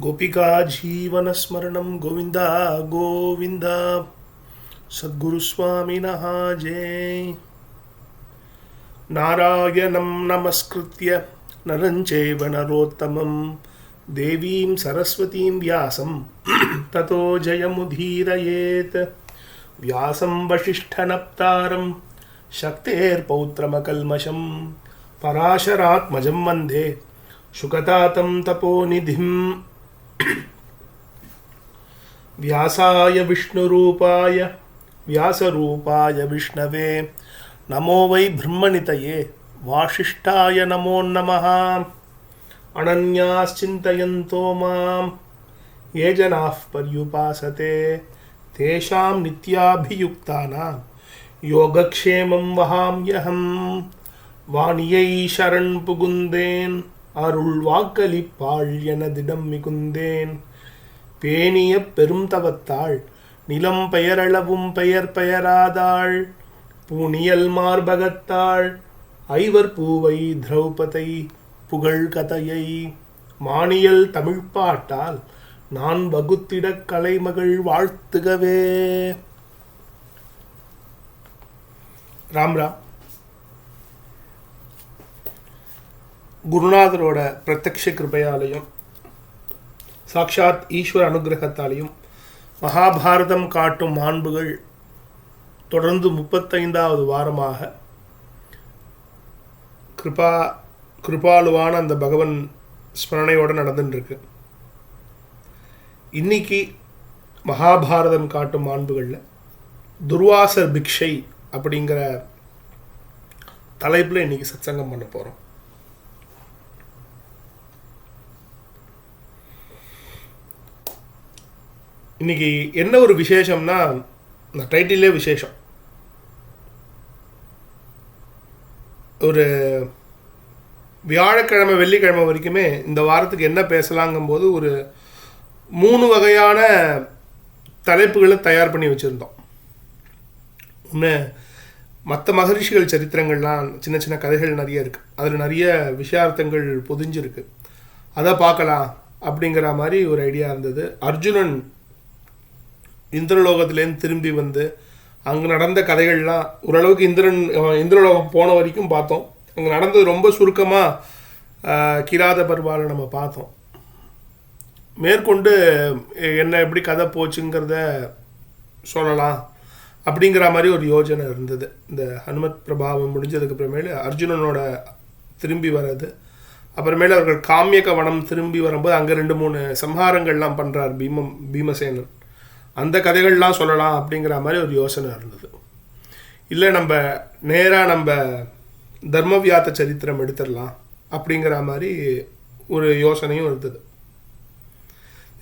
गोपिका जीवनस्मरणं गोविन्द गोविन्द सद्गुरुस्वामिनः जय। नारायणं नमस्कृत्य नरं चैव नरोत्तमं देवीं सरस्वतीं व्यासं ततो जयमुदीरयेत्। व्यासं वसिष्ठनप्तारं शक्तेर्पौत्रमकल्मषं पराशरात्मजं वन्दे शुकतातं तपोनिधिम्। व्यासाय विष्णुरूपाय व्यासरूपाय विष्णवे नमो वै ब्रह्मनितये वासिष्ठाय नमो नमः। अनन्याश्चिन्तयन्तो मां ये जनाः पर्युपासते तेषां नित्याभियुक्तानां योगक्षेमं वहाम्यहम्। वाணியை சரண் புகுந்தேன் அருள் வாக்களிப்பாள் எனதிடம் மிகுந்தேன் பேணிய பெரும் தவத்தாள் நிலம் பெயரளவும் பெயர் பெயராதாள் பூணியல் மார்பகத்தாள் ஐவர் பூவை திரௌபதை புகழ் கதையை மானியல் தமிழ்ப்பாட்டால் நான் வகுத்திடக் கலைமகள் வாழ்த்துகவே. ராம் ராம். குருநாதரோட பிரத்யக்ஷ கிருபையாலையும் சாட்சாத் ஈஸ்வர அனுகிரகத்தாலையும் மகாபாரதம் காட்டும் மாண்புகள் தொடர்ந்து 35வது வாரமாக கிருபாலுவான அந்த பகவன் ஸ்மரணையோடு நடந்துட்டுருக்கு. இன்னைக்கு மகாபாரதம் காட்டும் மாண்புகளில் துர்வாசர் பிக்ஷை அப்படிங்கிற தலைப்பில் இன்னைக்கு சத்சங்கம் பண்ண போகிறோம். இன்னைக்கு என்ன ஒரு விசேஷம்னா, இந்த டைட்டிலே விசேஷம். ஒரு வியாழக்கிழமை வெள்ளிக்கிழமை வரைக்குமே இந்த வாரத்துக்கு என்ன பேசலாங்கும்போது ஒரு 3 வகையான தலைப்புகளை தயார் பண்ணி வச்சுருந்தோம். ஒன்று, மற்ற மகரிஷிகள் சரித்திரங்கள்லாம் சின்ன சின்ன கதைகள் நிறைய இருக்குது, அதில் நிறைய விஷயார்த்தங்கள் பொதிஞ்சிருக்கு, அதை பார்க்கலாம் அப்படிங்கிற மாதிரி ஒரு ஐடியா இருந்தது. அர்ஜுனன் இந்திரலோகத்துலேருந்து திரும்பி வந்து அங்கே நடந்த கதைகள்லாம் ஓரளவுக்கு இந்திரலோகம் போன வரைக்கும் பார்த்தோம். அங்கே நடந்தது ரொம்ப சுருக்கமாக கிராத பர்வாவில் நம்ம பார்த்தோம். மேற்கொண்டு என்ன எப்படி கதை போச்சுங்கிறத சொல்லலாம் அப்படிங்கிற மாதிரி ஒரு யோஜனை இருந்தது. இந்த ஹனுமத் பிரபாவம் முடிஞ்சதுக்கு அப்புறமேலு அர்ஜுனனோட திரும்பி வர்றது, அப்புறமேல அவர்கள் காமியக வனம் திரும்பி வரும்போது அங்கே 2-3 சம்ஹாரங்கள்லாம் பண்ணுறார் பீமசேனன், அந்த கதைகள்லாம் சொல்லலாம் அப்படிங்கிற மாதிரி ஒரு யோசனை இருந்தது. இல்லை நம்ம நேராக நம்ம தர்மவியாத்த சரித்திரம் எடுத்துடலாம் அப்படிங்கிற மாதிரி ஒரு யோசனையும் இருந்தது.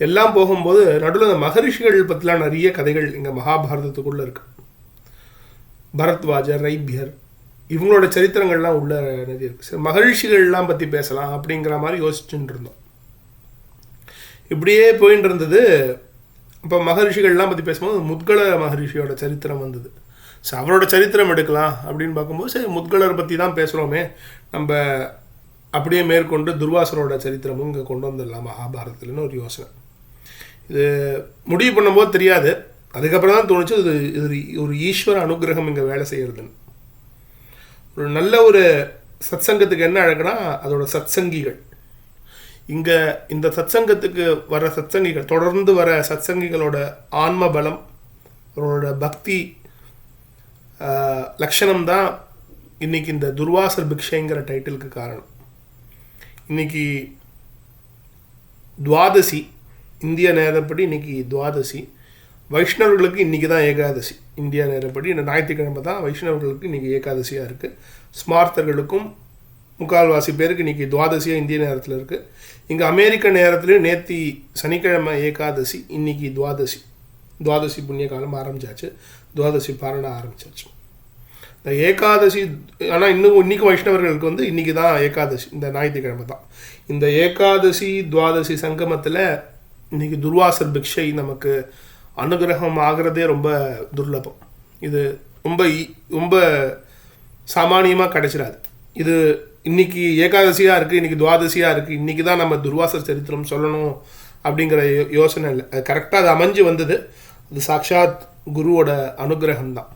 எல்லாம் போகும்போது நடுவில் இந்த மகரிஷிகள் பற்றிலாம் நிறைய கதைகள் இங்கே மகாபாரதத்துக்குள்ளே இருக்குது. பரத்வாஜர், ரைபியர், இவங்களோட சரித்திரங்கள்லாம் உள்ள நிறைய இருக்குது. சரி, மகரிஷிகள்லாம் பற்றி பேசலாம் அப்படிங்கிற மாதிரி யோசிச்சுட்டு இருந்தோம். இப்படியே போயின்னு இருந்தது. இப்போ மகரிஷிகள்லாம் பற்றி பேசும்போது முத்கல மகரிஷியோட சரித்திரம் வந்தது. ஸோ அவரோட சரித்திரம் எடுக்கலாம் அப்படின்னு பார்க்கும்போது சரி முத்கலரை பற்றி தான் பேசுகிறோமே, நம்ம அப்படியே மேற்கொண்டு துர்வாசரோட சரித்திரமும் இங்கே கொண்டு வந்துடலாம் மகாபாரதத்துலன்னு ஒரு யோசனை. இது முடிவு பண்ணும்போது தெரியாது, அதுக்கப்புறம் தான் தோணுச்சு இது ஒரு ஈஸ்வர அனுகிரகம் இங்கே வேலை செய்கிறதுன்னு. ஒரு நல்ல ஒரு சத்சங்கத்துக்கு என்ன அழகுனா அதோட சத்சங்கிகள். இங்கே இந்த சத்சங்கத்துக்கு வர சத்சங்கிகள், தொடர்ந்து வர சத்சங்கிகளோட ஆன்ம பலம், அவரோட பக்தி லக்ஷணம் தான் இன்றைக்கி இந்த துர்வாசர் பிக்ஷைங்கிற டைட்டிலுக்கு காரணம். இன்றைக்கி துவாதசி, இந்திய நேரப்படி இன்றைக்கி துவாதசி. வைஷ்ணவர்களுக்கு இன்றைக்கி தான் ஏகாதசி. இந்தியா நேரப்படி இந்த ஞாயிற்றுக்கிழமை தான் வைஷ்ணவர்களுக்கு இன்றைக்கி ஏகாதசியாக இருக்குது. ஸ்மார்த்தர்களுக்கும் முக்கால்வாசி பேருக்கு இன்றைக்கி துவாதசியாக இந்திய நேரத்தில் இருக்குது. இங்கே அமெரிக்க நேரத்துலேயும் நேற்று சனிக்கிழமை ஏகாதசி, இன்றைக்கி துவாதசி புண்ணிய காலம் ஆரம்பிச்சாச்சு, துவாதசி பாரண ஆரம்பிச்சாச்சு. இந்த ஏகாதசி ஆனால் இன்றைக்கி வைஷ்ணவர்களுக்கு வந்து இன்றைக்கி தான் ஏகாதசி, இந்த ஞாயிற்றுக்கிழமை தான். இந்த ஏகாதசி துவாதசி சங்கமத்தில் இன்றைக்கி துர்வாசர் பிக்ஷை நமக்கு அனுகிரகம் ஆகிறதே ரொம்ப துர்லபம். இது ரொம்ப ரொம்ப சாமானியமாக கிடச்சிடாது. இது இன்றைக்கி ஏகாதசியாக இருக்குது, இன்றைக்கி துவாதசியாக இருக்குது, இன்றைக்கி தான் நம்ம துர்வாசர் சரித்திரம் சொல்லணும் அப்படிங்கிற யோசனை இல்லை. அது கரெக்டாக அது அமைஞ்சு வந்தது. அது சாக்ஷாத் குருவோட அனுகிரகம்தான்.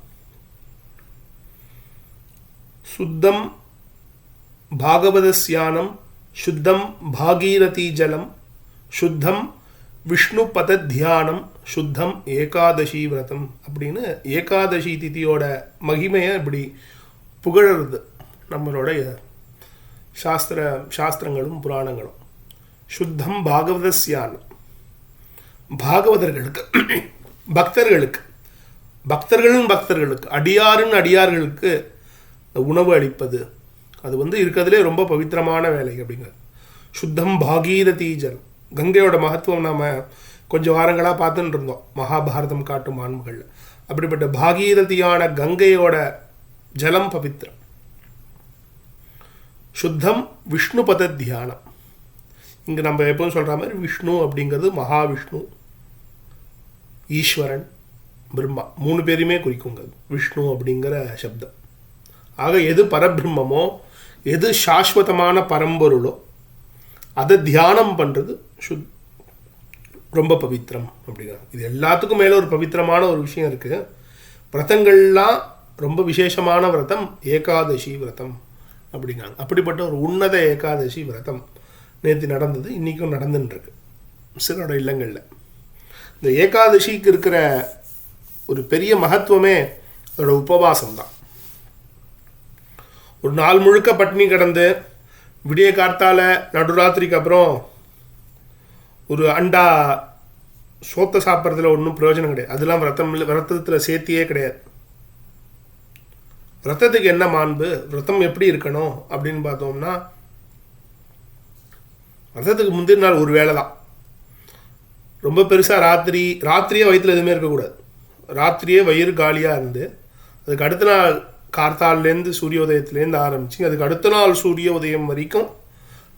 சுத்தம் பாகவதஸ்யானம் சுத்தம் பாகீரதி ஜலம் சுத்தம் விஷ்ணு பத தியானம் சுத்தம் ஏகாதசி விரதம் அப்படின்னு ஏகாதசி திதியோட மகிமையை இப்படி புகழறது நம்மளுடைய சாஸ்திரங்களும் புராணங்களும். சுத்தம் பாகவதஸ்யானம், பாகவதர்களுக்கு, பக்தர்களுக்கு அடியார்களுக்கு உணவு அளிப்பது, அது இருக்கிறதுலே ரொம்ப பவித்திரமான வேலை அப்படிங்கிறது. சுத்தம் பாகீரதி ஜலம், கங்கையோட மகத்துவம் நாம் கொஞ்சம் வாரங்களாக பார்த்துட்டு இருந்தோம் மகாபாரதம் காட்டும் ஆன்மகளில். அப்படிப்பட்ட பாகீரதியான கங்கையோட ஜலம் பவித்திரம். சுத்தம் விஷ்ணு பத தியானம், இங்கே நம்ம எப்போதும் சொல்கிற மாதிரி விஷ்ணு அப்படிங்கிறது மகாவிஷ்ணு, ஈஸ்வரன், பிரம்மா 3 பேரையுமே குறிக்குங்க விஷ்ணு அப்படிங்கிற சப்தம். ஆக எது பரபிரம்மமோ, எது சாஸ்வதமான பரம்பொருளோ அதை தியானம் பண்ணுறது ரொம்ப பவித்திரம் அப்படிங்கிறாங்க. இது எல்லாத்துக்கும் மேலே ஒரு பவித்திரமான ஒரு விஷயம் இருக்குது. விரதங்கள்லாம் ரொம்ப விசேஷமான விரதம் ஏகாதசி விரதம் அப்படிங்கிறாங்க. அப்படிப்பட்ட ஒரு உன்னத ஏகாதசி விரதம் நேற்று நடந்தது, இன்றைக்கும் நடந்துட்டுருக்கு சிலரோட இல்லங்களில். இந்த ஏகாதசிக்கு இருக்கிற ஒரு பெரிய மகத்துவமே அதோட உபவாசம் தான். ஒரு நாள் முழுக்க பட்டினி கிடந்து விடிய கார்த்தால நடுராத்திரிக்கு அப்புறம் ஒரு அண்டா சோத்தை சாப்பிட்றதுல ஒன்றும் பிரயோஜனம் கிடையாது. அதெல்லாம் விரதத்தில் சேர்த்தியே கிடையாது. விரதத்துக்கு என்ன மாண்பு, விரதம் எப்படி இருக்கணும் அப்படின்னு பார்த்தோம்னா, விரதத்துக்கு முந்தின நாள் ஒரு வேளை தான், ரொம்ப பெருசாக ராத்திரியே வயிற்றில் எதுவுமே இருக்கக்கூடாது. ராத்திரியே வயிறு காலியாக இருந்து அதுக்கு அடுத்த நாள் கார்த்தாலேருந்து சூரியோதயத்துலேருந்து ஆரம்பித்து அதுக்கு அடுத்த நாள் சூரிய உதயம் வரைக்கும்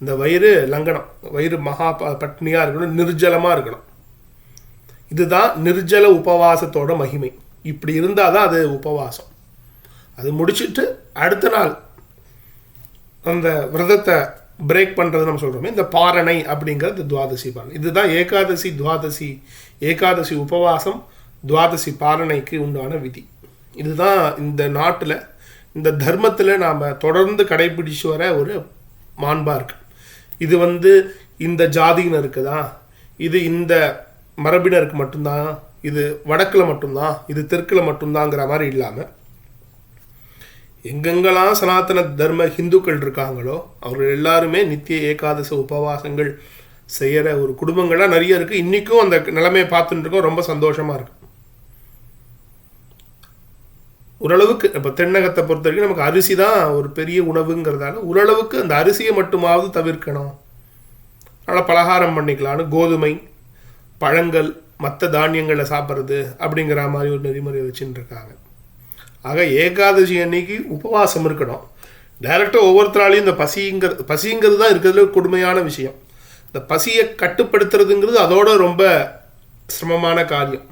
இந்த வயிறு லங்கனம், வயிறு மகா பட்னியாக இருக்கணும், நிர்ஜலமாக இருக்கணும். இதுதான் நிர்ஜல உபவாசத்தோட மகிமை. இப்படி இருந்தால் தான் அது உபவாசம். அது முடிச்சுட்டு அடுத்த நாள் அந்த விரதத்தை பிரேக் பண்ணுறது நம்ம சொல்கிறோமே, இந்த பாரணை அப்படிங்கிறது துவாதசி பாரணை. இதுதான் ஏகாதசி உபவாசம், துவாதசி பாரணைக்கு உண்டான விதி. இதுதான் இந்த நாட்டில், இந்த தர்மத்தில் நாம் தொடர்ந்து கடைபிடிச்சு வர ஒரு மாண்பாக இருக்குது. இது இந்த ஜாதியினருக்கு தான், இது இந்த மரபினருக்கு மட்டும்தான், இது வடக்கில் மட்டும்தான், இது தெற்கில் மட்டும்தாங்கிற மாதிரி இல்லாமல் எங்கெங்கெல்லாம் சனாதன தர்ம ஹிந்துக்கள் இருக்காங்களோ அவர்கள் எல்லாருமே நித்திய ஏகாதச உபவாசங்கள் செய்கிற ஒரு குடும்பங்கள்லாம் நிறைய இருக்குது. இன்றைக்கும் அந்த நிலைமையை பார்த்துட்டு இருக்கோம். ரொம்ப சந்தோஷமாக இருக்குது. ஓரளவுக்கு இப்போ தென்னகத்தை பொறுத்த வரைக்கும் நமக்கு அரிசி தான் ஒரு பெரிய உணவுங்கிறதால ஓரளவுக்கு அந்த அரிசியை மட்டுமாவது தவிர்க்கணும், அதனால் பலகாரம் பண்ணிக்கலான்னு கோதுமை, பழங்கள், மற்ற தானியங்களை சாப்பிட்றது அப்படிங்கிற மாதிரி ஒரு நெறிமுறை வச்சுட்டு இருக்காங்க. ஆக ஏகாதசி அன்னைக்கு உபவாசம் இருக்கணும். டைரெக்டாக ஒவ்வொருத்தராலையும் இந்த பசிங்கிறது தான் இருக்கிறதுல கொடுமையான விஷயம். இந்த பசியை கட்டுப்படுத்துறதுங்கிறது அதோட ரொம்ப சிரமமான காரியம்.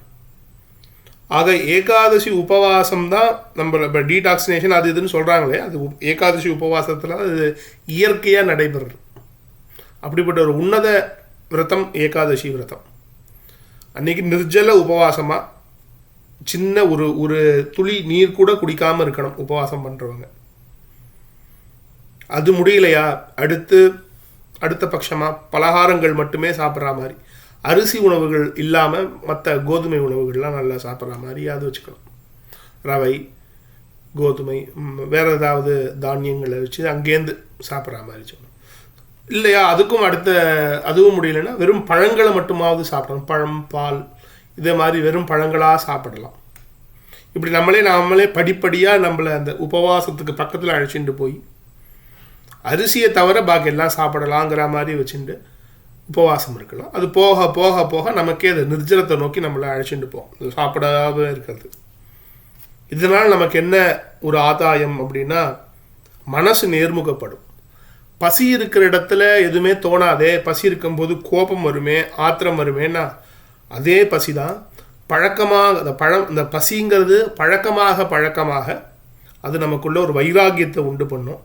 ஆக ஏகாதசி உபவாசம் தான் நம்ம இப்போ டீடாக்சினேஷன் அது இதுன்னு சொல்கிறாங்களே, அது ஏகாதசி உபவாசத்தில் அது இயற்கையாக நடைபெறுது. அப்படிப்பட்ட ஒரு உன்னத விரதம் ஏகாதசி விரதம். அன்றைக்கி நிர்ஜல உபவாசமாக சின்ன ஒரு துளி நீர் கூட குடிக்காமல் இருக்கணும் உபவாசம் பண்ணுறவங்க. அது முடியலையா அடுத்த பட்சமாக பலகாரங்கள் மட்டுமே சாப்பிட்ற மாதிரி, அரிசி உணவுகள் இல்லாமல் மற்ற கோதுமை உணவுகள்லாம் நல்லா சாப்பிட்ற மாதிரி அது வச்சுக்கணும். ரவை, கோதுமை, வேறு ஏதாவது தானியங்களை வச்சு அங்கேருந்து சாப்பிட்ற மாதிரி வச்சுக்கணும். இல்லையா அதுவும் முடியலைன்னா வெறும் பழங்களை மட்டுமாவது சாப்பிடணும். பழம், பால், இதே மாதிரி வெறும் பழங்களாக சாப்பிடலாம். இப்படி நாமளே படிப்படியாக நம்மளை அந்த உபவாசத்துக்கு பக்கத்தில் அழைச்சிட்டு போய் அரிசியை தவிர பாக்கி எல்லாம் சாப்பிடலாங்கிற மாதிரி வச்சுட்டு உபவாசம் இருக்கலாம். அது போக போக போக நமக்கே அது நிர்ஜலத்தை நோக்கி நம்மளை அழைச்சிட்டு போகும், சாப்பிடாம இருக்கிறது. இதனால் நமக்கு என்ன ஒரு ஆதாயம் அப்படின்னா, மனசு நேர்முகப்படும். பசி இருக்கிற இடத்துல எதுவுமே தோணாதே, பசி இருக்கும்போது கோபம் வருமே, ஆத்திரம் வருமேன்னா அதே பசி தான் பழக்கமாக இந்த பசிங்கிறது பழக்கமாக அது நமக்குள்ள ஒரு வைராகியத்தை உண்டு பண்ணும்.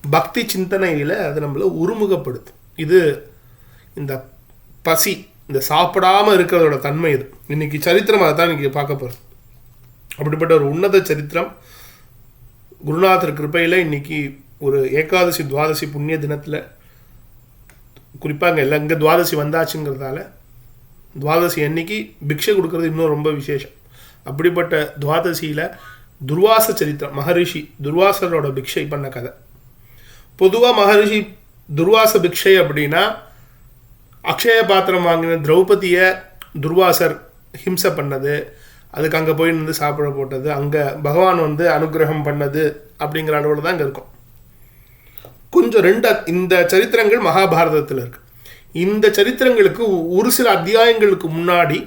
பக்தி சிந்தனையில் அது நம்மளை உருமுகப்படுத்தும். இது இந்த பசி இந்த சாப்பிடாமல் இருக்கிறதோட தன்மை இது. இன்றைக்கி சரித்திரம் அதை தான் இன்றைக்கி பார்க்க போகிறோம். அப்படிப்பட்ட ஒரு உன்னத சரித்திரம் குருநாதர் கிருப்பையில் இன்றைக்கி ஒரு ஏகாதசி துவாதசி புண்ணிய தினத்தில், குறிப்பாக இங்கே துவாதசி வந்தாச்சுங்கிறதால துவாதசி அன்னைக்கு பிக்ஷை கொடுக்கறது இன்னும் ரொம்ப விசேஷம். அப்படிப்பட்ட துவாதசியில் துர்வாச சரித்திரம், மகரிஷி துர்வாசரோட பிக்ஷை பண்ண கதை. பொதுவாக மகரிஷி துர்வாச பிக்ஷை அப்படின்னா அக்ஷய பாத்திரம் வாங்கின திரௌபதியை துர்வாசர் ஹிம்சை பண்ணது, அதுக்கு அங்கே போய் நின்று சாப்பிட போட்டது, அங்கே பகவான் அனுகிரகம் பண்ணது அப்படிங்கிற அளவில் தான் இங்கே இருக்கும். கொஞ்சம் இந்த சரித்திரங்கள் மகாபாரதத்தில் இருக்கு. இந்த சரித்திரங்களுக்கு ஒரு சில அத்தியாயங்களுக்கு முன்னாடி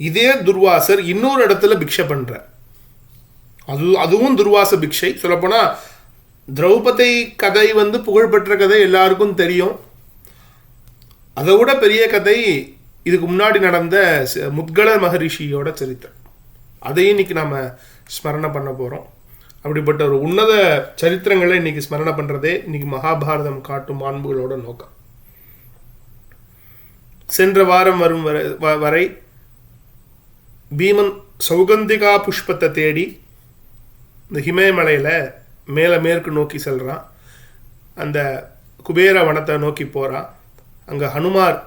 இதே துர்வாசர் இன்னொரு இடத்துல பிக்ஷை பண்ணுறார். அதுவும் துர்வாச பிக்ஷை. சொல்லப்போனால் திரௌபதி கதை புகழ்பெற்ற கதை எல்லாருக்கும் தெரியும். அதை விட பெரிய கதை இதுக்கு முன்னாடி நடந்த முத்கலர் மகரிஷியோட சரித்திரம். அதையும் இன்னைக்கு நாம் ஸ்மரணை பண்ண போகிறோம். அப்படிப்பட்ட ஒரு உன்னத சரித்திரங்களை இன்னைக்கு ஸ்மரணை பண்ணுறதே இன்னைக்கு மகாபாரதம் காட்டும் மாண்புகளோட நோக்கம். சென்ற வாரம் வரும் வரை பீமன் சௌகந்திகா புஷ்பத்தை தேடி இந்த ஹிமயமலையில் மேலே மேற்கு நோக்கி செல்கிறான். அந்த குபேர வனத்தை நோக்கி போகிறான். அங்கே ஹனுமார்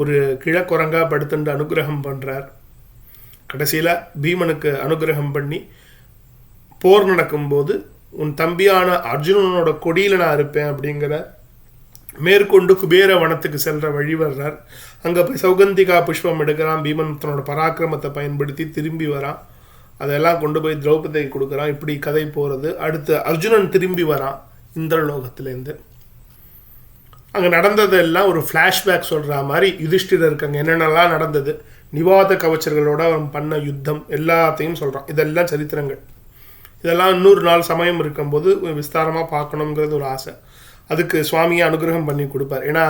ஒரு கிழக்குரங்கா படுத்துண்டு அனுகிரகம் பண்ணுறார். கடைசியில் பீமனுக்கு அனுகிரகம் பண்ணி போர் நடக்கும்போது உன் தம்பியான அர்ஜுனனோட கொடியில் நான் இருப்பேன் அப்படிங்கிற மேற்கொண்டு குபேர வனத்துக்கு செல்கிற வழி வர்றார். அங்கே போய் சௌகந்திகா புஷ்பம் எடுக்கிறான். பீமன் தன்னோட பராக்கிரமத்தை பயன்படுத்தி திரும்பி வரான். அதெல்லாம் கொண்டு போய் திரௌபதிக்கு கொடுக்குறான். இப்படி கதை போகிறது. அடுத்து அர்ஜுனன் திரும்பி வரான் இந்திரலோகத்திலேருந்து. அங்கே நடந்ததெல்லாம் ஒரு ஃப்ளாஷ்பேக் சொல்கிற மாதிரி யுதிஷ்டிரருக்கு அங்கே என்னென்னலாம் நடந்தது, நிவாத கவச்சர்களோட அவன் பண்ண யுத்தம் எல்லாத்தையும் சொல்கிறான். இதெல்லாம் சரித்திரங்கள். இதெல்லாம் இன்னொரு நாள் சமயம் இருக்கும்போது விஸ்தாரமாக பார்க்கணுங்கிறது ஒரு ஆசை. அதுக்கு சுவாமியை அனுகிரகம் பண்ணி கொடுப்பார். ஏன்னா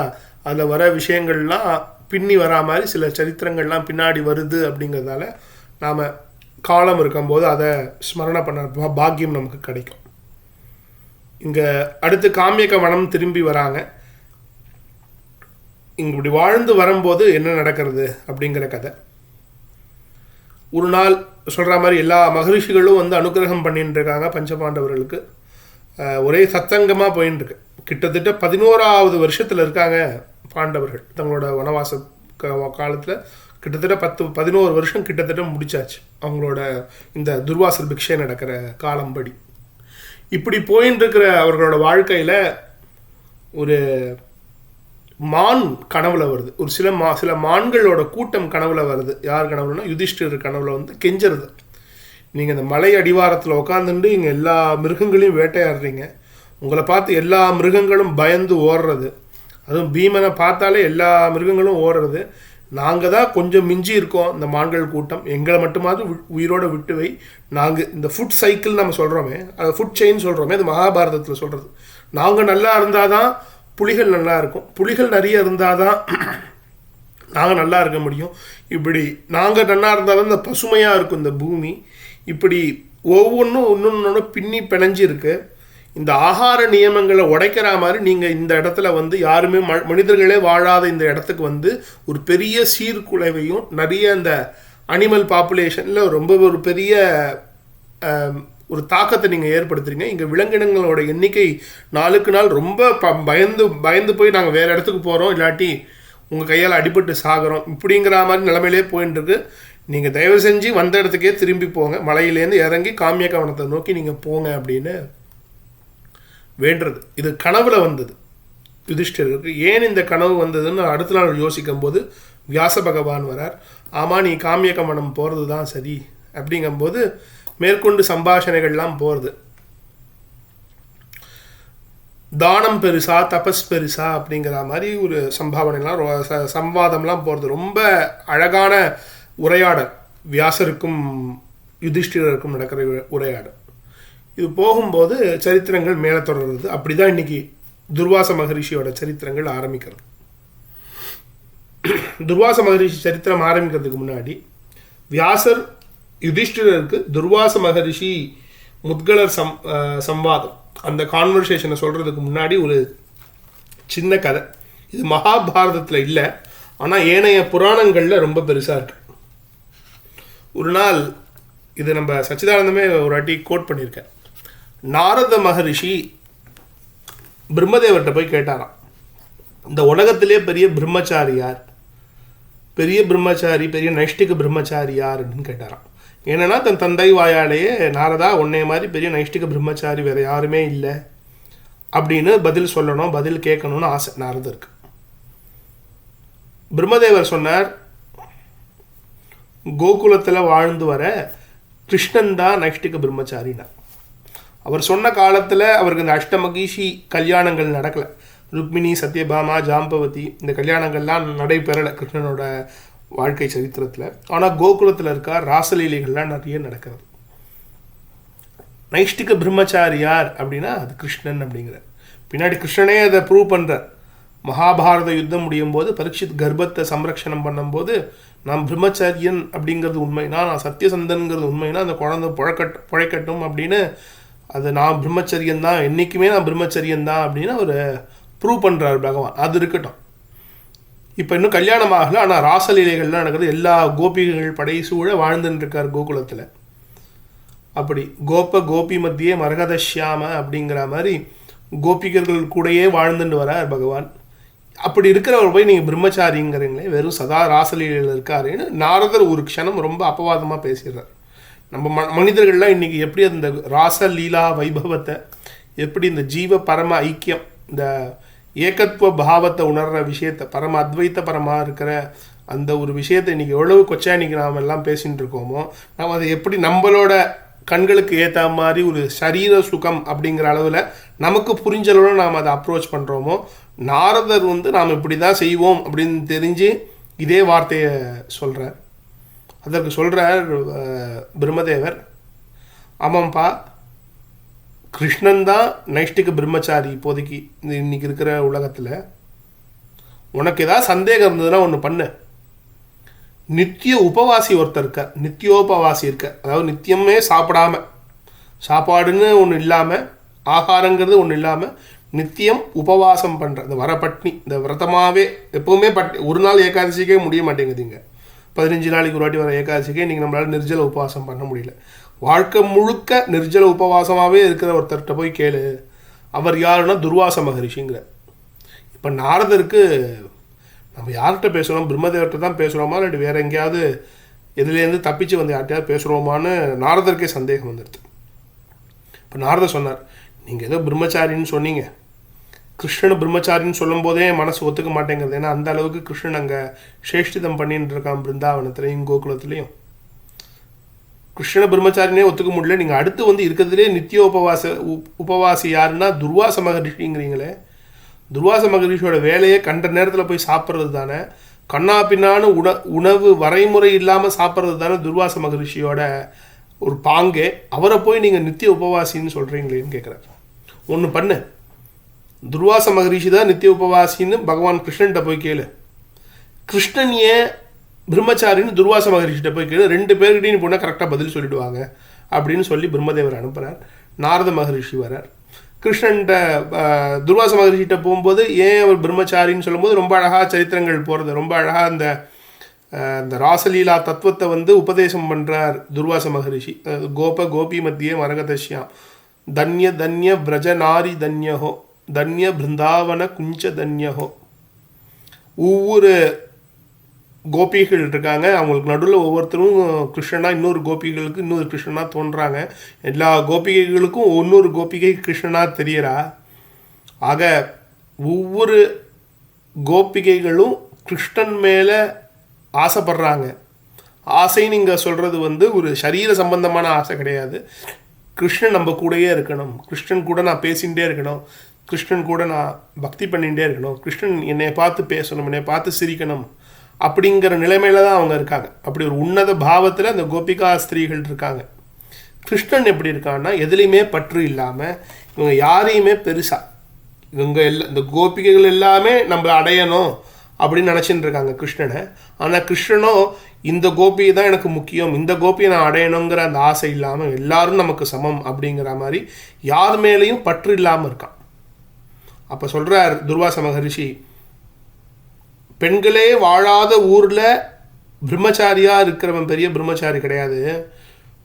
அதில் வர விஷயங்கள்லாம் பின்னி வரா மாதிரி சில சரித்திரங்கள்லாம் பின்னாடி வருது. அப்படிங்கிறதால நாம் காலம் இருக்கும்போது அதை ஸ்மரணை பண்ண பாக்கியம் நமக்கு கிடைக்கும். இங்கே அடுத்து காமியக வனம் திரும்பி வராங்க. இங்கே இப்படி வாழ்ந்து வரும்போது என்ன நடக்கிறது அப்படிங்கிற கதை. ஒரு நாள் சொல்கிற மாதிரி எல்லா மகரிஷிகளும் அனுகிரகம் பண்ணிட்டு இருக்காங்க பஞ்சபாண்டவர்களுக்கு. ஒரே சத்தங்கமாக போயின்னு இருக்கு. கிட்டத்தட்ட 11வது வருஷத்தில் இருக்காங்க பாண்டவர்கள். தங்களோட வனவாச காலத்தில் கிட்டத்தட்ட 11 வருஷம் கிட்டத்தட்ட முடிச்சாச்சு அவங்களோட இந்த துர்வாசர் பிக்ஷை நடக்கிற காலம்படி. இப்படி போயின்னு இருக்கிற அவர்களோட வாழ்க்கையில் ஒரு மான் கனவுல வருது. ஒரு சில மான்களோட கூட்டம் கனவுல வருது. யார் கனவுலன்னா யுதிஷ்டிரர் கனவுல கெஞ்சுறது. நீங்கள் இந்த மலை அடிவாரத்தில் உட்காந்துட்டு இங்கே எல்லா மிருகங்களையும் வேட்டையாடுறீங்க. உங்களை பார்த்து எல்லா மிருகங்களும் பயந்து ஓடுறது. அதுவும் பீமனை பார்த்தாலே எல்லா மிருகங்களும் ஓடுறது. நாங்கள் தான் கொஞ்சம் மிஞ்சி இருக்கோம். இந்த மான்கள் கூட்டம் எங்களை மட்டுமாவது உயிரோடு விட்டு வை. நாங்கள் இந்த ஃபுட் சைக்கிள் நம்ம சொல்கிறோமே, அது ஃபுட் செயின் சொல்கிறோமே, அது மகாபாரதத்தில் சொல்கிறது. நாங்கள் நல்லா இருந்தால் தான் புலிகள் நல்லா இருக்கும். புலிகள் நிறைய இருந்தால் தான் நாங்கள் நல்லா இருக்க முடியும். இப்படி நாங்கள் நல்லா இருந்தால் தான் இந்த பசுமையாக இருக்கும் இந்த பூமி. இப்படி ஒவ்வொன்றும் இன்னொன்னோட பின்னி பிணைஞ்சி இருக்கு. இந்த ஆகார நியமங்களை உடைக்கிற மாதிரி நீங்கள் இந்த இடத்துல யாருமே மனிதர்களே வாழாத இந்த இடத்துக்கு ஒரு பெரிய சீர்குலைவையும் நிறைய இந்த அனிமல் பாப்புலேஷனில் ரொம்ப ஒரு பெரிய ஒரு தாக்கத்தை நீங்கள் ஏற்படுத்துறீங்க. இங்கே விலங்கினங்களோட எண்ணிக்கை நாளுக்கு நாள் ரொம்ப பயந்து போய் நாங்கள் வேறு இடத்துக்கு போகிறோம், இல்லாட்டி உங்கள் கையால் அடிபட்டு சாகிறோம், இப்படிங்கிற மாதிரி நிலைமையிலே போயின்னு இருக்கு. நீங்கள் தயவு செஞ்சு வந்த இடத்துக்கே திரும்பி போங்க, மலையிலேருந்து இறங்கி காமிய கவனத்தை நோக்கி நீங்கள் போங்க அப்படின்னு வேண்டுறது. இது கனவுல வந்தது யுதிஷ்டிரருக்கு. ஏன் இந்த கனவு வந்ததுன்னு அடுத்த நாள் யோசிக்கும் போது வியாச பகவான் வரார். ஆமாம், நீ காமிய கவனம் போகிறது தான் சரி அப்படிங்கும்போது மேற்கொண்டு சம்பாஷணைகள்லாம் போகிறது. தானம் பெருசா தபஸ் பெருசா அப்படிங்கிற மாதிரி ஒரு சம்வாதம்லாம் போகிறது. ரொம்ப அழகான உரையாடல் வியாசருக்கும் யுதிஷ்டிரருக்கும் நடக்கிற உரையாடல். இது போகும்போது சரித்திரங்கள் மேலே தொடர்றது. அப்படி தான் இன்றைக்கி துர்வாச மகரிஷியோட சரித்திரங்கள் ஆரம்பிக்கிறது. துர்வாச மகரிஷி சரித்திரம் ஆரம்பிக்கிறதுக்கு முன்னாடி வியாசர் யுதிஷ்டிரருக்கு துர்வாச மகரிஷி முத்கலர் சம்வாதம் அந்த கான்வர்சேஷனை சொல்கிறதுக்கு முன்னாடி ஒரு சின்ன கதை. இது மகாபாரதத்தில் இல்லை, ஆனால் ஏனைய புராணங்களில் ரொம்ப பெருசாக இருக்கு. ஒரு நாள் இது நம்ம சச்சிதானந்தமே ஒரு வாட்டி கோட் பண்ணியிருக்கேன். நாரத மகரிஷி பிரம்மதேவர்கிட்ட போய் கேட்டாராம், இந்த உலகத்திலே பெரிய பிரம்மச்சாரி யார், பெரிய பிரம்மச்சாரி, பெரிய நைஷ்டிக பிரம்மச்சாரி யார் அப்படின்னு கேட்டாராம். ஏன்னா தன் தந்தை வாயாலேயே நாரதா உன்னைய மாதிரி பெரிய நைஷ்டிக பிரம்மச்சாரி வேறு யாருமே இல்லை அப்படின்னு பதில் சொல்லணும், பதில் கேட்கணும்னு ஆசை நாரதருக்கு. பிரம்மதேவர் சொன்னார், கோகுலத்தில் வாழ்ந்து வர கிருஷ்ணன் தான் நைஷ்டிக பிரம்மச்சாரினா. அவர் சொன்ன காலத்தில் அவருக்கு இந்த அஷ்டமகிஷி கல்யாணங்கள் நடக்கலை. ருக்மிணி, சத்யபாமா, ஜாம்பவதி இந்த கல்யாணங்கள்லாம் நடைபெறலை கிருஷ்ணனோட வாழ்க்கை சரித்திரத்தில். ஆனால் கோகுலத்தில் இருக்க ராசலீலைகள்லாம் நிறைய நடக்கிறது. நைஷ்டிக பிரம்மச்சாரி யார் அப்படின்னா அது கிருஷ்ணன் அப்படிங்கிறார். பின்னாடி கிருஷ்ணனே அதை ப்ரூவ் பண்ணுறார். மகாபாரத யுத்தம் முடியும் போது பரீட்சித் கர்ப்பத்தை சம்ரக்ஷணம் பண்ணும்போது, நான் பிரம்மச்சாரியன் அப்படிங்கிறது உண்மைனா, நான் சத்தியசந்தன்கிறது உண்மைனா, அந்த குழந்தை புழைக்கட்டும் அப்படின்னு அது நான் பிரம்மச்சரியன் தான், என்றைக்குமே நான் பிரம்மச்சரியன் தான் அப்படின்னு அவர் ப்ரூவ் பண்ணுறார் பகவான். அது இருக்கட்டும். இப்போ இன்னும் கல்யாணம் ஆகலை, ஆனால் ராசலீலைகள்லாம் நடக்குது. எல்லா கோபிகள் படை சூழ வாழ்ந்துன்னு இருக்கார் கோகுலத்தில். அப்படி கோபி மத்தியே மரகதஷ்யாம அப்படிங்கிற மாதிரி கோபிகர்கள் கூடயே வாழ்ந்துட்டு வரார் பகவான். அப்படி இருக்கிறவர் போய் நீங்கள் பிரம்மச்சாரிங்கிறீங்களே, வெறும் சதா ராசலீலையில் இருக்காருன்னு நாரதர் ஒரு க்ஷணம் ரொம்ப அப்பவாதமாக பேசிடுறார். நம்ம மனிதர்கள்லாம் இன்றைக்கி எப்படி அந்த ராசலீலா வைபவத்தை, எப்படி இந்த ஜீவ பரம ஐக்கியம், இந்த ஏகத்துவ பாவத்தை உணர்கிற விஷயத்தை, பரம அத்வைத்த பரமாக இருக்கிற அந்த ஒரு விஷயத்தை இன்றைக்கி எவ்வளவு கொச்சா இன்றைக்கி நாம் எல்லாம் பேசிகிட்டு இருக்கோமோ, நாம் அதை எப்படி நம்மளோட கண்களுக்கு ஏற்ற மாதிரி ஒரு சரீர சுகம் அப்படிங்கிற அளவில் நமக்கு புரிஞ்சளவில் நாம் அதை அப்ரோச் பண்ணுறோமோ, நாரதர் நாம் இப்படி தான் செய்வோம் அப்படின்னு தெரிஞ்சு இதே வார்த்தையை சொல்கிறார். அதற்கு சொல்கிறார் பிரம்மதேவர், ஆமாம்ப்பா, கிருஷ்ணன் தான் நைஷ்டிக பிரம்மச்சாரி இப்போதைக்கு இன்னைக்கு இருக்கிற உலகத்தில். உனக்கு ஏதாவது சந்தேகம் இருந்ததுன்னா ஒன்று பண்ணு. நித்திய உபவாசி ஒருத்தர் இருக்க, நித்தியோபவாசி இருக்க, அதாவது நித்தியமே சாப்பிடாம, சாப்பாடுன்னு ஒன்று இல்லாமல், ஆகாரங்கிறது ஒன்று இல்லாமல் நித்தியம் உபவாசம் பண்ணுற இந்த வரப்பட்னி, இந்த விரதமாகவே எப்போவுமே ஒரு நாள் ஏகாதசிக்கே முடிய மாட்டேங்குதுங்க. 15 நாளைக்கு ஒரு வாட்டி வர ஏகாதசிக்கே இன்றைக்கி நம்மளால் நிர்ஜல உபவாசம் பண்ண முடியல. வாழ்க்கை முழுக்க நிர்ஜல உபவாசமாகவே இருக்கிற ஒருத்தர்கிட்ட போய் கேளு. அவர் யாருன்னா துர்வாச மகரிஷிங்கிற. இப்போ நாரதருக்கு நம்ம யார்கிட்ட பேசுகிறோம், பிரம்மதேவர்கிட்ட தான் பேசுகிறோமா, இல்லாட்டி வேறு எங்கேயாவது எதுலேருந்து தப்பிச்சு வந்து யார்கிட்டயாவது பேசுகிறோமான்னு நாரதருக்கே சந்தேகம் வந்துடுது. இப்போ நாரதர் சொன்னார், நீங்கள் ஏதோ பிரம்மச்சாரின்னு சொன்னீங்க, கிருஷ்ணன் பிரம்மச்சாரின்னு சொல்லும் போதே மனசு ஒத்துக்க மாட்டேங்கிறது. ஏன்னா அந்த அளவுக்கு கிருஷ்ணன் அங்கே சேஷ்டிதம் பண்ணிட்டு இருக்கான் பிருந்தாவனத்துலேயும் கோகுலத்துலேயும். கிருஷ்ண பிரம்மச்சாரினே ஒத்துக்க முடியல, நீங்கள் அடுத்து இருக்கிறதுலே நித்திய உபவாசி யாருன்னா துர்வாச மகரிஷிங்கிறீங்களே. துர்வாச மகரிஷியோட வேலையை கண்ட நேரத்தில் போய் சாப்பிட்றது தானே, கண்ணா பின்னான்னு உணவு வரைமுறை இல்லாமல் சாப்பிட்றது தானே துர்வாச மகரிஷியோட ஒரு பாங்கே. அவரை போய் நீங்கள் நித்திய உபவாசின்னு சொல்கிறீங்களேன்னு கேட்குறாரு. ஒன்று பண்ணு, துர்வாச மகரிஷி தான் நித்திய உபவாசின்னு பகவான் கிருஷ்ணன்கிட்ட போய் கேளு. கிருஷ்ணன் ஏன் பிரம்மச்சாரின்னு துர்வாச மகரிஷிட்ட போய் கேளு. 2 பேர்கிட்டையும் போனால் கரெக்டாக பதில் சொல்லிவிடுவாங்க அப்படின்னு சொல்லி பிரம்மதேவர் அனுப்புகிறார். நாரத மகரிஷி வரார். கிருஷ்ணன்கிட்ட துர்வாச மகரிஷிகிட்ட போகும்போது ஏன் அவர் பிரம்மச்சாரின்னு சொல்லும்போது ரொம்ப அழகாக சரித்திரங்கள் போகிறது, ரொம்ப அழகாக அந்த ராசலீலா தத்துவத்தை உபதேசம் பண்ணுறார் துர்வாச மகரிஷி. கோபி மத்தியே மரகதஷ்யாம் தன்ய தன்ய பிரஜ நாரி தன்யஹோ தன்ய பிருந்தாவன குஞ்ச தன்யஹோ. ஒவ்வொரு கோபிகள் இருக்காங்க, அவங்களுக்கு நடுவில் ஒவ்வொருத்தரும் கிருஷ்ணனா இன்னொரு கோபிகளுக்கு இன்னொரு கிருஷ்ணனா தோன்றாங்க. எல்லா கோபிகைகளுக்கும் இன்னொரு கோபிகை கிருஷ்ணனா தெரியறா. ஆக ஒவ்வொரு கோபிகைகளும் கிருஷ்ணன் மேலே ஆசைப்படுறாங்க. ஆசைன்னு இங்கே சொல்கிறது ஒரு சரீர சம்பந்தமான ஆசை கிடையாது. கிருஷ்ணன் நம்ம கூடயே இருக்கணும், கிருஷ்ணன் கூட நான் பேசிகிட்டே இருக்கணும், கிருஷ்ணன் கூட நான் பக்தி பண்ணிகிட்டே இருக்கணும், கிருஷ்ணன் என்னை பார்த்து பேசணும், என்னை பார்த்து சிரிக்கணும் அப்படிங்கிற நிலைமையில தான் அவங்க இருக்காங்க. அப்படி ஒரு உன்னத பாவத்தில் அந்த கோபிகா ஸ்திரீகள் இருக்காங்க. கிருஷ்ணன் எப்படி இருக்கான்னா எதுலேயுமே பற்று இல்லாமல், இவங்க யாரையுமே பெருசாக, இவங்க இந்த கோபிகைகள் எல்லாமே நம்ம அடையணும் அப்படின்னு நினச்சிட்டு இருக்காங்க கிருஷ்ணனை. ஆனால் கிருஷ்ணனோ இந்த கோபியை தான் எனக்கு முக்கியம், இந்த கோபியை நான் அடையணுங்கிற அந்த ஆசை இல்லாமல் எல்லாரும் நமக்கு சமம் அப்படிங்கிற மாதிரி யார் மேலேயும் பற்று இல்லாமல் இருக்கான். அப்போ சொல்கிறார் துர்வாச மகரிஷி, பெண்களே வாழாத ஊரில் பிரம்மச்சாரியாக இருக்கிறவன் பெரிய பிரம்மச்சாரி கிடையாது.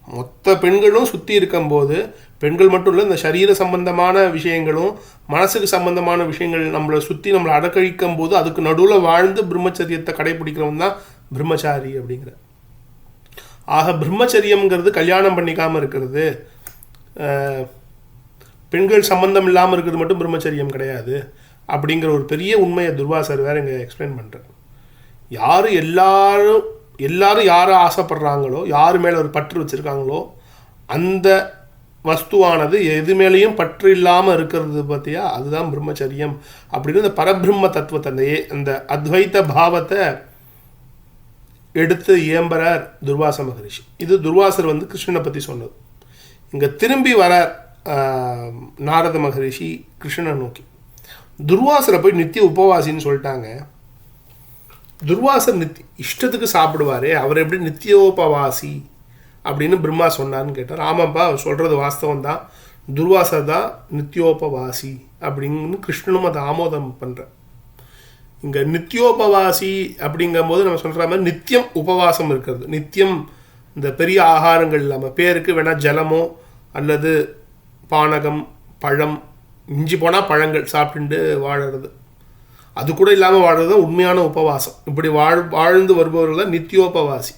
மொத்த பெண்களும் சுற்றி இருக்கும்போது, பெண்கள் மட்டும் இல்லை, இந்த சரீர சம்பந்தமான விஷயங்களும் மனசுக்கு சம்பந்தமான விஷயங்கள் நம்மளை சுற்றி நம்மளை அடக்கழிக்கும் போது அதுக்கு நடுவில் வாழ்ந்து பிரம்மச்சரியத்தை கடைபிடிக்கிறவன் தான் பிரம்மச்சாரி அப்படிங்கிற. ஆக பிரம்மச்சரியம்ங்கிறது கல்யாணம் பண்ணிக்காமல் இருக்கிறது, பெண்கள் சம்பந்தம் இல்லாமல் இருக்கிறது மட்டும் பிரம்மச்சரியம் கிடையாது அப்படிங்கிற ஒரு பெரிய உண்மையை துர்வாசர் வேறு இங்கே எக்ஸ்பிளைன் பண்ணுறார். எல்லாரும் யாரை ஆசைப்படுறாங்களோ, யார் மேலே ஒரு பற்று வச்சுருக்காங்களோ, அந்த வஸ்துவானது எது மேலேயும் பற்று இல்லாமல் இருக்கிறது பார்த்தியா, அதுதான் பிரம்மச்சரியம் அப்படின்னு இந்த பரபிரம்ம தத்துவத்தை, அந்த அத்வைத்த பாவத்தை எடுத்து இயம்புறார் துர்வாச மகரிஷி. இது துர்வாசர் கிருஷ்ணனை பற்றி சொன்னது. இங்கே திரும்பி வர நாரத மகரிஷி கிருஷ்ணனை நோக்கி. துர்வாசரை போய் நித்திய உபவாசின்னு சொல்லிட்டாங்க. துர்வாசர் இஷ்டத்துக்கு சாப்பிடுவார், அவர் எப்படி நித்தியோபவாசி அப்படின்னு பிரம்மா சொன்னார்னு கேட்டார். ஆமாப்பா, அவர் சொல்கிறது வாஸ்தவம் தான், துர்வாசர் தான் நித்தியோபவாசி அப்படின்னு கிருஷ்ணனும் அதை ஆமோதம் பண்ணுறார். இங்கே நித்தியோபவாசி அப்படிங்கும்போது நம்ம சொல்கிற மாதிரி நித்தியம் உபவாசம் இருக்கிறது. நித்தியம் இந்த பெரிய ஆகாரங்கள் இல்லாமல், பேருக்கு வேணால் ஜலமோ அல்லது பானகம், பழம், இஞ்சி போனால் பழங்கள் சாப்பிட்டு வாழறது, அது கூட இல்லாமல் வாழ்றது தான் உண்மையான உபவாசம். இப்படி வாழ்ந்து வருபவர்கள் தான் நித்தியோபவாசி.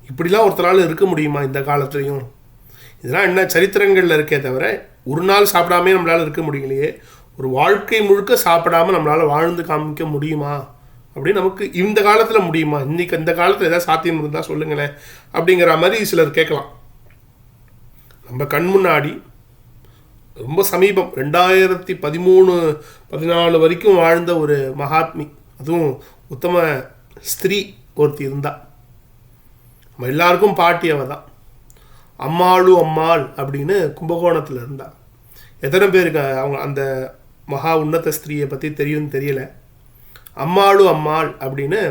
இப்படிலாம் ஒருத்தரால் இருக்க முடியுமா இந்த காலத்துலேயும்? இதெல்லாம் என்ன சரித்திரங்களில் இருக்கே தவிர ஒரு நாள் சாப்பிடாமே நம்மளால் இருக்க முடியலையே. ஒரு வாழ்க்கை முழுக்க சாப்பிடாமல் நம்மளால் வாழ்ந்து காமிக்க முடியுமா அப்படின்னு நமக்கு இந்த காலத்தில் முடியுமா? இன்றைக்கி இந்த காலத்தில் ஏதாவது சாத்தியம் இருந்தால் சொல்லுங்களேன் அப்படிங்கிற மாதிரி சிலர் கேட்கலாம். நம்ம கண் முன்னாடி ரொம்ப சமீபம் 2013-14 வரைக்கும் வாழ்ந்த ஒரு மகாத்மி, அதுவும் உத்தம ஸ்திரீ ஒருத்தி இருந்தா. நம்ம எல்லாருக்கும் பாட்டி அவ தான். அம்மாள் அப்படின்னு கும்பகோணத்தில் இருந்தா. எத்தனை பேருக்கு அவங்க அந்த மகா உன்னத ஸ்திரீயை பற்றி தெரியும்னு தெரியல. அம்மாள் அப்படின்னு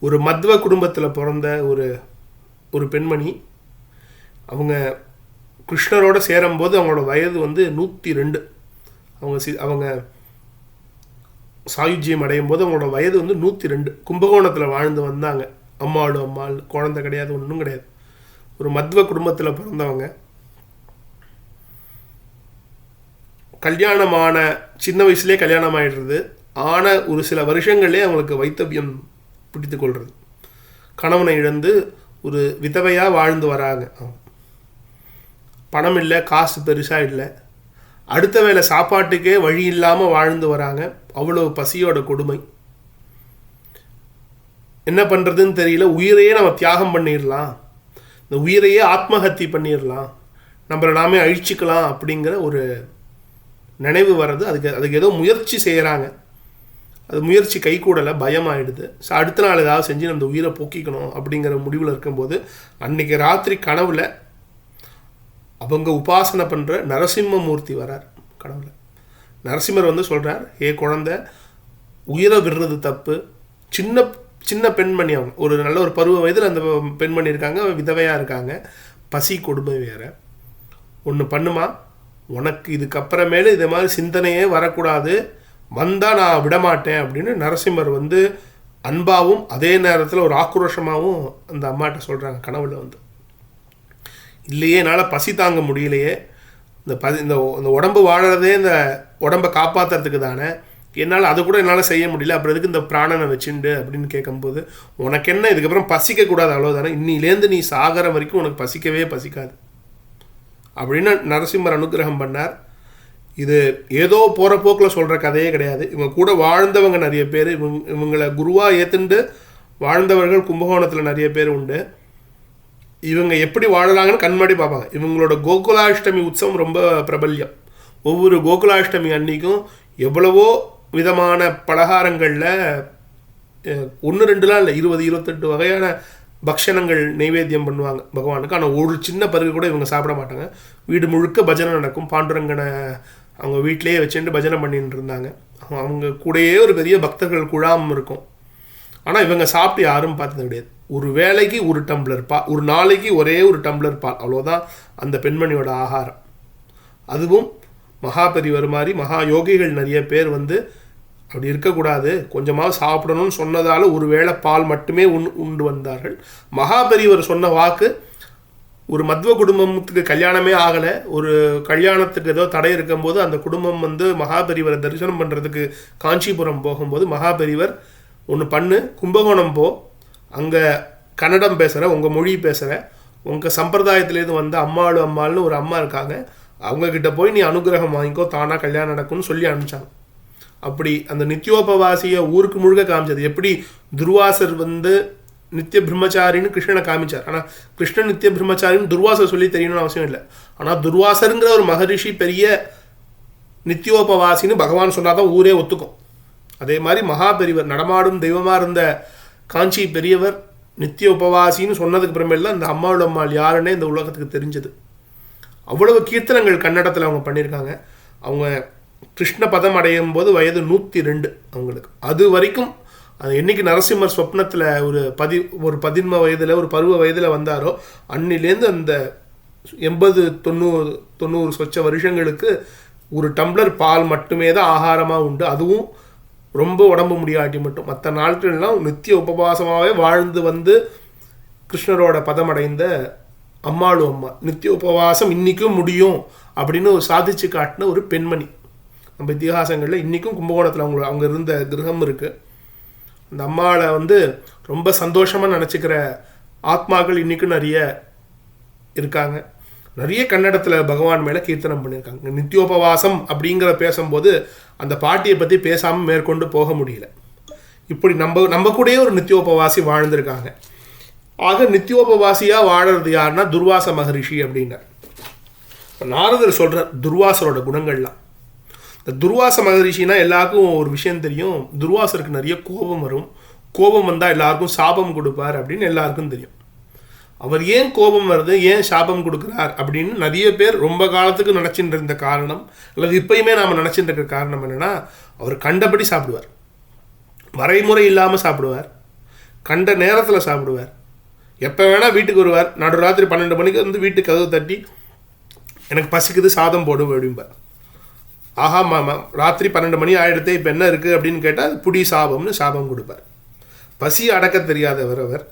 ஒரு மத்வ குடும்பத்தில் பிறந்த ஒரு பெண்மணி. அவங்க கிருஷ்ணரோட சேரும்போது அவங்களோட வயது 102. அவங்க சாயுஜ்யம் அடையும் போது அவங்களோட வயது 102. கும்பகோணத்தில் வாழ்ந்து வந்தாங்க. அம்மாள் குழந்தை கிடையாது, ஒன்றும் கிடையாது. ஒரு மத்வ குடும்பத்தில் பிறந்தவங்க. கல்யாணமான சின்ன வயசுலேயே கல்யாணம் ஆகிடுறது. ஆன ஒரு சில வருஷங்களே அவங்களுக்கு வைத்தவியம் பிடித்து கொள்வது. கணவனை இழந்து ஒரு விதவையாக வாழ்ந்து வராங்க. பணம் இல்லை, காசு பெருசாக இல்லை, அடுத்த வேளை சாப்பாட்டுக்கே வழி இல்லாமல் வாழ்ந்து வராங்க. அவ்வளோ பசியோட கொடுமை. என்ன பண்ணுறதுன்னு தெரியல. உயிரையே நம்ம தியாகம் பண்ணிடலாம், இந்த உயிரையே ஆத்மஹத்தி பண்ணிடலாம், நம்மளை நாமே அழிச்சிக்கலாம் அப்படிங்கிற ஒரு நினைவு வர்றது. அதுக்கு ஏதோ முயற்சி செய்கிறாங்க. அது முயற்சி கை கூடலை, பயமாகிடுது. ஸோ அடுத்த நாள் ஏதாவது செஞ்சு நம்ம உயிரை போக்கிக்கணும் அப்படிங்கிற முடிவில் இருக்கும்போது அன்றைக்கி ராத்திரி கனவில் அவங்க உபாசனை பண்ணுற நரசிம்மமூர்த்தி வரார் கனவுல. நரசிம்மர் சொல்கிறார், ஏ குழந்தை, உயிரை விடுறது தப்பு. சின்ன பெண்மணி, அவங்க ஒரு நல்ல ஒரு பருவ வயதில் அந்த பெண்மணி இருக்காங்க, விதவையாக இருக்காங்க, பசி கொடுமை வேறு. ஒன்று பண்ணுமா, உனக்கு இதுக்கப்புறமேலு இதை மாதிரி சிந்தனையே வரக்கூடாது, வந்தால் நான் விடமாட்டேன் அப்படின்னு நரசிம்மர் அன்பாகவும் அதே நேரத்தில் ஒரு ஆக்ரோஷமாகவும் அந்த அம்மாட்ட சொல்கிறாங்க கனவுல. இல்லையே, என்னால் பசி தாங்க முடியலையே, இந்த உடம்பு வாழறதே இந்த உடம்பை காப்பாற்றுறதுக்கு தானே, என்னால் அது கூட என்னால் செய்ய முடியல, அப்புறம் எதுக்கு இந்த பிராணனை வச்சுண்டு அப்படின்னு கேட்கும்போது, உனக்கு என்ன இதுக்கப்புறம் பசிக்கக்கூடாது, அவ்வளோதானே, இன்னிலேருந்து நீ சாகர வரைக்கும் உனக்கு பசிக்கவே பசிக்காது அப்படின்னு நரசிம்மர் அனுகிரகம் பண்ணார். இது ஏதோ போகிற போக்கில் சொல்கிற கதையே கிடையாது. இவங்க கூட வாழ்ந்தவங்க நிறைய பேர், இவங்களை குருவாக ஏற்றுண்டு வாழ்ந்தவர்கள் கும்பகோணத்தில் நிறைய பேர் உண்டு. இவங்க எப்படி வாழறாங்கன்னு கண்மாடி பார்ப்பாங்க. இவங்களோட கோகுலாஷ்டமி உற்சவம் ரொம்ப பிரபல்யம். ஒவ்வொரு கோகுலாஷ்டமி அன்னைக்கும் எவ்வளவோ விதமான பலகாரங்களில் 1-2லாம் இல்லை, 20-28 வகையான பக்ஷணங்கள் நைவேத்தியம் பண்ணுவாங்க பகவானுக்கு. ஆனால் ஒரு சின்ன பருகு கூட இவங்க சாப்பிட மாட்டாங்க. வீடு முழுக்க பஜனை நடக்கும். பாண்டுரங்கனை அவங்க வீட்டிலேயே வச்சுட்டு பஜனை பண்ணிட்டு இருந்தாங்க. அவங்க கூடயே ஒரு பெரிய பக்தர்கள் குழாம் இருக்கும். ஆனால் இவங்க சாப்பிட்டு யாரும் பார்த்தது கிடையாது. ஒரு வேளைக்கு ஒரு டம்ளர் பால், ஒரு நாளைக்கு ஒரே ஒரு டம்ளர் பால், அவ்வளோதான் அந்த பெண்மணியோட ஆகாரம். அதுவும் மகா பெரியவர் மாதிரி மகா யோகிகள் நிறைய பேர் அப்படி இருக்கக்கூடாது, கொஞ்சமாக சாப்பிடணும்னு சொன்னதால் ஒரு வேளை பால் மட்டுமே உண்டு வந்தார்கள். மகாபெரிவர் சொன்ன வாக்கு, ஒரு மத்வ குடும்பத்துக்கு கல்யாணமே ஆகலை, ஒரு கல்யாணத்துக்கு ஏதோ தடை இருக்கும்போது அந்த குடும்பம் வந்து மகாபெரிவரை தரிசனம் பண்ணுறதுக்கு காஞ்சிபுரம் போகும்போது மகாபெரிவர் ஒன்று பண்ணு, கும்பகோணம் போ, அங்கே கன்னடம் பேசுகிற, உங்கள் மொழி பேசுகிற, உங்கள் சம்பிரதாயத்துலேருந்து வந்து அம்மாள்னு ஒரு அம்மா இருக்காங்க, அவங்கக்கிட்ட போய் நீ அனுகிரகம் வாங்கிக்கோ, தானாக கல்யாணம் நடக்கும்னு சொல்லி அனுப்பிச்சாங்க. அப்படி அந்த நித்யோபவாசியை ஊருக்கு முழுக்க காமிச்சது. எப்படி துர்வாசர் வந்து நித்திய பிரம்மச்சாரின்னு கிருஷ்ணனை காமிச்சார். ஆனால் கிருஷ்ணன் நித்திய பிரம்மச்சாரின்னு துர்வாசர் சொல்லி தெரியணும்னு அவசியம் இல்லை. ஆனால் துர்வாசருங்கிற ஒரு மகரிஷி பெரிய நித்தியோபவாசின்னு பகவான் சொன்னால் தான் ஊரே ஒத்துக்கும். அதே மாதிரி மகாபெரிவர் நடமாடும் தெய்வமாக இருந்த காஞ்சி பெரியவர் நித்திய உபவாசின்னு சொன்னதுக்கு அப்புறமேல தான் இந்த அம்மாள் யாருன்னே இந்த உலகத்துக்கு தெரிஞ்சது. அவ்வளவு கீர்த்தனங்கள் கன்னடத்தில் அவங்க பண்ணியிருக்காங்க. அவங்க கிருஷ்ண பதம் அடையும் போது வயது 102 அவங்களுக்கு. அது வரைக்கும் அது என்னைக்கு நரசிம்மர் சொப்னத்தில் ஒரு 11 வயதில் ஒரு பருவ வயதில் வந்தாரோ அன்னிலேருந்து அந்த 80-90 சொச்ச வருஷங்களுக்கு ஒரு டம்ளர் பால் மட்டுமே தான் ஆகாரமாக உண்டு. அதுவும் ரொம்ப உடம்பு முடியாட்டி மட்டும். மற்ற நாட்கள்லாம் நித்திய உபவாசமாகவே வாழ்ந்து வந்து கிருஷ்ணரோட பதமடைந்த அம்மாள் நித்திய உபவாசம் இன்றைக்கும் முடியும் அப்படின்னு ஒரு சாதிச்சு காட்டின ஒரு பெண்மணி. நம்ம இத்திஹாசங்களில் இன்றைக்கும் கும்பகோணத்தில் அவங்க இருந்த கிரகம் இருக்குது. அந்த அம்மாவை வந்து ரொம்ப சந்தோஷமாக நினச்சிக்கிற ஆத்மாக்கள் இன்றைக்கும் நிறைய இருக்காங்க. நிறைய கன்னடத்தில் பகவான் மேலே கீர்த்தனம் பண்ணியிருக்காங்க. நித்தியோபவாசம் அப்படிங்கிற பேசும்போது அந்த பாட்டியை பற்றி பேசாமல் மேற்கொண்டு போக முடியல. இப்படி நம்ம கூடயே ஒரு நித்தியோபவாசி வாழ்ந்திருக்காங்க. ஆக நித்தியோபவாசியாக வாழறது யாருன்னா துர்வாச மகரிஷி அப்படின்னார். நாரதர் சொல்கிறார் துர்வாசரோட குணங்கள்லாம். இந்த துர்வாச மகரிஷினா எல்லாருக்கும் ஒரு விஷயம் தெரியும், துர்வாசருக்கு நிறைய கோபம் வரும், கோபம் வந்தால் எல்லாருக்கும் சாபம் கொடுப்பார் அப்படின்னு எல்லாருக்கும் தெரியும். அவர் ஏன் கோபம் வருது, ஏன் சாபம் கொடுக்குறார் அப்படின்னு நிறைய பேர் ரொம்ப காலத்துக்கு நினச்சிட்டு இருந்த காரணம், அல்லது இப்பயுமே நாம் நினச்சிட்டு இருக்கிற காரணம் என்னென்னா, அவர் கண்டபடி சாப்பிடுவார், வரைமுறை இல்லாமல் சாப்பிடுவார், கண்ட நேரத்தில் சாப்பிடுவார், எப்போ வேணால் வீட்டுக்கு வருவார், நடுராத்திரி 12 மணிக்கு வந்து வீட்டுக்கு கதவு தட்டி எனக்கு பசிக்குது சாதம் போடும் அப்படிம்பார். ஆஹா மாமா ராத்திரி 12 மணி ஆகிடுதே இப்போ என்ன இருக்குது அப்படின்னு கேட்டால் புடி சாபம்னு சாபம் கொடுப்பார். பசி அடக்க தெரியாதவர் அவர்.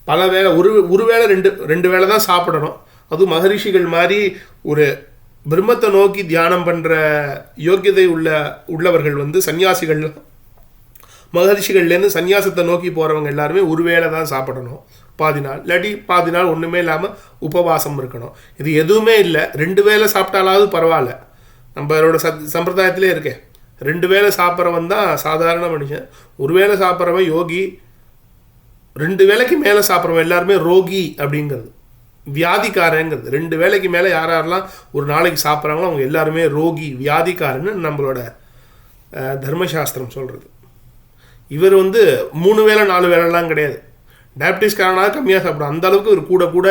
பல வேளை ஒரு வேளை ரெண்டு வேளை தான் சாப்பிடணும். அதுவும் மகரிஷிகள் மாதிரி ஒரு பிரம்மத்தை நோக்கி தியானம் பண்ணுற யோக்கியதை உள்ளவர்கள் வந்து சன்னியாசிகள், மகரிஷிகள்லேருந்து சன்னியாசத்தை நோக்கி போகிறவங்க எல்லாருமே ஒரு வேளை தான் சாப்பிடணும், பாதி நாள் இல்லாட்டி பாதி நாள் ஒன்றுமே இல்லாமல் உபவாசம் இருக்கணும். இது எதுவுமே இல்லை, 2 வேளை சாப்பிட்டாலாவது பரவாயில்ல. நம்மளோட சம்பிரதாயத்திலே இருக்கேன், 2 வேளை சாப்பிட்றவன் தான் சாதாரண மனுஷன், ஒரு வேளை சாப்பிட்றவன் யோகி, 2 வேளைக்கு மேலே சாப்பிட்றவன் எல்லாருமே ரோகி அப்படிங்கிறது, வியாதிக்காரங்கிறது. 2 வேளைக்கு மேலே யாரெல்லாம் ஒரு நாளைக்கு சாப்பிட்றாங்களோ அவங்க எல்லாருமே ரோகி, வியாதிக்காரன்னு நம்மளோட தர்மசாஸ்திரம் சொல்கிறது. இவர் வந்து 3 வேளை 4 வேளைலாம் கிடையாது, டயபிட்டிஸ்காரனாக கம்மியாக சாப்பிடும், அந்த அளவுக்கு ஒரு கூட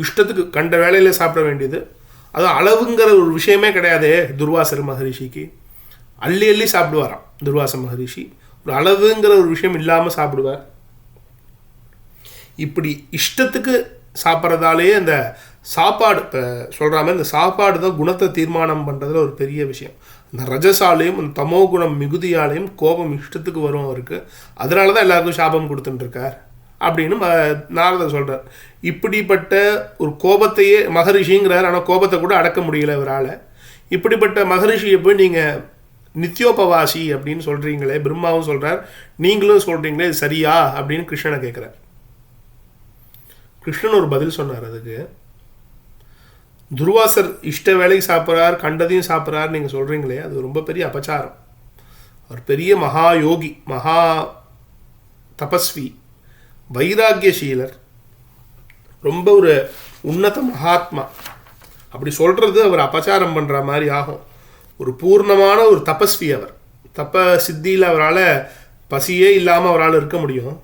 இஷ்டத்துக்கு கண்ட வேலையில் சாப்பிட வேண்டியது. அது அளவுங்கிற ஒரு விஷயமே கிடையாது. துர்வாசர் மகரிஷிக்கு அள்ளி சாப்பிடுவாராம் துர்வாச மகரிஷி, ஒரு அளவுங்கிற ஒரு விஷயம் இல்லாமல் சாப்பிடுவார். இப்படி இஷ்டத்துக்கு சாப்பிட்றதாலேயே அந்த சாப்பாடு, இப்போ சொல்கிற மாதிரி இந்த சாப்பாடு தான் குணத்தை தீர்மானம் பண்ணுறதுல ஒரு பெரிய விஷயம். அந்த ரஜசாலையும் அந்த தமோ குணம் மிகுதியாலையும் கோபம் இஷ்டத்துக்கு வரும் அவருக்கு, அதனால தான் எல்லாருக்கும் சாபம் கொடுத்துட்டுருக்கார் அப்படின்னு நாரதர் சொல்கிறார். இப்படிப்பட்ட ஒரு கோபத்தையே மகரிஷிங்கிறார், ஆனால் கோபத்தை கூட அடக்க முடியல இவரால். இப்படிப்பட்ட மகரிஷியை போய் நீங்கள் நித்தியோபவாசி அப்படின்னு சொல்கிறீங்களே, பிரம்மாவும் சொல்கிறார், நீங்களும் சொல்கிறீங்களே, இது சரியா அப்படின்னு கிருஷ்ணனை கேட்குறார். கிருஷ்ணன் ஒரு பதில் சொன்னார் அதுக்கு. துர்வாசர் இஷ்ட வேலைக்கு சாப்பிட்றார், கண்டதையும் சாப்பிட்றாரு நீங்கள் சொல்கிறீங்களே, அது ரொம்ப பெரிய அபச்சாரம். அவர் பெரிய மகா யோகி, மகா தபஸ்வி, வைராக்கியசீலர், ரொம்ப ஒரு உன்னத மகாத்மா. அப்படி சொல்கிறது அவர் அபச்சாரம் பண்ணுற மாதிரி ஆகும். ஒரு பூர்ணமான ஒரு தபஸ்வி அவர். தப்ப சித்தியில் அவரால் பசியே இல்லாமல் அவரால் இருக்க முடியும்.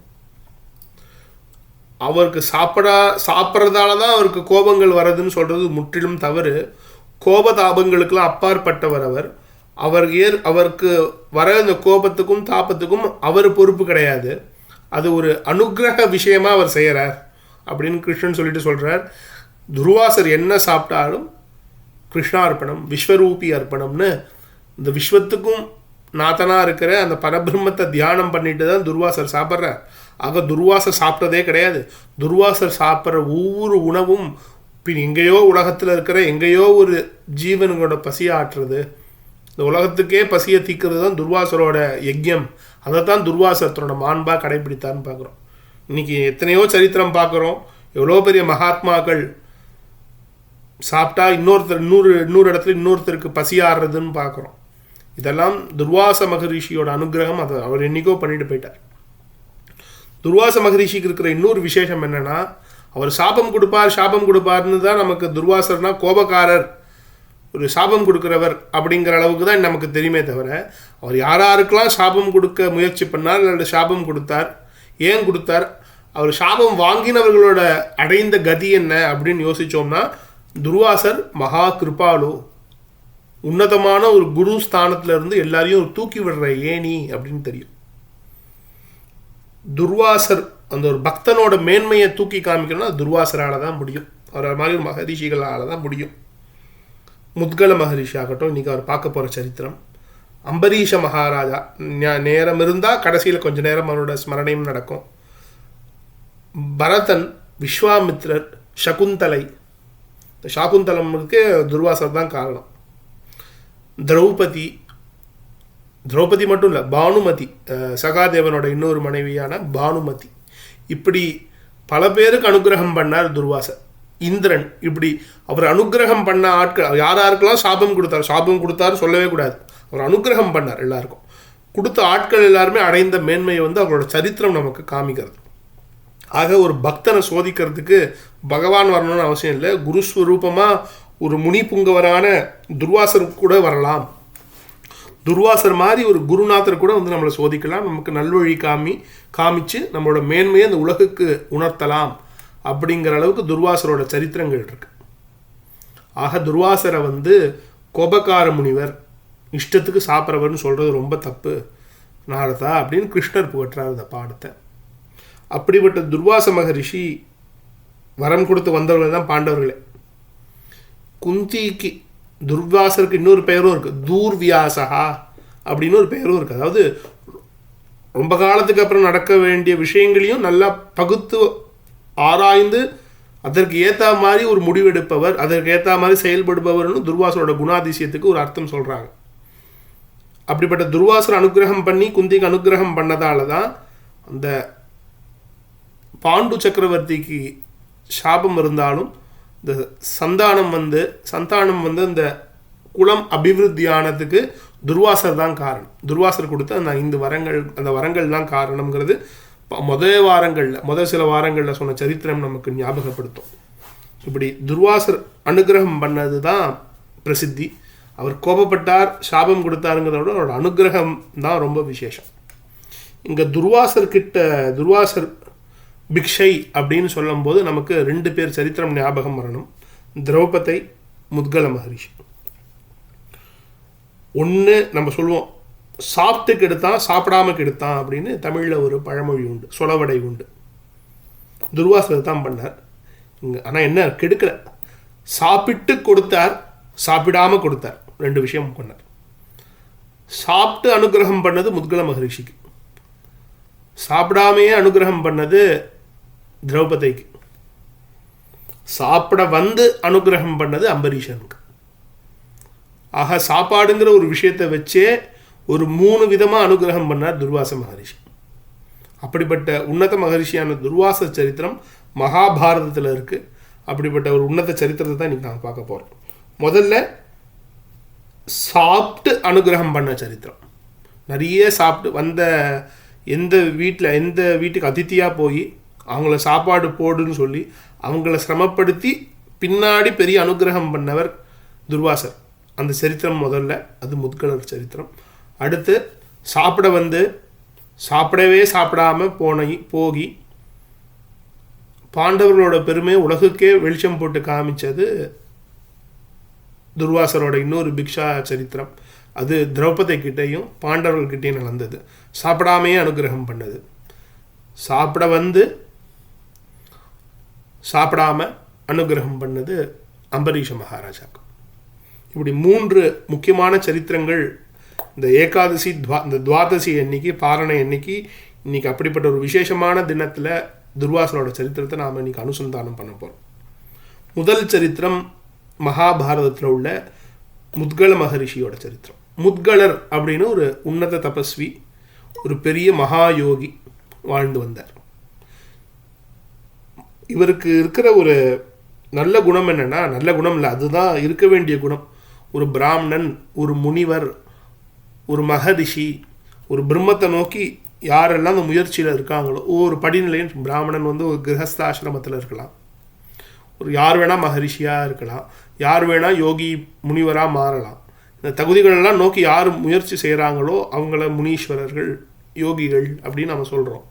அவருக்கு சாப்பிட்றதால தான் அவருக்கு கோபங்கள் வர்றதுன்னு சொல்கிறது முற்றிலும் தவறு. கோபதாபங்களுக்கெல்லாம் அப்பாற்பட்டவர் அவர். அவருக்கு வர இந்த கோபத்துக்கும் தாபத்துக்கும் அவர் பொறுப்பு கிடையாது. அது ஒரு அனுகிரக விஷயமாக அவர் செய்கிறார் அப்படின்னு கிருஷ்ணன் சொல்லிட்டு சொல்கிறார். துர்வாசர் என்ன சாப்பிட்டாலும் கிருஷ்ணார்ப்பணம், விஸ்வரூபி அர்ப்பணம்னு இந்த விஸ்வத்துக்கும் நாதனாக இருக்கிற அந்த பரபிரம்மத்தை தியானம் பண்ணிட்டு தான் துர்வாசர் சாப்பிட்றார். ஆக துர்வாசர் சாப்பிட்றதே கிடையாது. துர்வாசர் சாப்பிட்ற ஒவ்வொரு உணவும் எங்கேயோ உலகத்தில் இருக்கிற எங்கேயோ ஒரு ஜீவனுங்களோட பசியை ஆற்றுறது. இந்த உலகத்துக்கே பசியை தீக்கிறது தான் துர்வாசரோட யஜ்யம். அதை தான் துர்வாசரத்தோட மாண்பாக கடைபிடித்தான்னு பார்க்குறோம். இன்றைக்கி எத்தனையோ சரித்திரம் பார்க்குறோம். எவ்வளோ பெரிய மகாத்மாக்கள் சாப்பிட்டா இன்னொரு இடத்துல இன்னொருத்தருக்கு பசியாடுறதுன்னு பார்க்குறோம். இதெல்லாம் துர்வாச மகரிஷியோட அனுகிரகம். அதை அவர் என்றைக்கோ பண்ணிட்டு போயிட்டார். துர்வாச மகரிஷிக்கு இருக்கிற இன்னொரு விசேஷம் என்னென்னா, அவர் சாபம் கொடுப்பார்னு தான் நமக்கு துர்வாசர்னா கோபக்காரர், ஒரு சாபம் கொடுக்குறவர் அப்படிங்கிற அளவுக்கு தான் நமக்கு தெரியுமே தவிர, அவர் யாராருக்கெல்லாம் சாபம் கொடுக்க முயற்சி பண்ணார் அல்லது சாபம் கொடுத்தார், ஏன் கொடுத்தார், அவர் சாபம் வாங்கினவர்களோட அடைந்த கதி என்ன அப்படின்னு யோசித்தோம்னா, துர்வாசர் மகா கிருபாலு, உன்னதமான ஒரு குரு ஸ்தானத்துல இருந்து எல்லாரையும் தூக்கி விடுற ஏணி அப்படின்னு தெரியும். துர்வாசர் அந்த ஒரு பக்தனோட மேன்மையை தூக்கி காமிக்கணும்னா துர்வாசரால தான் முடியும். அவர் மாதிரி ஒரு மகரிஷிகளால் தான் முடியும். முத்கல மகரிஷி ஆகட்டும், இன்றைக்கி அவர் பார்க்க போகிற சரித்திரம். அம்பரீஷ மகாராஜா நேரம் இருந்தால் கடைசியில் கொஞ்சம் நேரம் அவரோட ஸ்மரணையும் நடக்கும். பரதன், விஸ்வாமித்ரர், சகுந்தலை. சாகுந்தலம்க்கு துர்வாசர் தான் காரணம். திரௌபதி மட்டும் இல்லை, பானுமதி, சகாதேவனோட இன்னொரு மனைவியான பானுமதி. இப்படி பல பேருக்கு அனுகிரகம் பண்ணார் துர்வாசர். இந்திரன், இப்படி அவர் அனுகிரகம் பண்ண ஆட்கள் யாராருக்கெல்லாம் சாபம் கொடுத்தார் சொல்லவே கூடாது. அவர் அனுகிரகம் பண்ணார் எல்லாருக்கும். கொடுத்த ஆட்கள் எல்லாருமே அடைந்த மேன்மையை அவரோட சரித்திரம் நமக்கு காமிக்கிறது. ஆக ஒரு பக்தனை சோதிக்கிறதுக்கு பகவான் வரணும்னு அவசியம் இல்லை. குருஸ்வரூபமாக ஒரு முனி புங்கவரான துர்வாசர் கூட வரலாம். துர்வாசர் மாதிரி ஒரு குருநாதர் கூட நம்மளை சோதிக்கலாம். நமக்கு நல்வழி காமிச்சு நம்மளோட மேன்மையை அந்த உலகுக்கு உணர்த்தலாம். அப்படிங்கிற அளவுக்கு துர்வாசரோட சரித்திரங்கள் இருக்கு. ஆக துர்வாசரை கோபக்கார முனிவர், இஷ்டத்துக்கு சாப்பிட்றவர்னு சொல்கிறது ரொம்ப தப்பு நாரதா அப்படின்னு கிருஷ்ணர் புகற்றார் இந்த பாடத்தை. அப்படிப்பட்ட துர்வாச மகரிஷி வரம் கொடுத்து வந்தவர்கள் தான் பாண்டவர்களே. குந்திக்கு துர்வாசருக்கு இன்னொரு பெயரும் இருக்குது, தூர்வியாசகா அப்படின்னு ஒரு பெயரும் இருக்குது. அதாவது ரொம்ப காலத்துக்கு அப்புறம் நடக்க வேண்டிய விஷயங்களையும் நல்லா பகுத்து ஆராய்ந்து அதற்கு ஏற்ற மாதிரி ஒரு முடிவெடுப்பவர், அதற்கு ஏற்ற மாதிரி செயல்படுபவர்னு துர்வாசரோட குணாதிசயத்துக்கு ஒரு அர்த்தம் சொல்கிறாங்க. அப்படிப்பட்ட துர்வாசர் அனுகிரகம் பண்ணி குந்திக்கு அனுகிரகம் பண்ணதால தான் அந்த பாண்டு சக்கரவர்த்திக்கு சாபம் இருந்தாலும் இந்த சந்தானம் இந்த குலம் அபிவிருத்தியானதுக்கு துர்வாசர் தான் காரணம். துர்வாசர் கொடுத்த அந்த 5 வரங்கள், அந்த வரங்கள் தான் காரணம்ங்கிறது முதல் சில வாரங்களில் சொன்ன சரித்திரம் நமக்கு ஞாபகப்படுத்தும். இப்படி துர்வாசர் அனுகிரகம் பண்ணது தான் பிரசித்தி. அவர் கோபப்பட்டார், சாபம் கொடுத்தாருங்கிறத விட அவரோட அனுகிரகம் தான் ரொம்ப விசேஷம். இங்கே துர்வாசர் பிக்ஷை அப்படின்னு சொல்லும்போது நமக்கு 2 பேர் சரித்திரம் ஞாபகம் வரணும். திரௌபதி, முத்கல மகரிஷி. ஒன்று நம்ம சொல்லுவோம், சாப்பிட்டு கெடுத்தான் சாப்பிடாம கெடுத்தான் அப்படின்னு தமிழில் ஒரு பழமொழி உண்டு, சொலவடை உண்டு. துர்வாசர் தான் பண்ணார் இங்கே. ஆனால் என்ன கெடுக்கலை, சாப்பிட்டு கொடுத்தார், சாப்பிடாம கொடுத்தார், 2 விஷயம் பண்ணார். சாப்பிட்டு அனுகிரகம் பண்ணது முத்கல மகரிஷிக்கு, சாப்பிடாமையே அனுகிரகம் பண்ணது திரௌபதிக்கு, சாப்பிட அனுகிரகம் பண்ணது அம்பரீஷனுக்கு. ஆக சாப்பாடுங்கிற ஒரு விஷயத்தை வச்சே ஒரு 3 விதமாக அனுகிரகம் பண்ணார் துர்வாச மகரிஷி. அப்படிப்பட்ட உன்னத மகரிஷியான துர்வாச சரித்திரம் மகாபாரதத்தில் இருக்குது. அப்படிப்பட்ட ஒரு உன்னத சரித்திரத்தை தான் இன்றைக்கி நாங்கள் பார்க்க போகிறோம். முதல்ல சாப்பிட்டு அனுகிரகம் பண்ண சரித்திரம். நிறைய சாப்பிட்டு எந்த வீட்டுக்கு அதித்தியாக போய் அவங்கள சாப்பாடு போடுன்னு சொல்லி அவங்கள சிரமப்படுத்தி பின்னாடி பெரிய அனுகிரகம் பண்ணவர் துர்வாசர். அந்த சரித்திரம் முதல்ல, அது முத்கலர் சரித்திரம். அடுத்து சாப்பிடவே சாப்பிடாம போகி பாண்டவர்களோட பெருமை உலகுக்கே வெளிச்சம் போட்டு காமிச்சது துர்வாசரோட இன்னொரு பிக்ஷா சரித்திரம். அது திரௌபதி கிட்டையும் பாண்டவர்கள்கிட்டையும் நடந்தது. சாப்பிடாமையே அனுகிரகம் பண்ணது, சாப்பிடாம அனுகிரகம் பண்ணது அம்பரீஷ மகாராஜாக்கு. இப்படி 3 முக்கியமான சரித்திரங்கள் இந்த ஏகாதசி இந்த துவாதசி அன்னைக்கு பாரணை அன்னைக்கு இன்னைக்கு அப்படிப்பட்ட ஒரு விசேஷமான தினத்தில் துர்வாசனோட சரித்திரத்தை நாம் இன்னைக்கு அனுசந்தானம் பண்ண போகிறோம். முதல் சரித்திரம் மகாபாரதத்தில் உள்ள முத்கல மகரிஷியோட சரித்திரம். முத்கலர் அப்படின்னு ஒரு உன்னத தபஸ்வி, ஒரு பெரிய மகாயோகி வாழ்ந்து வந்தார். இவருக்கு இருக்கிற ஒரு நல்ல குணம் என்னென்னா, நல்ல குணம் இல்லை, அதுதான் இருக்க வேண்டிய குணம். ஒரு பிராமணன், ஒரு முனிவர், ஒரு மகரிஷி, ஒரு பிரம்மத்தை நோக்கி யாரெல்லாம் அந்த முயற்சியில் இருக்காங்களோ, ஒவ்வொரு படிநிலையும் பிராமணன் வந்து ஒரு கிரகஸ்தாசிரமத்தில் இருக்கலாம், ஒரு யார் வேணால் மகரிஷியாக இருக்கலாம், யார் வேணால் யோகி முனிவராக மாறலாம். இந்த தகுதிகளெல்லாம் நோக்கி யார் முயற்சி செய்கிறாங்களோ அவங்கள முனீஸ்வரர்கள், யோகிகள் அப்படின்னு நம்ம சொல்கிறோம்.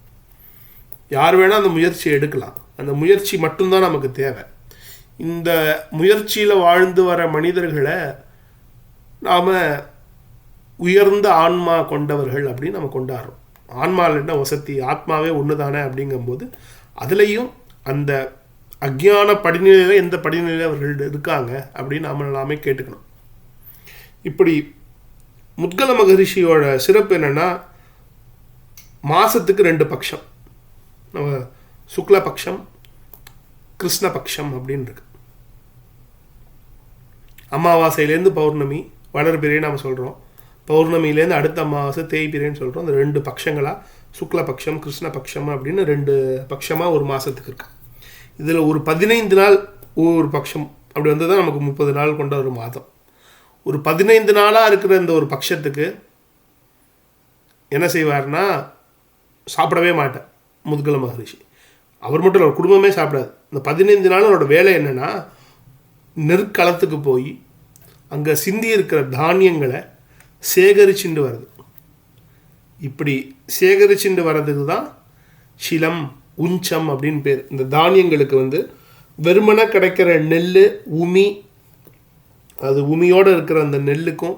யார் வேணால் அந்த முயற்சியை எடுக்கலாம். அந்த முயற்சி மட்டும்தான் நமக்கு தேவை. இந்த முயற்சியில் வாழ்ந்து வர மனிதர்களை நாம் உயர்ந்த ஆன்மா கொண்டவர்கள் அப்படின்னு நம்ம கொண்டாடுறோம். ஆன்மாவில் என்ன வசதி, ஆத்மாவே ஒன்று தானே அப்படிங்கும்போது அதுலேயும் அந்த அக்ஞான படிநிலையில் எந்த படிநிலையில் அவர்கள் இருக்காங்க அப்படின்னு நாமே கேட்டுக்கணும். இப்படி முத்கல மகரிஷியோட சிறப்பு என்னென்னா, மாதத்துக்கு 2 பட்சம், நம்ம சுக்லபக்ஷம் கிருஷ்ணபக்ஷம் அப்படின்னு இருக்கு. அமாவாசையிலேருந்து பௌர்ணமி, வளர்பிறைன்னு நம்ம சொல்கிறோம். பௌர்ணமியிலேருந்து அடுத்த அமாவாசை தேய்பிறைன்னு சொல்கிறோம். அந்த 2 பட்சங்களாக சுக்லபக்ஷம் கிருஷ்ணபக்ஷம் அப்படின்னு 2 பட்சமாக ஒரு மாதத்துக்கு இருக்கு. இதில் ஒரு 15 நாள் ஒவ்வொரு பட்சம் அப்படி வந்து தான் நமக்கு 30 நாள் கொண்ட ஒரு மாதம். ஒரு 15 நாளாக இருக்கிற இந்த ஒரு பட்சத்துக்கு என்ன செய்வார்னா, சாப்பிடவே மாட்டார் முத்கல மகரிஷி. அவர் மட்டும் இல்லை, குடும்பமே சாப்பிடாது. இந்த 15 நாள் அவரோட வேலை என்னென்னா, நெற்களத்துக்கு போய் அங்கே சிந்தி இருக்கிற தானியங்களை சேகரிச்சுட்டு வர்றது. இப்படி சேகரிச்சுட்டு வர்றதுக்கு தான் சிலம் உஞ்சம் அப்படின்னு பேர். இந்த தானியங்களுக்கு வந்து வெறுமனை கிடைக்கிற நெல், உமி, அது உமியோடு இருக்கிற அந்த நெல்லுக்கும்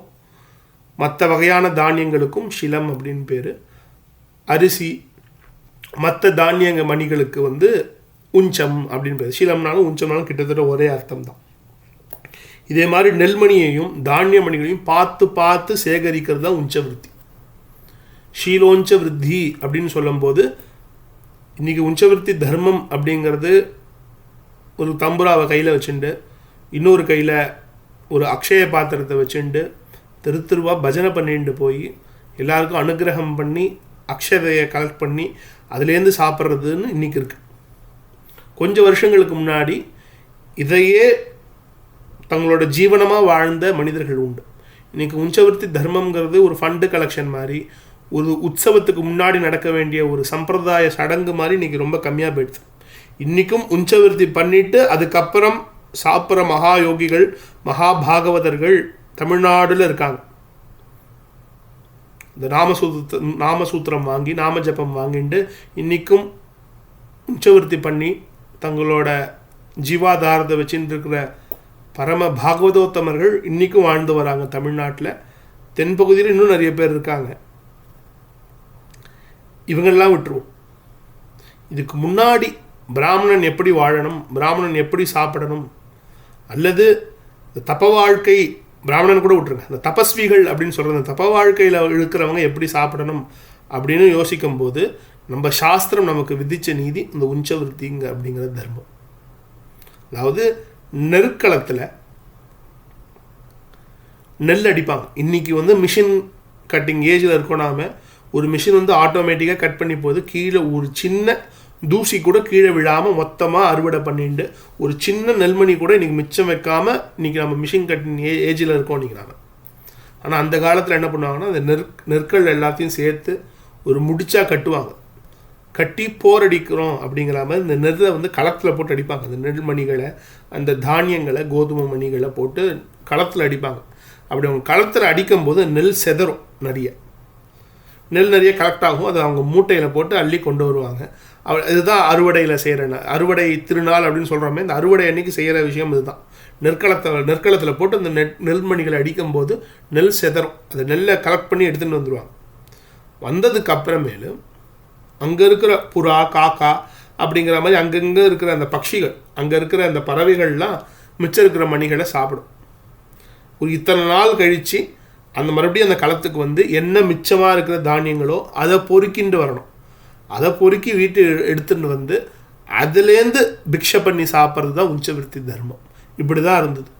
மற்ற வகையான தானியங்களுக்கும் சிலம் அப்படின்னு பேர். அரிசி மற்ற தானியங்க மணிகளுக்கு வந்து உஞ்சம் அப்படின்னு பேர். சிலம்னாலும் உஞ்சம்னாலும் கிட்டத்தட்ட ஒரே அர்த்தம் தான். இதே மாதிரி நெல்மணியையும் தானிய மணிகளையும் பார்த்து பார்த்து சேகரிக்கிறது தான் உஞ்சவிருத்தி. ஷீலோஞ்ச விருத்தி அப்படின்னு சொல்லும்போது, இன்றைக்கி உஞ்சவிருத்தி தர்மம் அப்படிங்கிறது ஒரு தம்புராவை கையில் வச்சுட்டு, இன்னொரு கையில் ஒரு அக்ஷய பாத்திரத்தை வச்சுட்டு திருவா பஜனை பண்ணிட்டு போய் எல்லாருக்கும் அனுகிரகம் பண்ணி அக்ஷதையை கலெக்ட் பண்ணி அதுலேருந்து சாப்பிட்றதுன்னு இன்றைக்கி இருக்குது. கொஞ்சம் வருஷங்களுக்கு முன்னாடி இதையே தங்களோட ஜீவனமாக வாழ்ந்த மனிதர்கள் உண்டு. இன்றைக்கி உஞ்சவிருத்தி தர்மங்கிறது ஒரு ஃபண்டு கலெக்ஷன் மாதிரி, ஒரு உற்சவத்துக்கு முன்னாடி நடக்க வேண்டிய ஒரு சம்பிரதாய சடங்கு மாதிரி இன்றைக்கி ரொம்ப கம்மியாக போயிடுது. இன்றைக்கும் உஞ்சவிருத்தி பண்ணிவிட்டு அதுக்கப்புறம் சாப்பிட்ற மகா யோகிகள், மகாபாகவதர்கள் தமிழ்நாடுல இருக்காங்க. இந்த நாமசூத்திரம் வாங்கி நாம ஜபம் வாங்கிட்டு இன்றைக்கும் உச்சவிருத்தி பண்ணி தங்களோட ஜீவாதாரத்தை வச்சுட்டு இருக்கிற பரம பாகவதோத்தமர்கள் இன்றைக்கும் வாழ்ந்து வராங்க தமிழ்நாட்டில். தென்பகுதியில் இன்னும் நிறைய பேர் இருக்காங்க. இவங்கெல்லாம் விட்டுருவோம். இதுக்கு முன்னாடி பிராமணன் எப்படி வாழணும், பிராமணன் எப்படி சாப்பிடணும், அல்லது தப வாழ்க்கை, பிராமணன் கூட விட்டுருங்க, இந்த தபஸ்விகள் அப்படின்னு சொல்கிற அந்த தப வாழ்க்கையில் இருக்கிறவங்க எப்படி சாப்பிடணும் அப்படின்னு யோசிக்கும் போது நம்ம சாஸ்திரம் நமக்கு விதித்த நீதி இந்த உஞ்சவிருத்திங்க அப்படிங்கிற தர்மம். அதாவது நெற்களத்தில் நெல் அடிப்பாங்க. இன்றைக்கி வந்து மிஷின் கட்டிங் ஏஜில் இருக்கோம். நாம் ஒரு மிஷின் வந்து ஆட்டோமேட்டிக்காக கட் பண்ணி போது கீழே ஒரு சின்ன தூசி கூட கீழே விழாமல் மொத்தமாக அறுவடை பண்ணிட்டு ஒரு சின்ன நெல்மணி கூட இன்றைக்கி மிச்சம் வைக்காமல் இன்றைக்கி நம்ம மிஷின் கட்டிங் ஏஜில் இருக்கோம் இன்றைக்கி நாம். ஆனால் அந்த காலத்தில் என்ன பண்ணுவாங்கன்னா, அந்த நெற்கள் எல்லாத்தையும் சேர்த்து ஒரு முடிச்சா கட்டுவாங்க. கட்டி போர் அடிக்கிறோம் அப்படிங்கிற மாதிரி இந்த நெல்லை வந்து களத்தில் போட்டு அடிப்பாங்க. அந்த நெல்மணிகளை, அந்த தானியங்களை, கோதுமை மணிகளை போட்டு களத்தில் அடிப்பாங்க. அப்படி அவங்க களத்தில் அடிக்கும்போது நெல் செதறும், நிறைய கலெக்ட் ஆகும். அதை அவங்க மூட்டையில் போட்டு அள்ளி கொண்டு வருவாங்க. இதுதான் அறுவடையில் செய்கிற அறுவடை திருநாள் அப்படின்னு சொல்கிறோமே, இந்த அறுவடை அன்னைக்கு செய்கிற விஷயம் இதுதான். நெற்களத்தில் போட்டு அந்த நெல்மணிகளை அடிக்கும்போது நெல் செதறும். அந்த நெல்லை கலெக்ட் பண்ணி எடுத்துகிட்டு வந்துடுவாங்க. வந்ததுக்கு அப்புறமேலு அங்கே இருக்கிற புறா, காக்கா அப்படிங்கிற மாதிரி அங்கங்கே இருக்கிற அந்த பட்சிகள், அங்கே இருக்கிற அந்த பறவைகள்லாம் மிச்சம் இருக்கிற மணிகளை சாப்பிடும். ஒரு இத்தனை நாள் கழித்து அந்த மறுபடியும் அந்த களத்துக்கு வந்து என்ன மிச்சமாக இருக்கிற தானியங்களோ அதை பொறுக்கிண்டு வரணும். அதை பொறுக்கி வீட்டு எடுத்துட்டு வந்து அதுலேருந்து பிக்ஷை பண்ணி சாப்பிட்றது தான் உஞ்சவிருத்தி தர்மம். இப்படி தான் இருந்தது.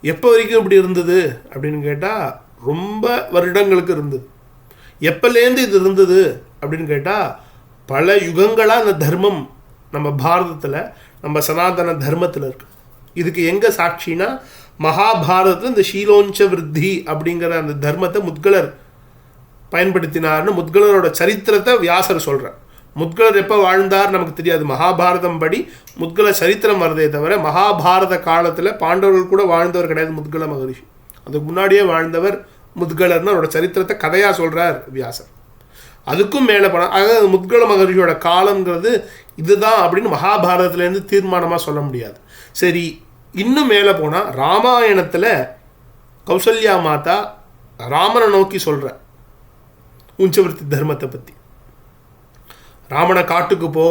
எப்போ வரைக்கும் இப்படி இருந்தது அப்படின்னு கேட்டால் ரொம்ப வருடங்களுக்கு இருந்தது. எப்போலேருந்து இது இருந்தது அப்படின்னு கேட்டால் பல யுகங்களாக அந்த தர்மம் நம்ம பாரதத்தில், நம்ம சனாதன தர்மத்தில் இருக்குது. இதுக்கு எங்கே சாட்சினா மகாபாரதத்தில் இந்த ஷீலோஞ்ச விருத்தி அப்படிங்கிற அந்த தர்மத்தை முத்கலர் பயன்படுத்தினார்னு முத்கலரோட சரித்திரத்தை வியாசர் சொல்கிறார். முத்கலர் எப்போ வாழ்ந்தார் நமக்கு தெரியாது. மகாபாரதம் படி முத்கல சரித்திரம் வருதே தவிர மகாபாரத காலத்தில் பாண்டவர்கள் கூட வாழ்ந்தவர் கிடையாது முத்கல மகரிஷி. அதுக்கு முன்னாடியே வாழ்ந்தவர் முத்கலர்னு அவரோட சரித்திரத்தை கதையாக சொல்கிறார் வியாசர். அதுக்கும் மேலே போனால் அதாவது முத்கல மகரிஷியோட காலங்கிறது இதுதான் அப்படின்னு மகாபாரதத்துலேருந்து தீர்மானமாக சொல்ல முடியாது. சரி, இன்னும் மேலே போனால் ராமாயணத்தில் கௌசல்யா மாதா ராமனை நோக்கி சொல்கிற உஞ்சவிருத்தி தர்மத்தை பற்றி. ராமனை காட்டுக்கு போ,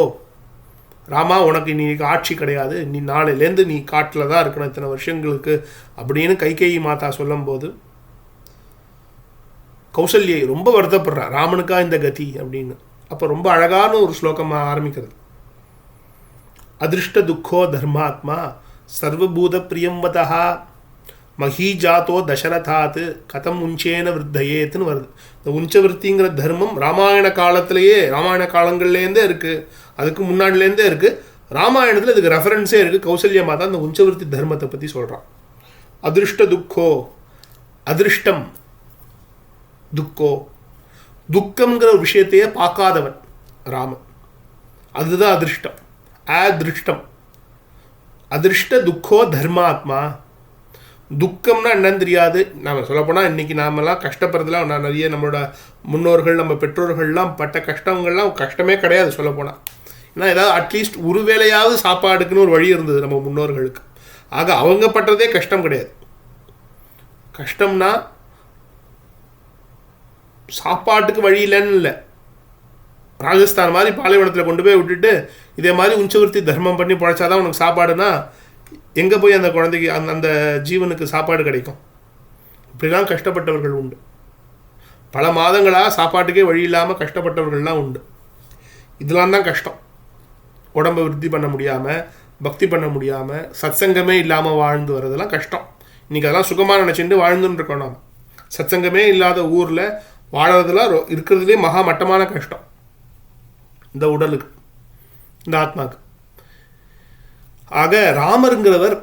ராமா உனக்கு இன்னைக்கு ஆட்சி கிடையாது, நீ நாளையிலேருந்து நீ காட்டில் தான் இருக்கணும் இத்தனை வருஷங்களுக்கு அப்படின்னு கைகேயி மாதா சொல்லும்போது கௌசல்யை ரொம்ப வருத்தப்படுறா, ராமனுக்கா இந்த கதி அப்படின்னு. அப்போ ரொம்ப அழகான ஒரு ஸ்லோகமாக ஆரம்பிக்கிறது. அதிருஷ்ட துக்கோ தர்மாத்மா சர்வபூத பிரியம்பதா மஹீஜாத்தோ தசரதாத் கதம் உஞ்சேன விருத்தையேத்துன்னு வருது. இந்த உஞ்சவிருத்திங்கிற தர்மம் ராமாயண காலத்திலேயே, ராமாயண காலங்கள்லேருந்தே இருக்குது, அதுக்கு முன்னாடிலேருந்தே இருக்குது. ராமாயணத்தில் இதுக்கு ரெஃபரன்ஸே இருக்குது. கௌசல்யா மாதா அந்த உஞ்சவிருத்தி தர்மத்தை பற்றி சொல்கிறான். அதிருஷ்ட துக்கோ, அதிருஷ்டம் துக்கோ, துக்கம்ங்கிற ஒரு விஷயத்தையே பார்க்காதவன் ராமன், அதுதான் அதிருஷ்டம். அதிருஷ்டம் அதிருஷ்ட துக்கோ தர்மாத்மா. துக்கம்னா என்னன்னு தெரியாது. நாம் சொல்லப்போனால் இன்றைக்கி நாமெல்லாம் கஷ்டப்படுறதுலாம் நான் நிறைய நம்மளோட முன்னோர்கள் நம்ம பெற்றோர்கள்லாம் பட்ட கஷ்டங்கள்லாம் கஷ்டமே கிடையாது சொல்லப்போனால். ஏன்னா ஏதாவது அட்லீஸ்ட் ஒரு வேளையாவது சாப்பாடுக்குன்னு ஒரு வழி இருந்தது நம்ம முன்னோர்களுக்கு. ஆக அவங்க பட்டதே கஷ்டம் கிடையாது. கஷ்டம்னா சாப்பாட்டுக்கு வழி இல்லைன்னு இல்லை. ராஜஸ்தான் மாதிரி பாலைவனத்தில் கொண்டு போய் விட்டுட்டு இதே மாதிரி உஞ்சவிருத்தி தர்மம் பண்ணி பழைச்சாதான் உனக்கு சாப்பாடுனா எங்கே போய் அந்த குழந்தைக்கு அந்த ஜீவனுக்கு சாப்பாடு கிடைக்கும்? இப்படிலாம் கஷ்டப்பட்டவர்கள் உண்டு. பல மாதங்களாக சாப்பாட்டுக்கே வழி இல்லாமல் கஷ்டப்பட்டவர்கள்லாம் உண்டு. இதெல்லாம் தான் கஷ்டம். உடம்பை விருத்தி பண்ண முடியாமல், பக்தி பண்ண முடியாமல், சத்சங்கமே இல்லாமல் வாழ்ந்து வர்றதெல்லாம் கஷ்டம். இன்றைக்கி அதெல்லாம் சுகமாக நினச்சிட்டு வாழ்ந்துன்னு இருக்கோம். நாம் சத்சங்கமே இல்லாத ஊரில் வாழறதுலாம் இருக்கிறதுலே மகா மட்டமான கஷ்டம் இந்த உடலுக்கு, இந்த ஆத்மாவுக்கு. ஆக ராமருங்கிறவர்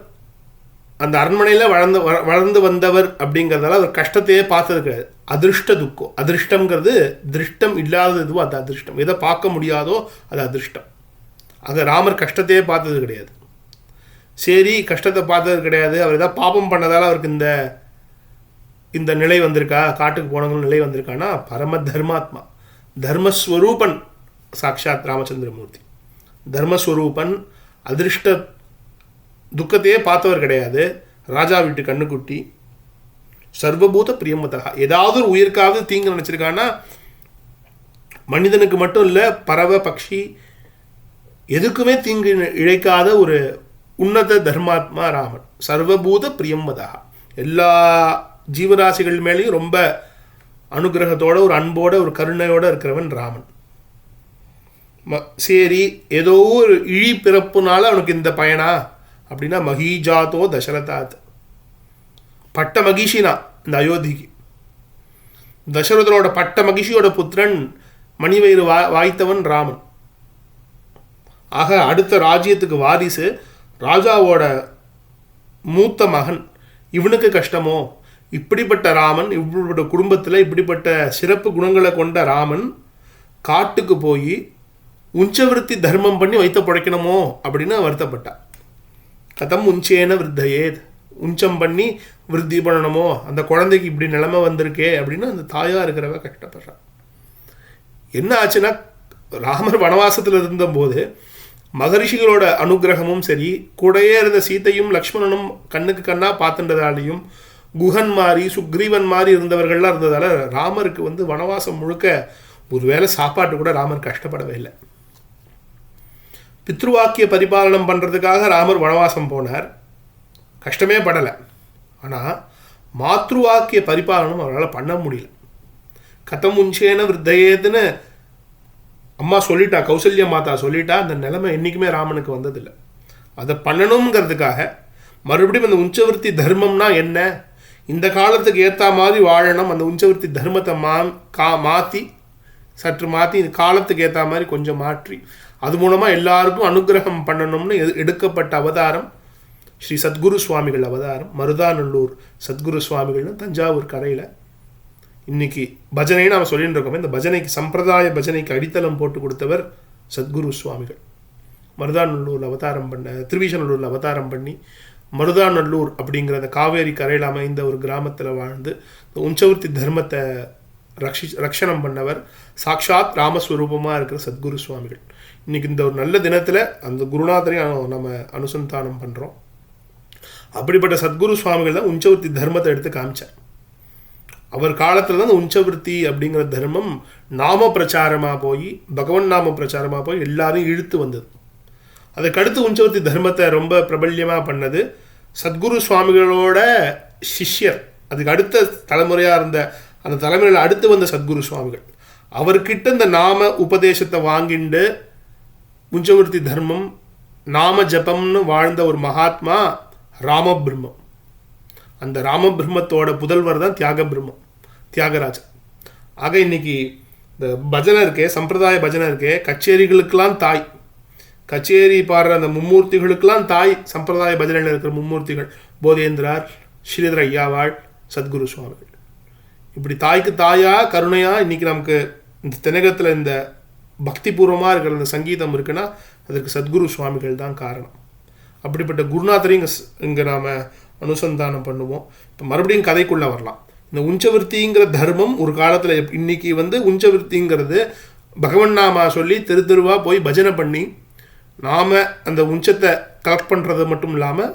அந்த அரண்மனையில் வளர்ந்து வந்தவர் அப்படிங்கிறதால அவர் கஷ்டத்தையே பார்த்தது கிடையாது. அதிருஷ்ட துக்கம், அதிருஷ்டங்கிறது திருஷ்டம் இல்லாதது எதுவோ அது அதிருஷ்டம். எதை பார்க்க முடியாதோ அது அதிருஷ்டம். ஆக ராமர் கஷ்டத்தையே பார்த்தது கிடையாது. சரி, கஷ்டத்தை பார்த்தது கிடையாது, அவர் ஏதாவது பாபம் பண்ணதால் அவருக்கு இந்த நிலை வந்திருக்கா, காட்டுக்கு போனவங்க நிலை வந்திருக்கான்னா பரம தர்மாத்மா, தர்மஸ்வரூபன் சாக்ஷாத் ராமச்சந்திரமூர்த்தி. தர்மஸ்வரூபன், அதிருஷ்ட துக்கத்தையே பார்த்தவர் கிடையாது. ராஜா வீட்டு கண்ணுக்குட்டி, சர்வபூத பிரியமதா. ஏதாவது ஒரு உயிருக்காவது தீங்கு நினச்சிருக்கான்னா மனிதனுக்கு மட்டும் இல்லை, பறவை பக்ஷி எதுக்குமே தீங்கு இழைக்காத ஒரு உன்னத தர்மாத்மா ராமன். சர்வபூத பிரியமதா. எல்லா ஜீவராசிகள் மேலேயும் ரொம்ப அனுகிரகத்தோட, ஒரு அன்போட, ஒரு கருணையோடு இருக்கிறவன் ராமன். சரி, ஏதோ ஒரு இழி பிறப்புனால அவனுக்கு இந்த பயனா அப்படின்னா மஹீஜாத்தோ தசரதாத். பட்ட மகிஷினா இந்த அயோத்திக்கு. தசரதனோட பட்ட மகிஷியோட புத்திரன், மணிவயிறு வாய்த்தவன் ராமன். ஆக அடுத்த ராஜ்யத்துக்கு வாரிசு, ராஜாவோட மூத்த மகன். இவனுக்கு கஷ்டமோ? இப்படிப்பட்ட ராமன், இப்படிப்பட்ட குடும்பத்தில் இப்படிப்பட்ட சிறப்பு குணங்களை கொண்ட ராமன் காட்டுக்கு போய் உஞ்சவிருத்தி தர்மம் பண்ணி வைத்த பிழைக்கணுமோ அப்படின்னு வருத்தப்பட்டா. கதம் உஞ்சேன விருத்தையே, உஞ்சம் பண்ணி விருத்தி பண்ணணுமோ, அந்த குழந்தைக்கு இப்படி நிலைமை வந்திருக்கே அப்படின்னு அந்த தாயாக இருக்கிறவ கஷ்டப்படுறான். என்ன ஆச்சுன்னா, ராமர் வனவாசத்தில் இருந்தபோது மகரிஷிகளோட அனுகிரகமும் சரி, கூடையே இருந்த சீத்தையும் லக்ஷ்மணனும் கண்ணுக்கு கண்ணாக பார்த்துன்றதாலையும், குஹன் மாதிரி சுக்ரீவன் மாதிரி இருந்தவர்கள்லாம் இருந்ததால ராமருக்கு வனவாசம் முழுக்க ஒரு வேளை சாப்பாட்டு கூட ராமர் கஷ்டப்படவே இல்லை. பித்ருவாக்கிய பரிபாலனம் பண்ணுறதுக்காக ராமர் வனவாசம் போனார், கஷ்டமே படலை. ஆனால் மாத்ருவாக்கிய பரிபாலனம் அவரால் பண்ண முடியல. கதமுஞ்சேன விருத்தையேதுன்னு அம்மா சொல்லிட்டா, கௌசல்யா மாதா சொல்லிட்டா. அந்த நிலைமை என்றைக்குமே ராமனுக்கு வந்ததில்லை. அதை பண்ணணுங்கிறதுக்காக மறுபடியும் அந்த உஞ்சவர்த்தி தர்மம்னா என்ன, இந்த காலத்துக்கு ஏற்ற மாதிரி வாழணும், அந்த உஞ்சவர்த்தி தர்மத்தை மாற்றி சற்று மாற்றி இந்த காலத்துக்கு ஏற்ற மாதிரி கொஞ்சம் மாற்றி அது மூலமாக எல்லாருக்கும் அனுகிரகம் பண்ணணும்னு எடுக்கப்பட்ட அவதாரம் ஸ்ரீ சத்குரு சுவாமிகள் அவதாரம். மருதாநல்லூர் சத்குரு சுவாமிகள்னு தஞ்சாவூர் கரையில் இன்னைக்கு பஜனைன்னு நம்ம சொல்லிட்டு இருக்கோமே, இந்த பஜனைக்கு சம்பிரதாய பஜனைக்கு அடித்தளம் போட்டு கொடுத்தவர் சத்குரு சுவாமிகள். மருதாநல்லூரில் அவதாரம் பண்ண, திருவிசநல்லூரில் அவதாரம் பண்ணி மருதாநல்லூர் அப்படிங்கிற அந்த காவேரி கரையில் அமைந்த ஒரு கிராமத்தில் வாழ்ந்து உஞ்சவர்த்தி தர்மத்தை ரக்ஷணம் பண்ணவர் சாக்ஷாத் ராமஸ்வரூபமாக இருக்கிற சத்குரு சுவாமிகள். இன்றைக்கி இந்த ஒரு நல்ல தினத்தில் அந்த குருநாதரையும் நம்ம அனுசந்தானம் பண்ணுறோம். அப்படிப்பட்ட சத்குரு சுவாமிகள் தான் உஞ்சவர்த்தி தர்மத்தை எடுத்து காமிச்சார். அவர் காலத்தில் தான் அந்த உஞ்சவர்த்தி அப்படிங்கிற தர்மம் நாம பிரச்சாரமாக போய், பகவன் நாம பிரச்சாரமாக போய் எல்லாரையும் இழுத்து வந்தது. அதுக்கடுத்து உஞ்சவர்த்தி தர்மத்தை ரொம்ப பிரபல்யமாக பண்ணது சத்குரு சுவாமிகளோட சிஷ்யர், அதுக்கு அடுத்த தலைமுறையாக இருந்த அந்த தலைமுறையில் அடுத்து வந்த சத்குரு சுவாமிகள். அவர்கிட்ட இந்த நாம உபதேசத்தை வாங்கிண்டு உஞ்சவர்த்தி தர்மம் நாம ஜபம்னு வாழ்ந்த ஒரு மகாத்மா ராமபிரம்மம். அந்த ராமபிரம்மத்தோட புதல்வர் தான் தியாகராஜர். ஆக இன்னைக்கு இந்த பஜனை இருக்கே, சம்பிரதாய பஜனை இருக்கே, கச்சேரிகளுக்கெல்லாம் தாய், கச்சேரி பாடுற அந்த மும்மூர்த்திகளுக்கெல்லாம் தாய் சம்பிரதாய பஜனையில் இருக்கிற மும்மூர்த்திகள் போதேந்திரார், ஸ்ரீதர ஐயாவாள், சத்குரு சுவாமிகள். இப்படி தாய்க்கு தாயா கருணையா இன்னைக்கு நமக்கு இந்த தினகத்தில் இந்த பக்திபூர்வமாக இருக்கிற அந்த சங்கீதம் இருக்குன்னா அதற்கு சத்குரு சுவாமிகள் தான் காரணம். அப்படிப்பட்ட குருநாதரையும் இங்கே நாம் அனுசந்தானம் பண்ணுவோம். இப்போ மறுபடியும் கதைக்குள்ளே வரலாம். இந்த உஞ்சவர்த்திங்கிற தர்மம் ஒரு காலத்தில் இன்னைக்கு உஞ்சவர்த்திங்கிறது பகவன் நாமா சொல்லி தெருவாக போய் பஜனை பண்ணி நாம் அந்த உஞ்சத்தை கலெக்ட் பண்ணுறது மட்டும் இல்லாமல்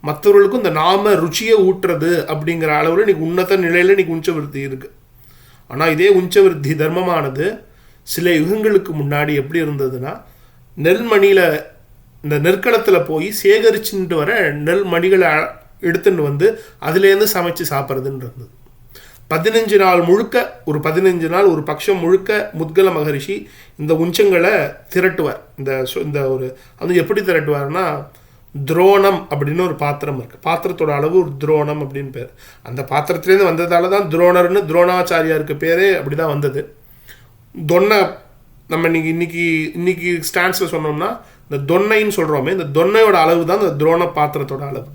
மற்றவர்களுக்கும் இந்த நாம ருச்சியை ஊட்டுறது அப்படிங்கிற அளவில் இன்றைக்கி உன்னத நிலையில் இன்றைக்கி உஞ்சவர்த்தி இருக்குது. ஆனால் இதே உஞ்சவர்த்தி தர்மமானது சில யுகங்களுக்கு முன்னாடி எப்படி இருந்ததுன்னா, நெல்மணியில் இந்த நெற்களத்தில் போய் சேகரிச்சுட்டு வர நெல் மணிகளை எடுத்துட்டு வந்து அதுலேருந்து சமைச்சு சாப்பிட்றதுன்னு இருந்தது. 15 நாள் முழுக்க, ஒரு 15 நாள் ஒரு பட்சம் முழுக்க முத்கல மகரிஷி இந்த உஞ்சங்களை திரட்டுவார். இந்த ஒரு அது எப்படி திரட்டுவார்னா, துரோணம் அப்படின்னு ஒரு பாத்திரம் இருக்குது. பாத்திரத்தோட அளவு ஒரு துரோணம் அப்படின்னு பேர். அந்த பாத்திரத்துலேருந்து வந்ததால தான் துரோணர்னு துரோணாச்சாரியாருக்கு பேரே அப்படி தான் வந்தது. தொன்னை நம்ம இன்னைக்கு ஸ்டாண்ட்ஸில் சொன்னோம்னா இந்த தொன்னைன்னு சொல்கிறோமே, இந்த தொன்னையோட அளவு தான் இந்த துரோண பாத்திரத்தோட அளவு.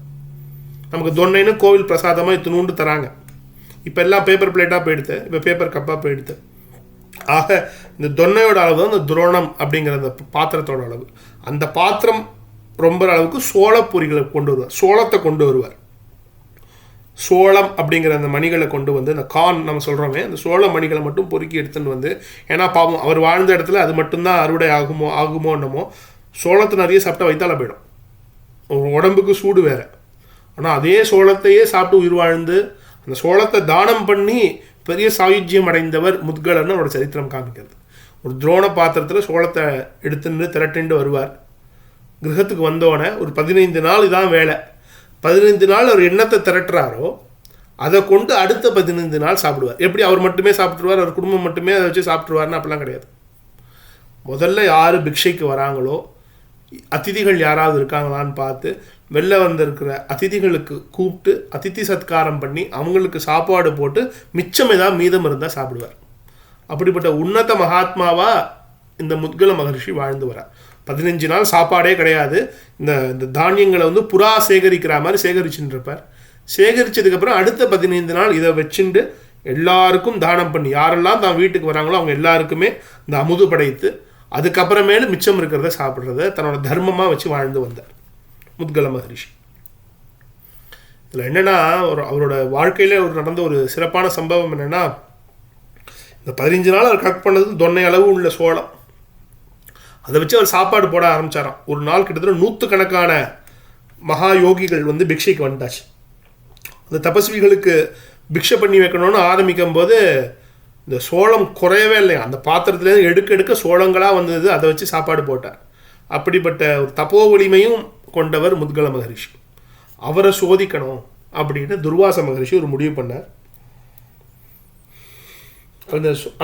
நமக்கு தொன்னைன்னு கோவில் பிரசாதமாக இத்தினூண்டு தராங்க. இப்போ எல்லாம் பேப்பர் பிளேட்டாக போயிடுது, இப்போ பேப்பர் கப்பாக போயிடுது. ஆக இந்த தொன்னையோட அளவு தான் இந்த துரோணம் அப்படிங்கிற அந்த பாத்திரத்தோட அளவு. அந்த பாத்திரம் ரொம்ப அளவுக்கு சோளப்பொரிகளை கொண்டு வருவார், சோளத்தை கொண்டு வருவார். சோளம் அப்படிங்கிற அந்த மணிகளை கொண்டு வந்து, அந்த கான் நம்ம சொல்கிறோமே, அந்த சோள மணிகளை மட்டும் பொறுக்கி எடுத்துகிட்டு வந்து, ஏன்னா பாவம் அவர் வாழ்ந்த இடத்துல அது மட்டும்தான் அறுவடை ஆகுமோ என்னமோ, சோளத்தை நிறைய சாப்பிட்டா வைத்தால போயிடும், உடம்புக்கு சூடு வேறு. ஆனால் அதே சோளத்தையே சாப்பிட்டு உயிர் வாழ்ந்து அந்த சோளத்தை தானம் பண்ணி பெரிய சாயுஜ்யம் அடைந்தவர் முத்கலன்னு அவரோட சரித்திரம் காமிக்கிறது. ஒரு துரோண பாத்திரத்தில் சோளத்தை எடுத்துட்டு திரட்டுண்டு வருவார். கிரகத்துக்கு வந்தோடனே ஒரு 15 நாள் இதான் வேலை. 15 நாள் அவர் எண்ணத்தை திரட்டுறாரோ அதை கொண்டு அடுத்த 15 நாள் சாப்பிடுவார். எப்படி அவர் மட்டுமே சாப்பிட்ருவார், அவர் குடும்பம் மட்டுமே அதை வச்சு சாப்பிட்ருவார்னு அப்படிலாம் கிடையாது. முதல்ல யார் பிக்ஷைக்கு வராங்களோ, அதிதிகள் யாராவது இருக்காங்களான்னு பார்த்து வெளில வந்திருக்கிற அதிதிகளுக்கு கூப்பிட்டு அதிதி சத்காரம் பண்ணி அவங்களுக்கு சாப்பாடு போட்டு மிச்சம் ஏதாவது மீதம் இருந்தால் சாப்பிடுவார். அப்படிப்பட்ட உன்னத மகாத்மாவாக இந்த முத்கல மகரிஷி வாழ்ந்து வரார். 15 நாள் சாப்பாடே கிடையாது. இந்த தானியங்களை புறா சேகரிக்கிற மாதிரி சேகரிச்சுட்டு இருப்பார். சேகரித்ததுக்கப்புறம் அடுத்த 15 நாள் இதை வச்சுட்டு எல்லாருக்கும் தானம் பண்ணி, யாரெல்லாம் தான் வீட்டுக்கு வராங்களோ அவங்க எல்லாருக்குமே இந்த அமுது படைத்து அதுக்கப்புறமேலு மிச்சம் இருக்கிறத சாப்பிட்றத தன்னோட தர்மமாக வச்சு வாழ்ந்து வந்தார் முத்கல மகரிஷி. இதில் என்னென்னா, அவரோட வாழ்க்கையில் நடந்த ஒரு சிறப்பான சம்பவம் என்னென்னா, இந்த 15 நாள் அவர் கலெக்ட் பண்ணது தொன்னை அளவு உள்ள சோளம். அதை வச்சு அவர் சாப்பாடு போட ஆரம்பித்தாராம். ஒரு நாள் கிட்டத்தட்ட 100கணக்கான மகா யோகிகள் பிக்ஷைக்கு வந்துட்டாச்சு. அந்த தபஸ்விகளுக்கு பிக்ஷை பண்ணி வைக்கணும்னு ஆரம்பிக்கும் போது இந்த சோளம் குறையவே இல்லையா. அந்த பாத்திரத்துலேருந்து எடுக்க சோளங்களாக வந்தது. அதை வச்சு சாப்பாடு போட்டார். அப்படிப்பட்ட ஒரு தப்போ வலிமையும் கொண்டவர் முத்கல மகரிஷி. அவரை சோதிக்கணும், அப்படின்னு துர்வாச மகரிஷி ஒரு முடிவு பண்ணார்.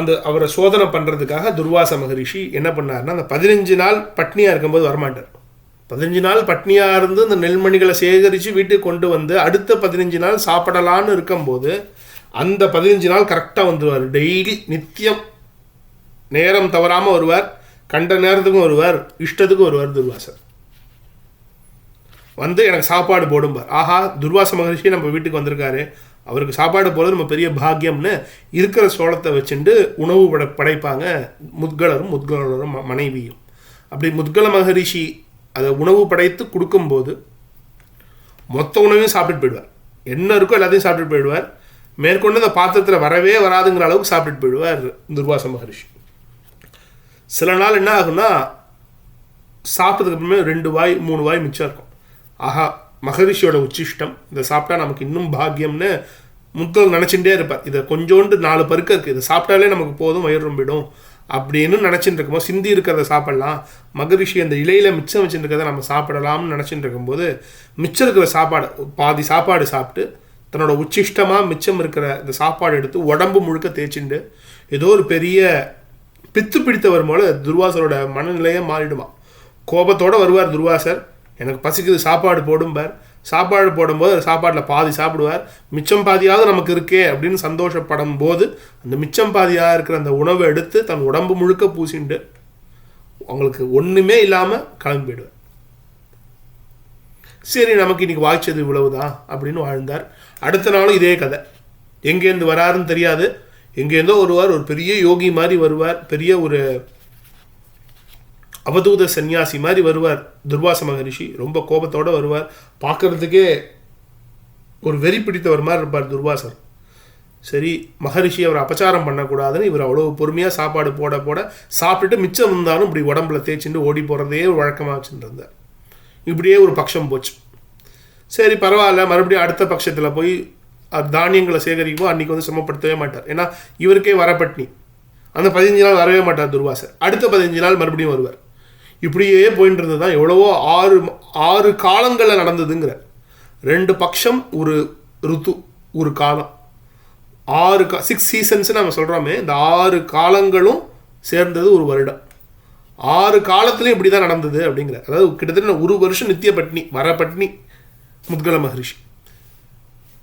அந்த அவரை சோதனை பண்ணுறதுக்காக துர்வாச மகரிஷி என்ன பண்ணார்னா, அந்த 15 நாள் பட்னியாக இருக்கும்போது வரமாட்டார். 15 நாள் பட்னியாக இருந்து இந்த நெல்மணிகளை சேகரித்து வீட்டுக்கு கொண்டு வந்து அடுத்த 15 நாள் சாப்பிடலான்னு இருக்கும்போது அந்த 15 நாள் கரெக்டாக வந்துடுவார். டெய்லி நித்தியம் நேரம் தவறாமல் வருவார், கண்ட நேரத்துக்கும் வருவார், இஷ்டத்துக்கும் வருவார். துர்வாசர் வந்து எனக்கு சாப்பாடு போடும்பார். ஆஹா, துர்வாச மகரிஷி நம்ம வீட்டுக்கு வந்திருக்காரு, அவருக்கு சாப்பாடு போகிறது நம்ம பெரிய பாக்கியம்னு இருக்கிற சோளத்தை வச்சுட்டு உணவு படைப்பாங்க முத்கலரும் மனைவியும். அப்படி முத்கல மகரிஷி அதை உணவு படைத்து கொடுக்கும்போது மொத்த உணவையும் சாப்பிட்டு போயிடுவார். என்ன இருக்கோ எல்லாத்தையும் சாப்பிட்டு போயிடுவார். மேற்கொண்டு அந்த பாத்திரத்தில் வரவே வராதுங்கிற அளவுக்கு சாப்பிட்டு போயிடுவார் துர்வாச மகரிஷி. சில நாள் என்ன ஆகுன்னா, சாப்பிட்டதுக்கு அப்புறமே 2 வாய் 3 வாய் மிச்சம் இருக்கும். ஆஹா, மகரிஷியோட உச்சிஷ்டம், இதை சாப்பிட்டா நமக்கு இன்னும் பாக்கியம்னு முத்தல் நினச்சிட்டே இருப்பார். இதை கொஞ்சோண்டு 4 பருக்க இருக்குது, இதை சாப்பிட்டாலே நமக்கு போதும், வயிறு ரொம்பிடும் அப்படின்னு நினச்சிட்டு இருக்கும்போது, சிந்தி இருக்கிறத சாப்பிடலாம், மகரிஷி அந்த இலையில் மிச்சம் வச்சுட்டு இருக்கிறத நம்ம சாப்பிடலாம்னு நினச்சிட்டு இருக்கும்போது மிச்சம் இருக்கிற சாப்பாடு பாதி சாப்பாடு சாப்பிட்டு தன்னோட உச்சிஷ்டமாக மிச்சம் இருக்கிற இந்த சாப்பாடு எடுத்து உடம்பு முழுக்க தேய்ச்சிண்டு ஏதோ ஒரு பெரிய பித்து பிடித்தவர் போல துர்வாசரோட மனநிலையே மாறிடுமா. கோபத்தோடு வருவார் துர்வாசர். எனக்கு பசிக்குது, சாப்பாடு போடும்பார். சாப்பாடு போடும்போது சாப்பாட்டில் பாதி சாப்பிடுவார். மிச்சம் பாதியாவது நமக்கு இருக்கே அப்படின்னு சந்தோஷப்படும் போது அந்த மிச்சம் பாதியாக இருக்கிற அந்த உணவை எடுத்து தன் உடம்பு முழுக்க பூசிண்டு அவங்களுக்கு ஒன்றுமே இல்லாமல் கிளம்பிடுவார். சரி, நமக்கு இன்னைக்கு வாய்ச்சது இவ்வளவுதான் அப்படின்னு வாழ்ந்தார். அடுத்த நாளும் இதே கதை. எங்கேருந்து வராருன்னு தெரியாது, எங்கேருந்தோ வருவார், ஒரு பெரிய யோகி மாதிரி வருவார், பெரிய ஒரு அவதூத சன்னியாசி மாதிரி வருவார் துர்வாச மகரிஷி. ரொம்ப கோபத்தோடு வருவார். பார்க்கறதுக்கே ஒரு வெறி பிடித்தவர் மாதிரி இருப்பார் துர்வாசர். சரி, மகரிஷி அவர் அபச்சாரம் பண்ணக்கூடாதுன்னு இவர் அவ்வளோ பொறுமையாக சாப்பாடு போட போட சாப்பிட்டுட்டு மிச்சம் இருந்தாலும் இப்படி உடம்புல தேய்ச்சிட்டு ஓடி போகிறதே ஒரு வழக்கமாக வச்சுட்டு இருந்தார். இப்படியே ஒரு பட்சம் போச்சு. சரி, பரவாயில்ல, மறுபடியும் அடுத்த பட்சத்தில் போய் தானியங்களை சேகரிக்கும். அன்றைக்கி வந்து சிரமப்படுத்தவே மாட்டார், ஏன்னா இவருக்கே வரப்பட்னி. அந்த 15 நாள் வரவே மாட்டார் துர்வாசர். அடுத்த 15 நாள் மறுபடியும் வருவார். இப்படியே போயிட்டு இருந்தது தான் எவ்வளவோ 6 காலங்களில் நடந்ததுங்கிற. 2 பட்சம் ஒரு ருத்து, ஒரு காலம். 6 சீசன்ஸ் நம்ம சொல்கிறோமே, இந்த 6 காலங்களும் சேர்ந்தது ஒரு வருடம். 6 காலத்துலேயும் இப்படி தான் நடந்தது அப்படிங்கிற. அதாவது கிட்டத்தட்ட 1 வருஷம் நித்திய பட்னி, வரப்பட்னி முத்கல மகரிஷி.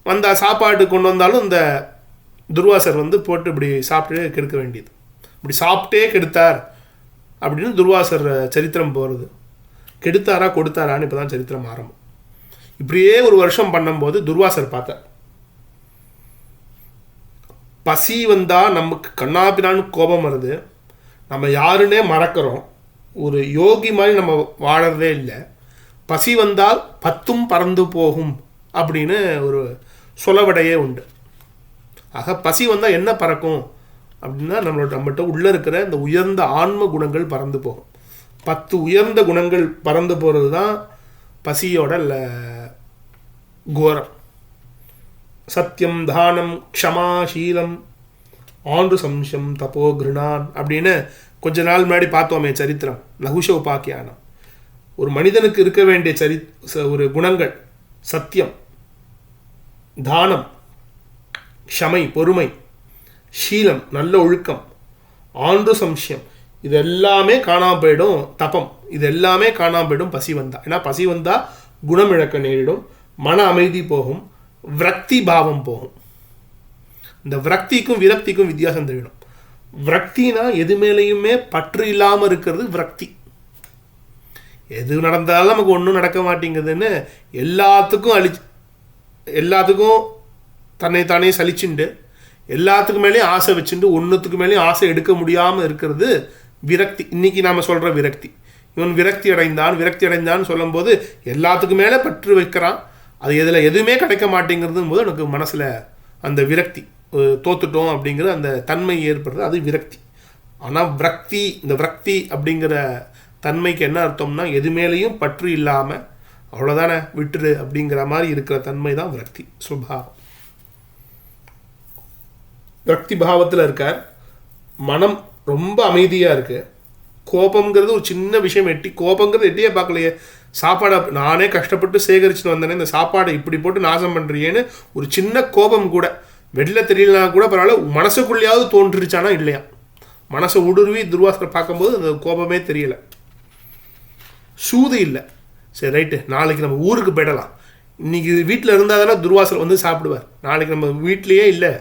வந்தால் சாப்பாடு கொண்டு வந்தாலும் இந்த துர்வாசர் வந்து போட்டு இப்படி சாப்பிட்டு கெடுக்க வேண்டியது. இப்படி சாப்பிட்டே கெடுத்தார் அப்படின்னு துர்வாசர் சரித்திரம் போகிறது. கெடுத்தாரா கொடுத்தாரான்னு இப்போ தான் சரித்திரம் ஆரம்பம். இப்படியே 1 வருஷம் பண்ணும்போது துர்வாசர் பார்த்தார், பசி வந்தால் நமக்கு கண்ணாப்பினான்னு கோபம் வருது, நம்ம யாருன்னே மறக்கிறோம், ஒரு யோகி மாதிரி நம்ம வாழறதே இல்லை, பசி வந்தால் 10ம் பறந்து போகும் அப்படின்னு ஒரு சொலவடையே உண்டு. ஆக பசி வந்தால் என்ன பறக்கும் அப்படின்னா நம்மகிட்ட உள்ளே இருக்கிற இந்த உயர்ந்த ஆன்ம குணங்கள் பறந்து போகும். 10 உயர்ந்த குணங்கள் பறந்து போகிறது தான் பசியோட கோரம். சத்தியம், தானம், க்ஷமா, சீலம், ஆண்டு சம்சம், தப்போ, கிருணான் அப்படின்னு கொஞ்ச நாள் முன்னாடி பார்த்தோமே சரித்திரம், நகுஷ உபாக்கியானம். ஒரு மனிதனுக்கு இருக்க வேண்டிய ஒரு குணங்கள் சத்தியம், தானம், க்ஷமை பொறுமை, ஷீலம் நல்ல ஒழுக்கம், ஆண்டு சம்சயம் இது எல்லாமே காணாமல் போயிடும். தபம் இது எல்லாமே காணாமல் போயிடும் பசி வந்தால். ஏன்னா பசி வந்தால் குணம் இழக்க நேரிடும், மன அமைதி போகும், விரக்தி பாவம் போகும். இந்த விரக்திக்கும் விரக்திக்கும் வித்தியாசம் தெரியும். விரக்தினா எது மேலேயுமே பற்று இல்லாமல் இருக்கிறது விரக்தி. எது நடந்தாலும் நமக்கு ஒன்றும் நடக்க மாட்டேங்குதுன்னு எல்லாத்துக்கும் தன்னைத்தானே சலிச்சுண்டு எல்லாத்துக்கு மேலேயும் ஆசை வச்சுட்டு ஒன்றுத்துக்கு மேலேயும் ஆசை எடுக்க முடியாமல் இருக்கிறது விரக்தி. இன்றைக்கி நாம் சொல்கிற விரக்தி. இவன் விரக்தி அடைந்தான்னு சொல்லும்போது எல்லாத்துக்கு மேலே பற்று வைக்கிறான், அது எதுவுமே கிடைக்க மாட்டேங்கிறதும் போது எனக்கு மனசில் அந்த விரக்தி, தோத்துட்டோம் அப்படிங்கிற அந்த தன்மை ஏற்படுறது, அது விரக்தி. ஆனால் இந்த விரக்தி அப்படிங்கிற தன்மைக்கு என்ன அர்த்தம்னா எது மேலேயும் பற்று இல்லாமல் அவ்வளோதானே விட்டுரு அப்படிங்கிற மாதிரி இருக்கிற தன்மை தான் விரக்தி சுபாவம். விரக்தி பாவத்தில் இருக்கார், மனம் ரொம்ப அமைதியாக இருக்குது, கோபம்ங்கிறது ஒரு சின்ன விஷயம், கோபங்கிறது எட்டியே பார்க்கலையே, சாப்பாடை நானே கஷ்டப்பட்டு சேகரிச்சுட்டு வந்தேனே, இந்த சாப்பாடை இப்படி போட்டு நாசம் பண்ணுறியேன்னு ஒரு சின்ன கோபம் கூட வெளில தெரியலனா கூட பரவாயில்ல, மனசுக்குள்ளேயாவது தோன்றுருச்சானா இல்லையா. மனசை ஊடுருவி துர்வாசரை பார்க்கும்போது அந்த கோபமே தெரியலை. சூது இல்லை. சரி ரைட்டு, நாளைக்கு நம்ம ஊருக்கு போயிடலாம், இன்றைக்கி வீட்டில் இருந்தால் தானே துர்வாசர் வந்து சாப்பிடுவார், நாளைக்கு நம்ம வீட்லேயே இல்லை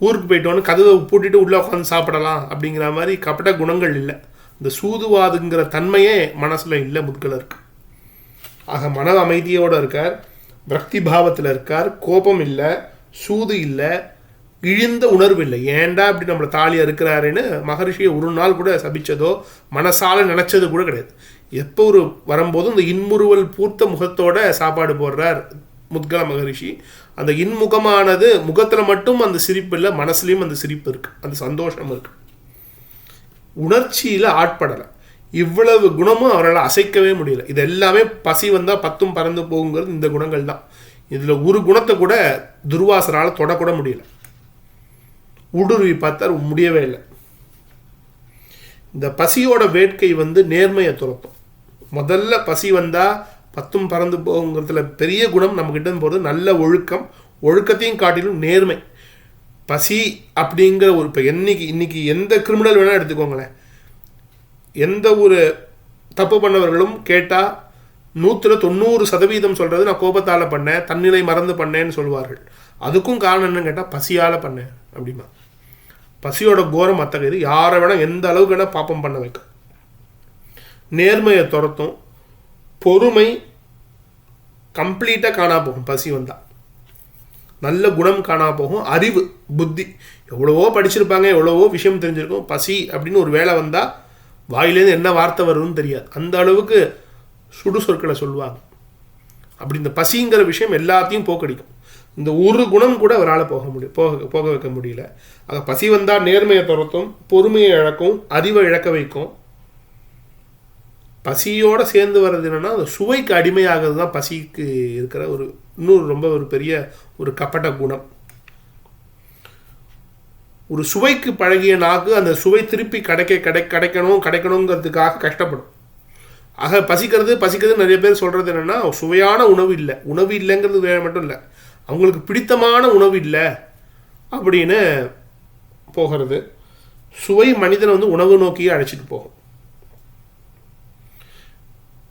ஊருக்கு போயிட்டோன்னு கதவை பூட்டிட்டு உள்ளே உட்காந்து சாப்பிடலாம் அப்படிங்கிற மாதிரி கபட குணங்கள் இல்லை. இந்த சூதுவாதுங்கிற தன்மையே மனசில் இல்லை முத்கலருக்கு. ஆக மன அமைதியோடு இருக்கார், பக்தி பாவத்தில் இருக்கார், கோபம் இல்லை, சூது இல்லை, இழிந்த உணர்வு இல்லை. ஏன்டா அப்படி நம்மளை தாலியாக இருக்கிறாருன்னு மகரிஷியை ஒரு நாள் கூட சபிச்சதோ மனசால நினச்சது கூட கிடையாது. எப்போ ஒரு வரும்போதும் இந்த இன்முறுவல் பூர்த்த முகத்தோட சாப்பாடு போடுறார் முத்கல மகரிஷி. அந்த இன்முகமானது முகத்தில் மட்டும் அந்த சிரிப்பு இல்லை, மனசுலேயும் அந்த சிரிப்பு இருக்குது, அந்த சந்தோஷம் இருக்குது. உணர்ச்சியில் ஆட்படலை. இவ்வளவு குணமும் அவரால் அசைக்கவே முடியல. இது எல்லாமே பசி வந்தால் பத்தும் பறந்து போகுங்கிறது இந்த குணங்கள் தான். இதில் ஒரு குணத்தை கூட துர்வாசரால் தொடக்கூட முடியல. ஊடுருவி பார்த்தார், முடியவே இல்லை. இந்த பசியோட வேட்கை வந்து நேர்மையை துரத்தும். முதல்ல பசி வந்தால் பத்தும் பறந்து போகுங்கிறதுல பெரிய குணம் நம்மக்கிட்ட போகிறது நல்ல ஒழுக்கம். ஒழுக்கத்தையும் காட்டிலும் நேர்மை. பசி அப்படிங்கிற ஒரு இப்போ இன்னைக்கு எந்த கிரிமினல் வேணால் எடுத்துக்கோங்களேன், எந்த ஒரு தப்பு பண்ணவர்களும் கேட்டால் 190% சொல்கிறது நான் கோபத்தால் பண்ணேன், தன்னிலை மறந்து பண்ணேன்னு சொல்லுவார்கள். அதுக்கும் காரணம் என்னன்னு கேட்டால் பசியால் பண்ணேன் அப்படிமா. பசியோட கோரம் அத்தகையது, யாரை வேணால் எந்த அளவுக்கு வேணால் பாப்பம் பண்ண வைக்கும். நேர்மையை துரத்தும். பொறுமை கம்ப்ளீட்டாக காணா போகும் பசி வந்தால். நல்ல குணம் காணா போகும். அறிவு புத்தி, எவ்வளவோ படிச்சிருப்பாங்க, எவ்வளவோ விஷயம் தெரிஞ்சிருக்கும், பசி அப்படின்னு ஒரு வேலை வந்தால் வாயிலேருந்து என்ன வார்த்தை வரும்னு தெரியாது, அந்த அளவுக்கு சுடு சொற்களை சொல்லுவாங்க. அப்படி இந்த பசிங்கிற விஷயம் எல்லாத்தையும் போக்கடிக்கும். இந்த ஒரு குணம் கூட அவரால் போக வைக்க முடியல. ஆக பசி வந்தால் நேர்மையை துரத்தும், பொறுமையை இழக்கும், அறிவை இழக்க வைக்கும். பசியோடு சேர்ந்து வர்றது என்னென்னா அந்த சுவைக்கு அடிமையாகிறது தான் பசிக்கு இருக்கிற இன்னொரு ரொம்ப ஒரு பெரிய ஒரு கப்பட்ட குணம். ஒரு சுவைக்கு பழகிய நாக்கு அந்த சுவை திருப்பி கிடைக்கணுங்கிறதுக்காக கஷ்டப்படும். ஆக பசிக்கிறது நிறைய பேர் சொல்கிறது என்னென்னா சுவையான உணவு இல்லைங்கிறது வேறு மட்டும் இல்லை, அவங்களுக்கு பிடித்தமான உணவு இல்லை அப்படின்னு போகிறது. சுவை மனிதனை வந்து உணவு நோக்கியே அழைச்சிட்டு போகும்.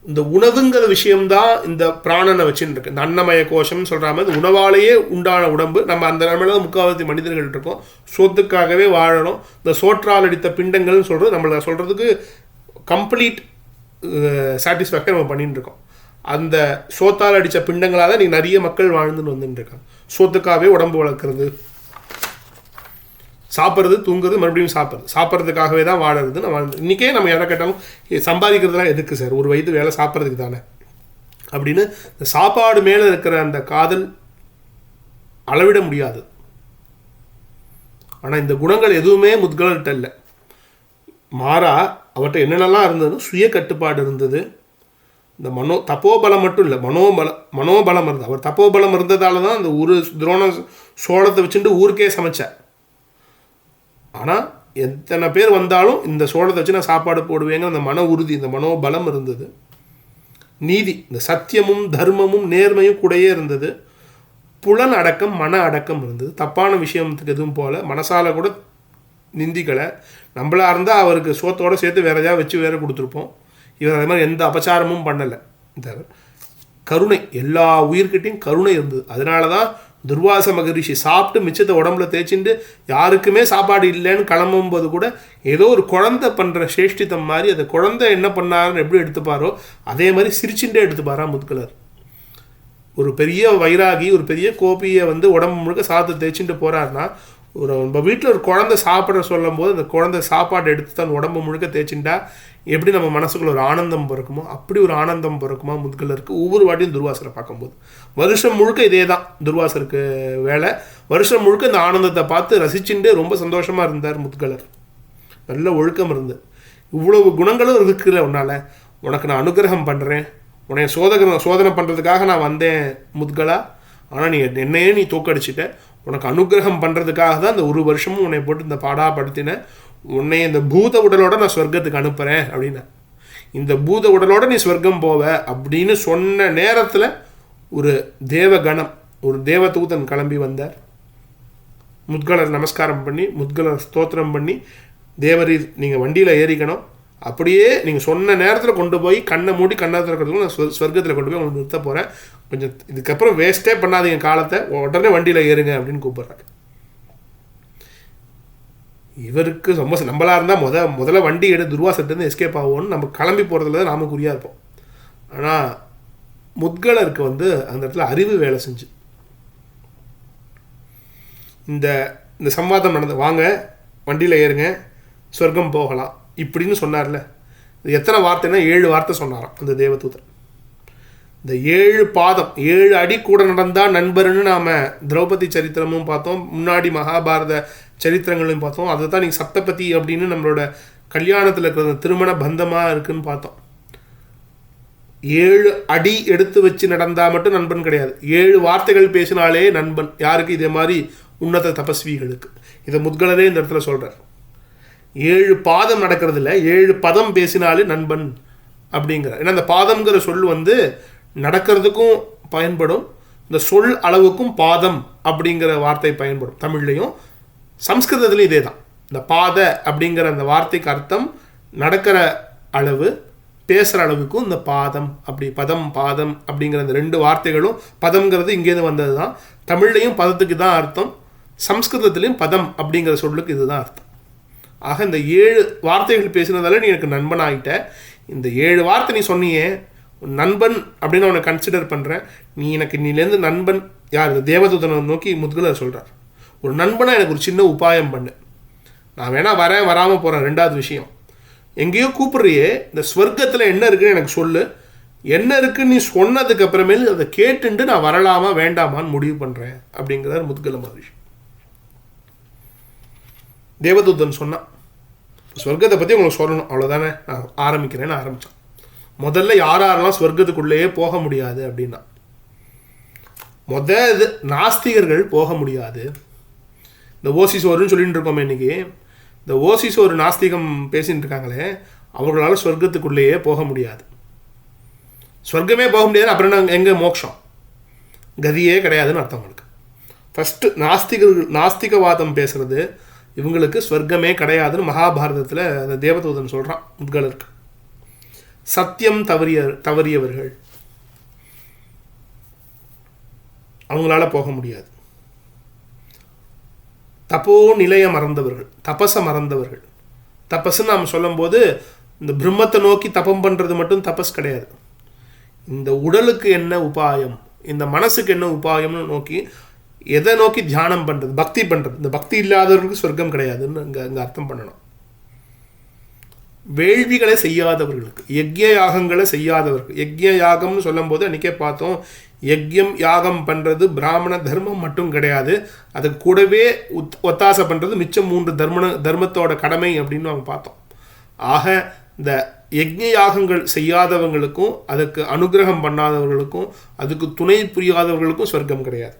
இந்த உணவுங்கிற விஷயம்தான் இந்த பிராணனை வச்சுன்னு இருக்கு. இந்த அன்னமய கோஷம்னு சொல்கிற மாதிரி உணவாலேயே உண்டான உடம்பு. நம்ம அந்த நிலைமையில முக்கால்வாசி மனிதர்கள் இருக்கோம். சோத்துக்காகவே வாழணும். இந்த சோற்றால் அடித்த பிண்டங்கள்னு சொல்கிறது நம்மளை சொல்கிறதுக்கு கம்ப்ளீட் சாட்டிஸ்ஃபேக்ஷன் நம்ம பண்ணிட்டு இருக்கோம். அந்த சோத்தால் அடித்த பிண்டங்களால் தான் நீங்கள் நிறைய மக்கள் வாழ்ந்துன்னு வந்துட்டு இருக்காங்க. சோத்துக்காகவே உடம்பு வளர்க்குறது, சாப்பிட்றது, தூங்குறது, மறுபடியும் சாப்பிட்றதுக்காகவே தான் வாழறது. நம்ம இன்றைக்கே நம்ம எதை கேட்டாலும் சம்பாதிக்கிறதுலாம் எதுக்கு சார், ஒரு வயது வேலை சாப்பிட்றதுக்கு தானே அப்படின்னு இந்த சாப்பாடு மேலே இருக்கிற அந்த காதல் அளவிட முடியாது. ஆனால் இந்த குணங்கள் எதுவுமே முத்கலர்கிட்ட இல்லை. மாறா அவர்கிட்ட என்னென்னலாம் இருந்ததுன்னு சுய கட்டுப்பாடு இருந்தது. இந்த தப்போபலம் மட்டும் இல்லை, மனோபலம் இருந்தது. அவர் தப்போபலம் இருந்ததால தான் அந்த ஒரு துரோண சோளத்தை வச்சுட்டு ஊருக்கே சமைச்சார். ஆனால் எத்தனை பேர் வந்தாலும் இந்த சோளத்தை வச்சு நான் சாப்பாடு போடுவேங்க அந்த மன உறுதி, இந்த மனோபலம் இருந்தது. நீதி, இந்த சத்தியமும் தர்மமும் நேர்மையும் கூடயே இருந்தது. புலன் அடக்கம், மன அடக்கம் இருந்தது. தப்பான விஷயத்துக்கு எதுவும் போல மனசால கூட நிந்திக்கலை. நம்மளாக இருந்தால் அவருக்கு சோத்தோடு சேர்த்து வேறு எதாவது வச்சு வேறு கொடுத்துருப்போம். இவர் அதே மாதிரி எந்த அபச்சாரமும் பண்ணலை. இந்த கருணை, எல்லா உயிர்கிட்டையும் கருணை இருந்தது. அதனால தான் துர்வாச மகரிஷி சாப்பிட்டு மிச்சத்தை உடம்புல தேய்ச்சிட்டு யாருக்குமே சாப்பாடு இல்லைன்னு கிளம்பும்போது கூட ஏதோ ஒரு குழந்தை பண்ணுற சேஷ்டித்தம் மாதிரி அந்த குழந்தை என்ன பண்ணாருன்னு எப்படி எடுத்துப்பாரோ அதே மாதிரி சிரிச்சுட்டே எடுத்துப்பாரா முத்கலர். ஒரு பெரிய வைராகி, ஒரு பெரிய கோபியை வந்து உடம்பு முழுக்க சாதத்தை தேய்ச்சிட்டு போகிறாருன்னா, நம்ம வீட்டில் ஒரு குழந்தை சாப்பிட சொல்லும் போது அந்த குழந்தை சாப்பாடு எடுத்து தான் உடம்பு முழுக்க தேய்ச்சிட்டா எப்படி நம்ம மனசுக்குள்ள ஒரு ஆனந்தம் பிறக்குமோ அப்படி ஒரு ஆனந்தம் பிறக்குமா முத்கலருக்கு ஒவ்வொரு வாட்டியும் துர்வாசரை பார்க்கும்போது. வருஷம் முழுக்க இதே தான் துர்வாசருக்கு வேலை. வருஷம் முழுக்க இந்த ஆனந்தத்தை பார்த்து ரசிச்சுட்டு ரொம்ப சந்தோஷமாக இருந்தார் முத்கலர். நல்ல ஒழுக்கம் இருந்தது. இவ்வளவு குணங்களும் இருக்குல்ல உன்னால், உனக்கு நான் அனுகிரகம் பண்ணுறேன், உன்னை சோதனை பண்ணுறதுக்காக நான் வந்தேன் முத்கலா, ஆனால் என்னையே நீ தோக்கடிச்சிட்ட, உனக்கு அனுகிரகம் பண்ணுறதுக்காக தான் இந்த ஒரு வருஷமும் உன்னை போட்டு இந்த பாடாப்படுத்தினேன், உன்னை இந்த பூத உடலோட நான் சொர்க்கத்துக்கு அனுப்புகிறேன் அப்படின்னா, இந்த பூத உடலோட நீ சொர்க்கம் போவ அப்படின்னு சொன்ன நேரத்தில் ஒரு தேவகணம், ஒரு தேவதூதன் கிளம்பி வந்தார். முத்கலர் நமஸ்காரம் பண்ணி, முத்கலர் ஸ்தோத்திரம் பண்ணி, தேவரீர் நீங்கள் வண்டியில் ஏறிக்கணும், அப்படியே நீங்கள் சொன்ன நேரத்தில் கொண்டு போய் கண்ணை மூடி கண்ணை திறக்கிறதுக்கும் நான் சொர்க்கத்தில் கொண்டு போய் உங்களுக்கு நிறுத்த போகிறேன், கொஞ்சம் இதுக்கப்புறம் வேஸ்ட்டே பண்ணாதீங்க காலத்தை, உடனே வண்டியில் ஏறுங்க அப்படின்னு கூப்பிட்றாரு. இவருக்கு ரொம்ப நம்மளாக இருந்தால் முதல்ல வண்டி எடுத்து துர்வாசத்துலேருந்து எஸ்கேப் ஆகும்னு நம்ம கிளம்பி போகிறதுல தான் நாம குறியாக இருப்போம். ஆனால் முத்கலருக்கு அந்த இடத்துல அறிவு வேலை செஞ்சு இந்த இந்த சம்வாதம் நடந்து, வாங்க வண்டியில் ஏறுங்க சொர்க்கம் போகலாம் இப்படின்னு சொன்னார்ல. இது எத்தனை வார்த்தைன்னா 7 வார்த்தை சொன்னாராம் அந்த தேவதூதன். இந்த 7 பாதம் 7 அடி கூட நடந்தால் நண்பர்னு நாம் திரௌபதி சரித்திரமும் பார்த்தோம், முன்னாடி மகாபாரத சரித்திரங்களையும் பார்த்தோம். அதை தான் நீங்கள் சப்தபதி அப்படின்னு நம்மளோட கல்யாணத்தில் இருக்கிற திருமண பந்தமாக இருக்குதுன்னு பார்த்தோம். 7 அடி எடுத்து வச்சு நடந்தால் மட்டும் நண்பன் கிடையாது, 7 வார்த்தைகள் பேசினாலே நண்பன். யாருக்கு? இதே மாதிரி உன்னத தபஸ்விகளுக்கு. இதை முத்கலரே இந்த இடத்துல சொல்கிறார். 7 பாதம் நடக்கிறது இல்லை, 7 பதம் பேசினாலே நண்பன் அப்படிங்கிறார். ஏன்னா அந்த பாதம்ங்கிற சொல் நடக்கிறதுக்கும் பயன்படும், இந்த சொல் அளவுக்கும் பாதம் அப்படிங்கிற வார்த்தை பயன்படும். தமிழ்லையும் சம்ஸ்கிருதத்துலையும் இதே தான். இந்த பாத அப்படிங்கிற அந்த வார்த்தைக்கு அர்த்தம் நடக்கிற அளவு, பேசுகிற அளவுக்கும் இந்த பாதம் அப்படி பதம் பாதம் அப்படிங்கிற அந்த 2 வார்த்தைகளும், பதம்ங்கிறது இங்கேருந்து வந்தது தான். தமிழ்லையும் பதத்துக்கு தான் அர்த்தம், சம்ஸ்கிருதத்துலேயும் பதம் அப்படிங்கிற சொல்லுக்கு இதுதான் அர்த்தம். ஆக இந்த 7 வார்த்தைகள் பேசினதால நீ எனக்கு நண்பன் ஆகிட்ட. இந்த 7 வார்த்தை நீ சொன்னியே நண்பன் அப்படின்னு அவனை கன்சிடர் பண்ணுறேன். நீ எனக்கு இன்னிலேருந்து நண்பன் யார்? இந்த தேவதூதனை நோக்கி முத்கலர் சொல்கிறார், ஒரு நண்பனாக எனக்கு ஒரு சின்ன உபாயம் பண்ணு, நான் வேணா வரேன் வராமல் போகிறேன். 2வது விஷயம், எங்கேயோ கூப்பிட்றியே, இந்த ஸ்வர்க்கத்தில் என்ன இருக்குன்னு எனக்கு சொல்லு, என்ன இருக்குன்னு நீ சொன்னதுக்கு அப்புறமேல் அதை கேட்டுட்டு நான் வரலாமா வேண்டாமான்னு முடிவு பண்ணுறேன் அப்படிங்கிறார் முத்கல மகரிஷி. தேவதூதன் சொன்னான், ஸ்வர்க்கத்தை பற்றி உங்களுக்கு சொல்லணும், அவ்வளோதானே, நான் ஆரம்பிக்கிறேன்னு ஆரம்பித்தான். முதல்ல யாரெல்லாம் ஸ்வர்க்கத்துக்குள்ளேயே போக முடியாது அப்படின்னா, இது நாஸ்திகர்கள் போக முடியாது. இந்த ஓசி சோறுன்னு சொல்லிட்டு இருக்கோமே இன்னைக்கு, இந்த ஓசி சோறு நாஸ்திகம் பேசிட்டு இருக்காங்களே, அவர்களால் ஸ்வர்க்கத்துக்குள்ளேயே போக முடியாது. ஸ்வர்க்கமே போக முடியாது, அப்புறம் எங்கே மோட்சம்? கதியே கிடையாதுன்னு அர்த்தம் உங்களுக்கு. ஃபஸ்ட்டு நாஸ்திகவாதம் பேசுகிறது இவங்களுக்கு ஸ்வர்க்கமே கிடையாதுன்னு மகாபாரதத்தில் அந்த தேவதூதன் சொல்கிறான் முத்கலருக்கு. சத்தியம் தவறியவர்கள் அவங்களால போக முடியாது. தப்போ நிலைய மறந்தவர்கள், தபஸை மறந்தவர்கள். தபஸ்ன்னு நாம் சொல்லும்போது இந்த பிரம்மத்தை நோக்கி தபம் பண்ணுறது மட்டும் தபஸ் கிடையாது. இந்த உடலுக்கு என்ன உபாயம், இந்த மனசுக்கு என்ன உபாயம்னு நோக்கி, எதை நோக்கி தியானம் பண்ணுறது, பக்தி பண்ணுறது. இந்த பக்தி இல்லாதவர்களுக்கு சொர்க்கம் கிடையாதுன்னு இங்கே அர்த்தம் பண்ணணும். வேள்விகளை செய்யாதவர்களுக்கு, யஜ்ய யாகங்களை செய்யாதவர்கள். யஜ்ய யாகம்னு சொல்லும் போது அன்றைக்கே பார்த்தோம், யஜ்யம் யாகம் பண்ணுறது பிராமண தர்மம் மட்டும் கிடையாது, அதுக்கு கூடவே ஒத்தாசை பண்ணுறது மிச்சம் 3 தர்மத்தோட கடமை அப்படின்னு அவங்க பார்த்தோம். ஆக இந்த யஜ்ய யாகங்கள் செய்யாதவங்களுக்கும் அதுக்கு அனுகிரகம் பண்ணாதவர்களுக்கும் அதுக்கு துணை புரியாதவர்களுக்கும் சொர்க்கம் கிடையாது.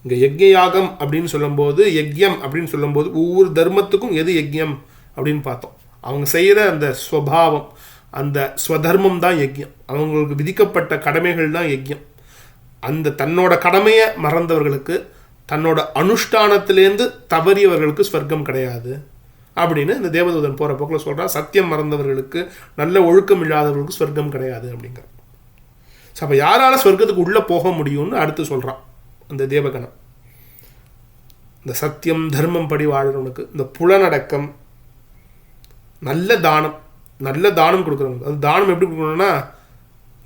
இங்கே யஜ்ய யாகம் அப்படின்னு சொல்லும்போது, யஜ்யம் அப்படின்னு சொல்லும்போது ஒவ்வொரு தர்மத்துக்கும் எது யஜ்யம் அப்படின்னு பார்த்தோம். அவங்க செய்கிற அந்த ஸ்வபாவம், அந்த ஸ்வதர்மம் தான் யஜ்யம். அவங்களுக்கு விதிக்கப்பட்ட கடமைகள் தான் யஜ்யம். அந்த தன்னோட கடமையை மறந்தவர்களுக்கு, தன்னோட அனுஷ்டானத்திலேருந்து தவறியவர்களுக்கு ஸ்வர்க்கம் கிடையாது அப்படின்னு இந்த தேவதூதன் போகிற போக்கில் சொல்கிறான். சத்தியம் மறந்தவர்களுக்கு, நல்ல ஒழுக்கம் இல்லாதவர்களுக்கு ஸ்வர்க்கம் கிடையாது அப்படிங்கிற. ஸோ அப்போ யாரால் ஸ்வர்க்கத்துக்கு உள்ளே போக முடியும்னு அடுத்து சொல்கிறான் அந்த தேவகணம். இந்த சத்தியம் தர்மம் படி வாழ்கிறவனுக்கு, இந்த புலனடக்கம், நல்ல தானம் கொடுக்குறவங்க. அது தானம் எப்படி கொடுக்கணும்னா,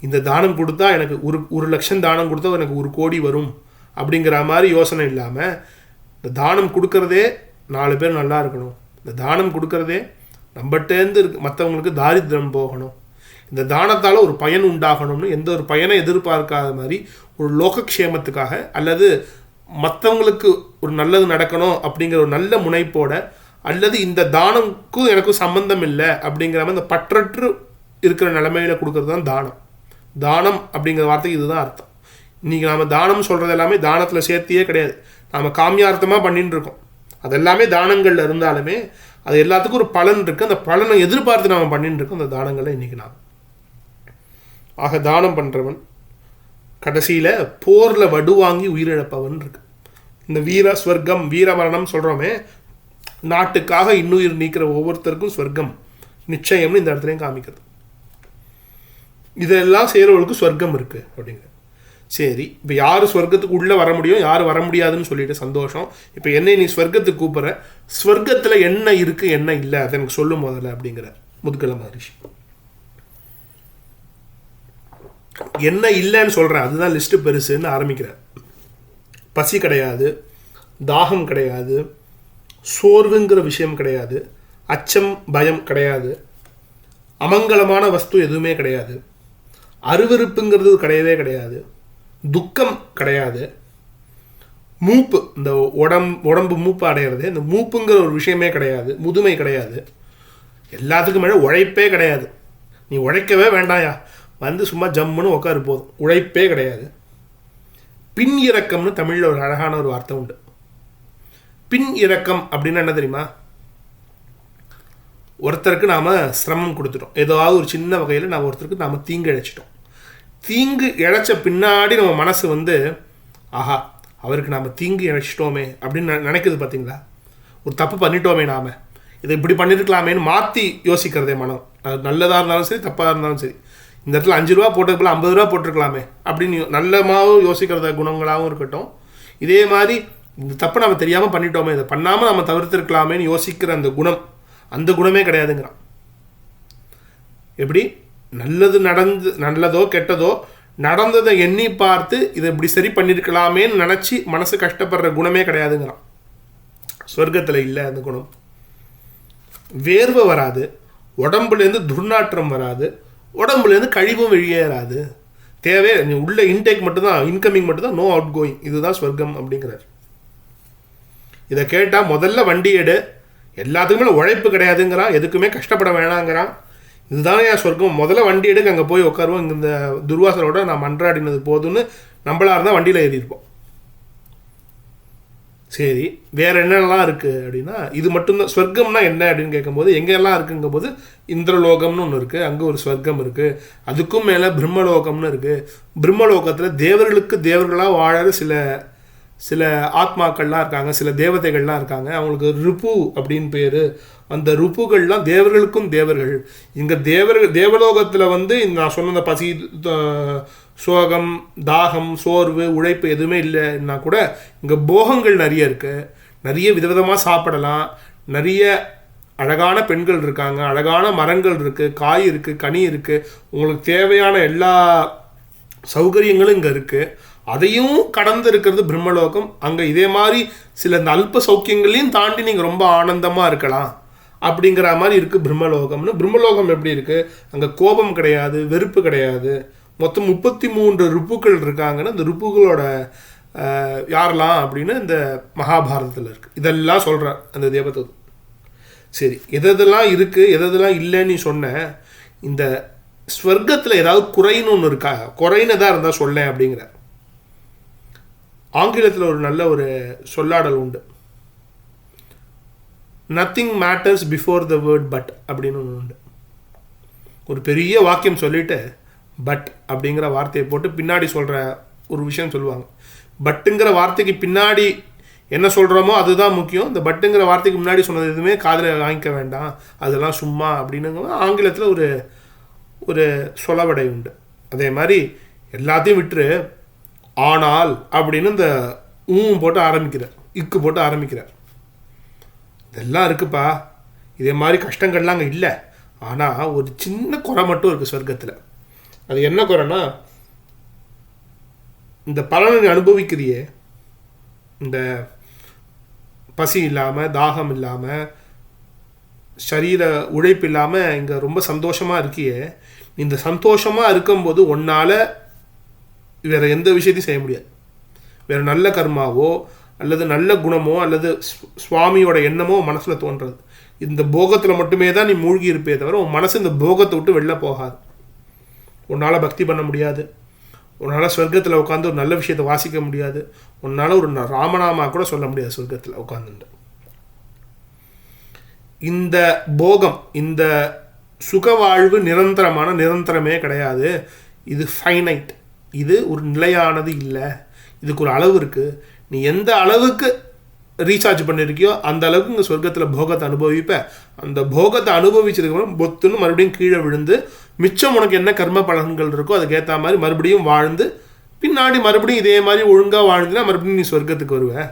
இந்த தானம் கொடுத்தா எனக்கு 1 லட்சம் தானம் கொடுத்தா எனக்கு 1 கோடி வரும் அப்படிங்கிற மாதிரி யோசனை இல்லாமல், இந்த தானம் கொடுக்கறதே 4 பேர் நல்லா இருக்கணும், இந்த தானம் கொடுக்கறதே நம்மகிட்டேருந்து மற்றவங்களுக்கு தாரித்திரம் போகணும், இந்த தானத்தால் ஒரு பயன் உண்டாகணும்னு எந்த ஒரு பயனை எதிர்பார்க்காத மாதிரி ஒரு லோகக்ஷேமத்துக்காக அல்லது மற்றவங்களுக்கு ஒரு நல்லது நடக்கணும் அப்படிங்கிற ஒரு நல்ல முனைப்போட, அல்லது இந்த தானம்க்கும் எனக்கும் சம்பந்தம் இல்லை அப்படிங்கிற மாதிரி இந்த பற்றற்று இருக்கிற நிலைமையில் கொடுக்கறது தான் தானம். தானம் அப்படிங்கிற வார்த்தைக்கு இதுதான் அர்த்தம். இன்றைக்கி நாம் தானம் சொல்கிறது எல்லாமே தானத்தில் சேர்த்தியே கிடையாது, நாம் காமியார்த்தமாக பண்ணிட்டு இருக்கோம். அதெல்லாமே தானங்களில் இருந்தாலுமே அது எல்லாத்துக்கும் ஒரு பலன் இருக்குது. அந்த பலனை எதிர்பார்த்து நாம் பண்ணிட்டு இருக்கோம் அந்த தானங்களை இன்றைக்கி நான். ஆக தானம் பண்ணுறவன் கடைசியில் போரில் வடுவாங்கி உயிரிழப்பவன் இருக்கு. இந்த வீர ஸ்வர்க்கம் வீரமரணம் சொல்கிறோமே, நாட்டுக்காக இன்னுயிர் நீக்கிற ஒவ்வொருத்தருக்கும் ஸ்வர்க்கம் நிச்சயம்னு இந்த இடத்துலையும் காமிக்கிறது. இதெல்லாம் செய்கிறவங்களுக்கு ஸ்வர்க்கம் இருக்குது அப்படிங்கிற. சரி, இப்போ யார் ஸ்வர்க்கத்துக்கு உள்ளே வர முடியும், யார் வர முடியாதுன்னு சொல்லிட்டு சந்தோஷம். இப்போ என்னை நீ ஸ்வர்க்கத்துக்கு கூப்பிட்ற, ஸ்வர்க்கத்தில் என்ன இருக்குது என்ன இல்லை அதை எனக்கு சொல்லும் முதல்ல அப்படிங்கிற முதுகல மகரிஷி. என்ன இல்லைன்னு சொல்கிறேன், அதுதான் லிஸ்ட்டு பெருசுன்னு ஆரம்பிக்கிறேன். பசி கிடையாது, தாகம் கிடையாது, சோர்வுங்கிற விஷயம் கிடையாது, அச்சம் பயம் கிடையாது, அமங்கலமான வஸ்து எதுவுமே கிடையாது, அருவருப்புங்கிறது கிடையவே கிடையாது, துக்கம் கிடையாது, மூப்பு இந்த உடம்பு மூப்பு அடையிறது இந்த மூப்புங்கிற ஒரு விஷயமே கிடையாது, முதுமை கிடையாது, எல்லாத்துக்கும் மேலே உழைப்பே கிடையாது. நீ உழைக்கவே வேண்டாயா, வந்து சும்மா ஜம்முன்னு உட்காரு போதும், உழைப்பே கிடையாது. பின் இறக்கம்னு தமிழில் ஒரு அழகான ஒரு வார்த்தை உண்டு. பின் இறக்கம் அப்படின்னா என்ன தெரியுமா? ஒருத்தருக்கு நாம் சிரமம் கொடுத்துட்டோம், ஏதாவது ஒரு சின்ன வகையில் நாம் ஒருத்தருக்கு நாம் தீங்கு இழைச்சிட்டோம். தீங்கு இழைச்ச பின்னாடி நம்ம மனசு வந்து ஆஹா அவருக்கு நாம் தீங்கு இழைச்சிட்டோமே அப்படின்னு நினைக்குது. பார்த்தீங்களா? ஒரு தப்பு பண்ணிட்டோமே, நாம் இதை இப்படி பண்ணியிருக்கலாமேன்னு மாற்றி யோசிக்கிறதே மனம். அது நல்லதாக இருந்தாலும் சரி தப்பாக இருந்தாலும் சரி. இந்த இடத்துல 5 ரூபா போட்டதுக்குள்ள 50 ரூபா போட்டிருக்கலாமே அப்படின்னு நல்லமாகவும் யோசிக்கிறத குணங்களாகவும் இருக்கட்டும். இதே மாதிரி இந்த தப்பை நம்ம தெரியாமல் பண்ணிட்டோமே, இதை பண்ணாமல் நம்ம தவிர்த்துருக்கலாமேன்னு யோசிக்கிற அந்த குணம், அந்த குணமே கிடையாதுங்கிறான். எப்படி நல்லது நல்லதோ கெட்டதோ நடந்ததை எண்ணி பார்த்து இதை இப்படி சரி பண்ணியிருக்கலாமேன்னு நினச்சி மனசு கஷ்டப்படுற குணமே கிடையாதுங்கிறான். சொர்க்கத்தில் இல்லை அந்த குணம். வேர்வை வராது, உடம்புலேருந்து துர்நாற்றம் வராது, உடம்புலேருந்து கழிவும் வெளியேறாது. தேவை நீ உள்ள இன்டேக் மட்டும்தான், இன்கமிங் மட்டும்தான், நோ அவுட் கோயிங். இதுதான் சொர்க்கம் அப்படிங்கிறார். இதை கேட்டால் முதல்ல வண்டி எடு, எல்லாத்துக்குமே உழைப்பு கிடையாதுங்கிறான், எதுக்குமே கஷ்டப்பட வேணாங்கிறான். இதுதான் என் சொர்க்கம், முதல்ல வண்டி எடுக்க அங்கே போய் உட்காருவோம், இங்கே இந்த துர்வாசரோட நான் மன்றாடினது போதுன்னு நம்மளாக இருந்தால் வண்டியில் ஏறியிருப்போம். சரி, வேறு என்னெல்லாம் இருக்குது அப்படின்னா, இது மட்டும்தான் சொர்க்கம்னா என்ன அப்படின்னு கேட்கும்போது எங்கெல்லாம் இருக்குங்கும் போது இந்திரலோகம்னு ஒன்று இருக்குது, அங்கே ஒரு சொர்க்கம் இருக்குது. அதுக்கும் மேலே பிரம்மலோகம்னு இருக்குது. பிரம்மலோகத்தில் தேவர்களுக்கு தேவர்களாக வாழற சில ஆத்மாக்கள்லாம் இருக்காங்க, சில தேவதைகள்லாம் இருக்காங்க. அவங்களுக்கு ரிப்பு அப்படின்னு பேர். அந்த ரிப்புகள்லாம் தேவர்களுக்கும் தேவர்கள். இங்கே தேவலோகத்தில் வந்து நான் சொன்ன இந்த பசி சோகம் தாகம் சோர்வு உழைப்பு எதுவுமே இல்லைன்னா கூட இங்கே போகங்கள் நிறைய இருக்குது. நிறைய விதவிதமாக சாப்பிடலாம், நிறைய அழகான பெண்கள் இருக்காங்க, அழகான மரங்கள் இருக்குது, காய் இருக்குது, கனி இருக்குது, உங்களுக்கு தேவையான எல்லா சௌகரியங்களும் இங்கே இருக்குது. அதையும் கடந்து இருக்கிறது பிரம்மலோகம். அங்கே இதே மாதிரி சில இந்த அல்ப சௌக்கியங்களையும் தாண்டி நீங்கள் ரொம்ப ஆனந்தமாக இருக்கலாம் அப்படிங்கிற மாதிரி இருக்குது பிரம்மலோகம்னு. பிரம்மலோகம் எப்படி இருக்குது? அங்கே கோபம் கிடையாது, வெறுப்பு கிடையாது. மொத்தம் 33 ரிப்புக்கள் இருக்காங்கன்னு அந்த ரிப்புகளோட யாரெல்லாம் அப்படின்னு இந்த மகாபாரதத்தில் இருக்குது. இதெல்லாம் சொல்கிறார் அந்த தேவதூதன். சரி, எதெல்லாம் இருக்குது எதெல்லாம் இல்லைன்னு நீ சொன்ன. இந்த ஸ்வர்க்கத்தில் ஏதாவது குறைன்னு ஒன்று இருக்கா? குறைன்னு தான் இருந்தால் சொல்லேன் அப்படிங்கிற. ஆங்கிலத்தில் ஒரு நல்ல ஒரு சொல்லாடல் உண்டு. Nothing matters before the word but அப்படின்னு ஒன்று உண்டு. ஒரு பெரிய வாக்கியம் சொல்லிவிட்டு பட் அப்படிங்கிற வார்த்தையை போட்டு பின்னாடி சொல்கிற ஒரு விஷயம் சொல்லுவாங்க. பட்டுங்கிற வார்த்தைக்கு பின்னாடி என்ன சொல்கிறோமோ அதுதான் முக்கியம். இந்த பட்டுங்கிற வார்த்தைக்கு முன்னாடி சொன்னது எதுவுமே காதில் வாங்கிக்க வேண்டாம், அதெல்லாம் சும்மா அப்படின்னு ஆங்கிலத்தில் ஒரு சொலவடை உண்டு. அதே மாதிரி எல்லாத்தையும் விட்டுரு, ஆனால் அப்படின்னு இந்த போட்டு ஆரம்பிக்கிறார், இக்கு போட்டு ஆரம்பிக்கிறார். இதெல்லாம் இருக்குப்பா, இதே மாதிரி கஷ்டங்கள்லாம் அங்கே இல்லை. ஆனால் ஒரு சின்ன குறை மட்டும் இருக்குது சொர்க்கத்தில். அது என்ன குறைன்னா, இந்த பலனை அனுபவிக்கிறியே, இந்த பசி இல்லாமல் தாகம் இல்லாமல் சரீர உழைப்பு இல்லாமல் இங்கே ரொம்ப சந்தோஷமாக இருக்கியே, இந்த சந்தோஷமாக இருக்கும்போது உன்னால் வேறு எந்த விஷயத்தையும் செய்ய முடியாது. வேறு நல்ல கர்மாவோ அல்லது நல்ல குணமோ அல்லது சுவாமியோட எண்ணமோ மனசில் தோன்றது. இந்த போகத்தில் மட்டுமே தான் நீ மூழ்கி இருப்பே தவிர உன் மனசு இந்த போகத்தை விட்டு வெளில போகாது. உன்னால் பக்தி பண்ண முடியாது, உன்னால் சொர்க்கத்தில் உட்காந்து ஒரு நல்ல விஷயத்தை வாசிக்க முடியாது, உன்னால் ஒரு ராமநாமா கூட சொல்ல முடியாது சொர்க்கத்தில் உட்காந்துட்டு. இந்த போகம், இந்த சுகவாழ்வு நிரந்தரமே கிடையாது. இது ஃபைனைட், இது ஒரு நிலையானது இல்லை. இதுக்கு ஒரு அளவு இருக்குது. நீ எந்த அளவுக்கு ரீசார்ஜ் பண்ணியிருக்கியோ அந்த அளவுக்கு இங்கே சொர்க்கத்தில் போகத்தை அனுபவிப்ப. அந்த போகத்தை அனுபவிச்சதுக்கப்புறம் பொத்துன்னு மறுபடியும் கீழே விழுந்து மிச்சம் உனக்கு என்ன கர்ம பலன்கள் இருக்கோ அதுக்கேற்ற மாதிரி மறுபடியும் வாழ்ந்து பின்னாடி மறுபடியும் இதே மாதிரி ஒழுங்காக வாழ்ந்துன்னா மறுபடியும் நீ சொர்க்கத்துக்கு வருவேன்.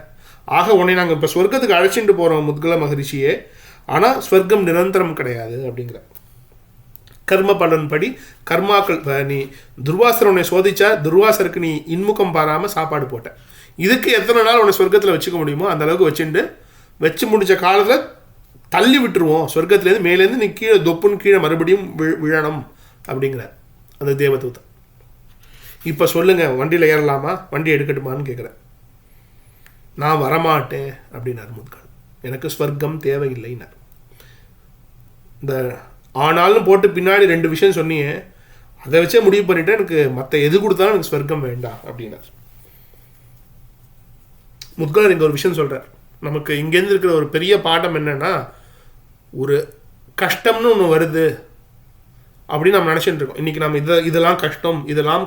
ஆக உன்னை நாங்கள் இப்போ சொர்க்கத்துக்கு அழைச்சிட்டு போகிறோம் முத்கல மகரிஷியே. ஆனால் ஸ்வர்க்கம் நிரந்தரம் கிடையாது அப்படிங்கிற கர்ம பலன் படி கர்மாக்கள். நீ துர்வாசர் உன்னை சோதிச்சா, துர்வாசருக்கு நீ இன்முகம் பாராமல் சாப்பாடு போட்ட. இதுக்கு எத்தனை நாள் உன்னை சொர்க்கத்தில் வச்சுக்க முடியுமோ அந்த அளவுக்கு வச்சு முடித்த காலத்தில் தள்ளி விட்டுருவோம் சொர்க்கத்துலேருந்து. மேலேருந்து நீ கீழே தொப்புன்னு கீழே மறுபடியும் விழணும் அப்படிங்கிற அந்த தேவதூதன். இப்போ சொல்லுங்கள், வண்டியில் ஏறலாமா, வண்டி எடுக்கட்டுமான்னு கேட்குறேன். நான் வரமாட்டேன் அப்படின்னார் முத்கல். எனக்கு ஸ்வர்க்கம் தேவையில்லைன்னார். இந்த ஆனாலும் போட்டு பின்னாடி 2 விஷயம் சொன்னீங்க, அதை வச்சே முடிவு பண்ணிவிட்டேன். எனக்கு மற்ற எது கொடுத்தாலும் எனக்கு ஸ்வர்க்கம் வேண்டாம் அப்படின்னார். முத்கலர் இங்கே ஒரு விஷயம் சொல்கிறார். நமக்கு இங்கேருந்து இருக்கிற ஒரு பெரிய பாடம் என்னென்னா, ஒரு கஷ்டம்னு ஒன்று வருது அப்படின்னு நம்ம நினச்சிட்டு இருக்கோம். இன்றைக்கி நம்ம இதெல்லாம்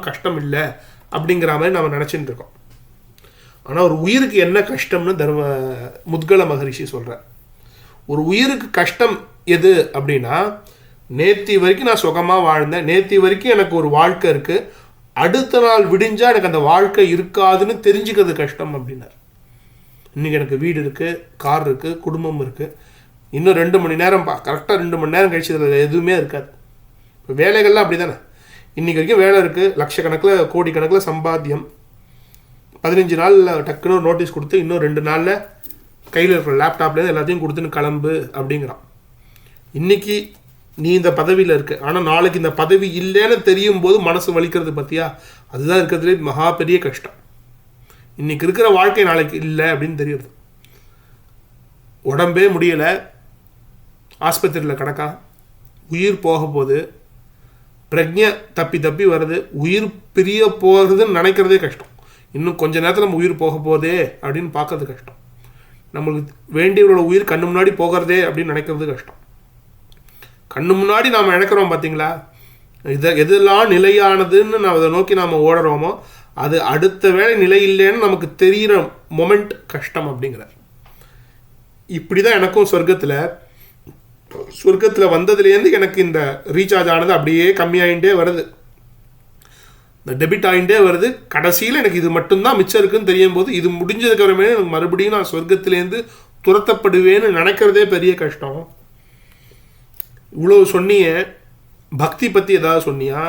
கஷ்டம் இல்லை அப்படிங்கிற மாதிரி நம்ம நினச்சிட்டு இருக்கோம். ஆனால் ஒரு உயிருக்கு என்ன கஷ்டம்னு முத்கல மகரிஷி சொல்கிறார். ஒரு உயிருக்கு கஷ்டம் எது அப்படின்னா, நேத்தி வரைக்கும் நான் சுகமாக வாழ்ந்தேன், நேத்தி வரைக்கும் எனக்கு ஒரு வாழ்க்கை இருக்குது, அடுத்த நாள் விடிஞ்சால் எனக்கு அந்த வாழ்க்கை இருக்காதுன்னு தெரிஞ்சுக்கிறது கஷ்டம் அப்படின்னார். இன்றைக்கி எனக்கு வீடு இருக்குது, கார் இருக்குது, குடும்பம் இருக்குது, இன்னும் 2 மணி நேரம் கரெக்டாக 2 மணி நேரம் கழிச்சு அதில் எதுவுமே இருக்காது. இப்போ வேலைகள்லாம் அப்படி தானே. இன்றைக்கி வரைக்கும் வேலை இருக்குது, லட்சக்கணக்கில் கோடிக்கணக்கில் சம்பாத்தியம், 15 நாளில் டக்குன்னு ஒரு நோட்டீஸ் கொடுத்து இன்னும் 2 நாளில் கையில் இருக்கிற லேப்டாப்லேருந்து எல்லாத்தையும் கொடுத்துன்னு கிளம்பு அப்படிங்கிறான். இன்றைக்கி நீ இந்த பதவியில் இருக்க, ஆனால் நாளைக்கு இந்த பதவி இல்லைன்னு தெரியும் போது மனசு வலிக்கிறது பார்த்தியா, அதுதான் இருக்கிறதுலே மகா பெரிய கஷ்டம். இன்றைக்கி இருக்கிற வாழ்க்கை நாளைக்கு இல்லை அப்படின்னு தெரியுது. உடம்பே முடியலை, ஆஸ்பத்திரியில் கிடக்கா, உயிர் போக போகுது, பிரஜை தப்பி வருது, உயிர் பிரிய போகிறதுன்னு நினைக்கிறதே கஷ்டம். இன்னும் கொஞ்ச நேரத்தில் நம்ம உயிர் போக போதே அப்படின்னு பார்க்கறது கஷ்டம். நம்மளுக்கு வேண்டியவரோட உயிர் கண்ணு முன்னாடி போகிறதே அப்படின்னு நினைக்கிறது கஷ்டம். கண்ணு முன்னாடி நாம் நினைக்கிறோம் பார்த்தீங்களா, எதெல்லாம் நிலையானதுன்னு நான் அதை நோக்கி நாம் ஓடுறோமோ அது அடுத்த வேளை நிலை இல்லைன்னு நமக்கு தெரிகிற மொமெண்ட் கஷ்டம் அப்படிங்கிறார். இப்படி தான் எனக்கும் சொர்க்கத்தில் வந்ததுலேருந்து எனக்கு இந்த ரீசார்ஜ் ஆனது அப்படியே கம்மியாகிட்டே வருது, இந்த டெபிட் ஆகிட்டே வருது. கடைசியில் எனக்கு இது மட்டும்தான் மிச்சம் இருக்குன்னு தெரியும் போது, இது முடிஞ்சதுக்கு அப்புறமே எனக்கு மறுபடியும் நான் சொர்க்கத்திலேருந்து துரத்தப்படுவேன்னு நினைக்கிறதே பெரிய கஷ்டம். இவ்வளோ சொன்னிய, பக்தி பற்றி ஏதாவது சொன்னியா,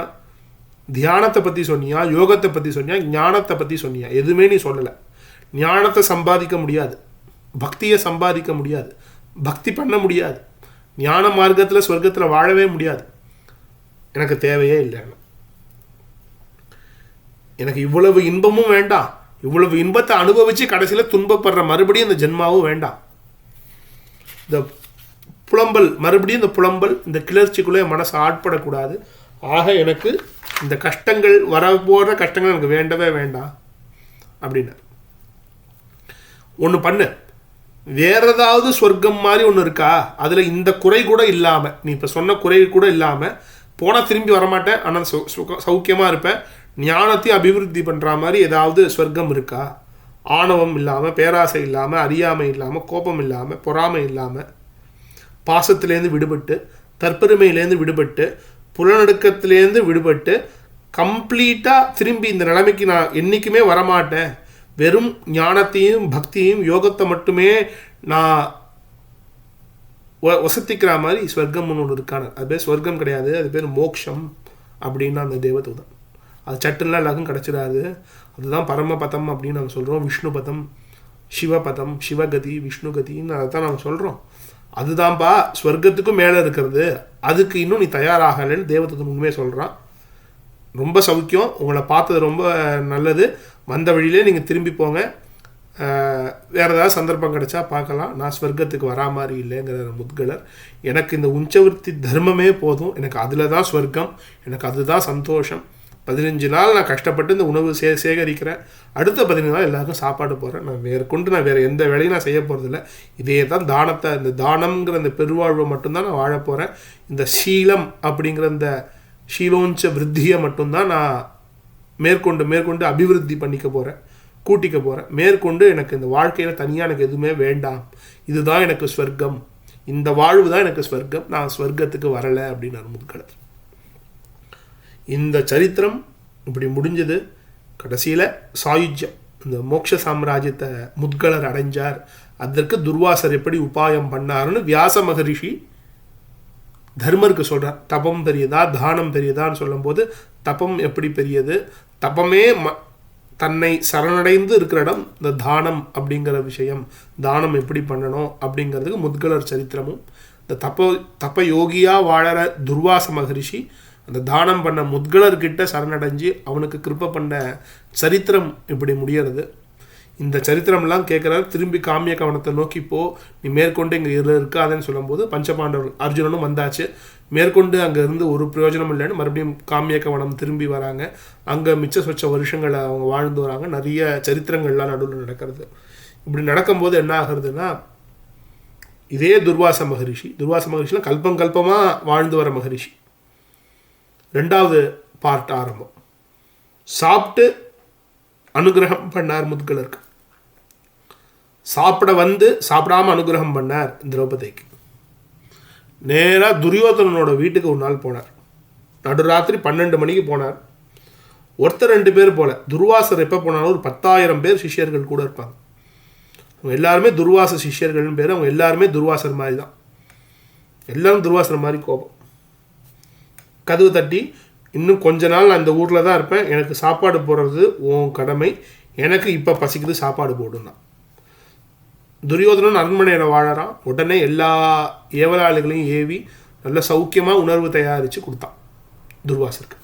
தியானத்தை பற்றி சொன்னியா, யோகத்தை பற்றி சொன்னியா, ஞானத்தை பற்றி சொன்னியா? எதுவுமே நீ சொல்லலை. ஞானத்தை சம்பாதிக்க முடியாது, பக்தியை சம்பாதிக்க முடியாது, பக்தி பண்ண முடியாது, ஞான மார்க்கத்தில் சொர்க்கத்தில் வாழவே முடியாது. எனக்கு தேவையே இல்லை. எனக்கு இவ்வளவு இன்பமும் வேண்டாம், இவ்வளவு இன்பத்தை அனுபவித்து கடைசியில் துன்பப்படுற மறுபடியும் இந்த ஜென்மாவும் வேண்டாம். இந்த புலம்பல், மறுபடியும் இந்த புலம்பல், இந்த கிளர்ச்சிக்குள்ளே மனசு ஆட்படக்கூடாது. ஆக எனக்கு இந்த கஷ்டங்கள் வரப்போகிற கஷ்டங்கள் எனக்கு வேண்டவே வேண்டாம் அப்படின்னா. ஒன்று பண்ணு, வேற ஏதாவது சொர்க்கம் மாதிரி ஒன்று இருக்கா, அதில் இந்த குறை கூட இல்லாமல், நீ இப்போ சொன்ன குறை கூட இல்லாமல், போனால் திரும்பி வரமாட்டேன் ஆனால் சௌக்கியமாக இருப்பேன், ஞானத்தையும் அபிவிருத்தி பண்ணுற மாதிரி ஏதாவது சொர்க்கம் இருக்கா? ஆணவம் இல்லாமல், பேராசை இல்லாமல், அறியாமை இல்லாமல், கோபம் இல்லாமல், பொறாமை இல்லாமல், பாசத்துலேருந்து விடுபட்டு, தற்பெருமையிலேருந்து விடுபட்டு, புலநடுக்கத்திலேருந்து விடுபட்டு, கம்ப்ளீட்டாக திரும்பி இந்த நிலைமைக்கு நான் என்றைக்குமே வரமாட்டேன், வெறும் ஞானத்தையும் பக்தியையும் யோகத்தை மட்டுமே நான் வசத்திக்கிற மாதிரி ஸ்வர்க்கம்னு ஒன்று இருக்கான. அது பேர் ஸ்வர்க்கம் கிடையாது, அது பேர் மோக்ஷம் அப்படின்னா அந்த தேவதூதன். அது சட்டுலாம் எல்லாருக்கும் கிடச்சிடாது. அதுதான் பரமபதம் அப்படின்னு நாங்கள் சொல்கிறோம். விஷ்ணுபதம், சிவபதம், சிவகதி, விஷ்ணுகதின்னு அதை தான் நாங்கள் சொல்கிறோம். அதுதான்ப்பா ஸ்வர்க்கத்துக்கும் மேலே இருக்கிறது. அதுக்கு இன்னும் நீ தயாராகலைன்னு தேவதூதன் உண்மையை சொல்கிறான். ரொம்ப சௌக்கியம், உங்களை பார்த்தது ரொம்ப நல்லது. வந்த வழியிலே நீங்கள் திரும்பி போங்க. வேறு ஏதாவது சந்தர்ப்பம் கிடைச்சா பார்க்கலாம். நான் ஸ்வர்க்கத்துக்கு வரா மாதிரி இல்லைங்கிற முத்கலர். எனக்கு இந்த உஞ்சவர்த்தி தர்மமே போதும், எனக்கு அதில் தான் ஸ்வர்க்கம், எனக்கு அதுதான் சந்தோஷம். 15 நாள் நான் கஷ்டப்பட்டு இந்த உணவு சேகரிக்கிறேன். அடுத்த 15 நாள் எல்லாருக்கும் சாப்பாடு போடுறேன். நான் வேறு எந்த வேலையும் நான் செய்ய போகிறதில்ல. இதே தான் தானத்தை, இந்த தானம்ங்கிற அந்த பெருவாழ்வை மட்டும்தான் நான் வாழ போகிறேன். இந்த சீலம் அப்படிங்கிற இந்த ஷீலோஞ்ச விருத்தியை மட்டும்தான் நான் மேற்கொண்டு அபிவிருத்தி பண்ணிக்க போகிறேன், கூட்டிக்க போகிறேன். மேற்கொண்டு எனக்கு இந்த வாழ்க்கையில் தனியாக எனக்கு எதுவுமே வேண்டாம். இதுதான் எனக்கு ஸ்வர்க்கம், இந்த வாழ்வு தான் எனக்கு ஸ்வர்க்கம், நான் ஸ்வர்க்கத்துக்கு வரலை அப்படின்னு முத்கலர். இந்த சரித்திரம் இப்படி முடிஞ்சது. கடைசியில் சாயுஜ்யம், இந்த மோட்ச சாம்ராஜ்யத்தை முத்கலர் அடைஞ்சார். அதற்கு துர்வாசர் எப்படி உபாயம் பண்ணாருன்னு வியாச மகரிஷி தர்மருக்கு சொல்கிறார். தபம் பெரியதா தானம் பெரியதான்னு சொல்லும்போது தபம் எப்படி பெரியது, தபமே தன்னை சரணடைந்து இருக்கிற இடம் இந்த தானம் அப்படிங்கிற விஷயம், தானம் எப்படி பண்ணணும் அப்படிங்கிறதுக்கு முத்கலர் சரித்திரமும், இந்த தப்ப யோகியாக வாழற துர்வாச மகரிஷி அந்த தானம் பண்ண முத்கலர்கிட்ட சரணடைஞ்சு அவனுக்கு கிருப்பை பண்ண சரித்திரம் இப்படி முடியறது. இந்த சரித்திரம்லாம் கேட்குறாரு. திரும்பி காமிய கவனத்தை நோக்கி போ, நீ மேற்கொண்டு இங்கே இருக்காதுன்னு சொல்லும்போது பஞ்சபாண்டவர் அர்ஜுனனும் வந்தாச்சு. மேற்கொண்டு அங்கே இருந்து ஒரு பிரயோஜனம் இல்லைன்னு மறுபடியும் காமிய கவனம் திரும்பி வராங்க. அங்கே மிச்ச சொச்ச வருஷங்களை அவங்க வாழ்ந்து வராங்க. நிறைய சரித்திரங்கள்லாம் நடுவில் நடக்கிறது. இப்படி நடக்கும்போது என்ன ஆகுறதுன்னா, இதே துர்வாச மகரிஷிலாம் கல்பமாக வாழ்ந்து வர மகரிஷி. 2வது பார்ட் ஆரம்பம். சாப்பிட்டு அனுகிரகம் பண்ணார் முத்கலருக்கு. சாப்பிடாம அனுகிரகம் பண்ணார் திரௌபதிக்கு. நேராக துரியோதனனோட வீட்டுக்கு ஒரு நாள் போனார். நடுராத்திரி 12 மணிக்கு போனார். ஒருத்தர் 2 பேர் போல. துர்வாசர் எப்போ போனாலும் ஒரு 10,000 பேர் சிஷ்யர்கள் கூட இருப்பாங்க. அவங்க எல்லாருமே துர்வாச சிஷ்யர்கள்னு பேர். அவங்க எல்லாருமே துர்வாசர் மாதிரி தான். எல்லாரும் துர்வாசர் மாதிரி கோபம். கதவு தட்டி, இன்னும் கொஞ்ச நாள் நான் இந்த ஊரில் தான் இருப்பேன், எனக்கு சாப்பாடு போடுறது உன் கடமை, எனக்கு இப்போ பசிக்குது சாப்பாடு போடுன்னா. துரியோதனன் அரண்மனையில் வாழறான். உடனே எல்லா ஏவலாளிகளையும் ஏவி நல்ல சௌக்கியமாக உணர்வு தயாரித்து கொடுத்தான் துர்வாசருக்கு.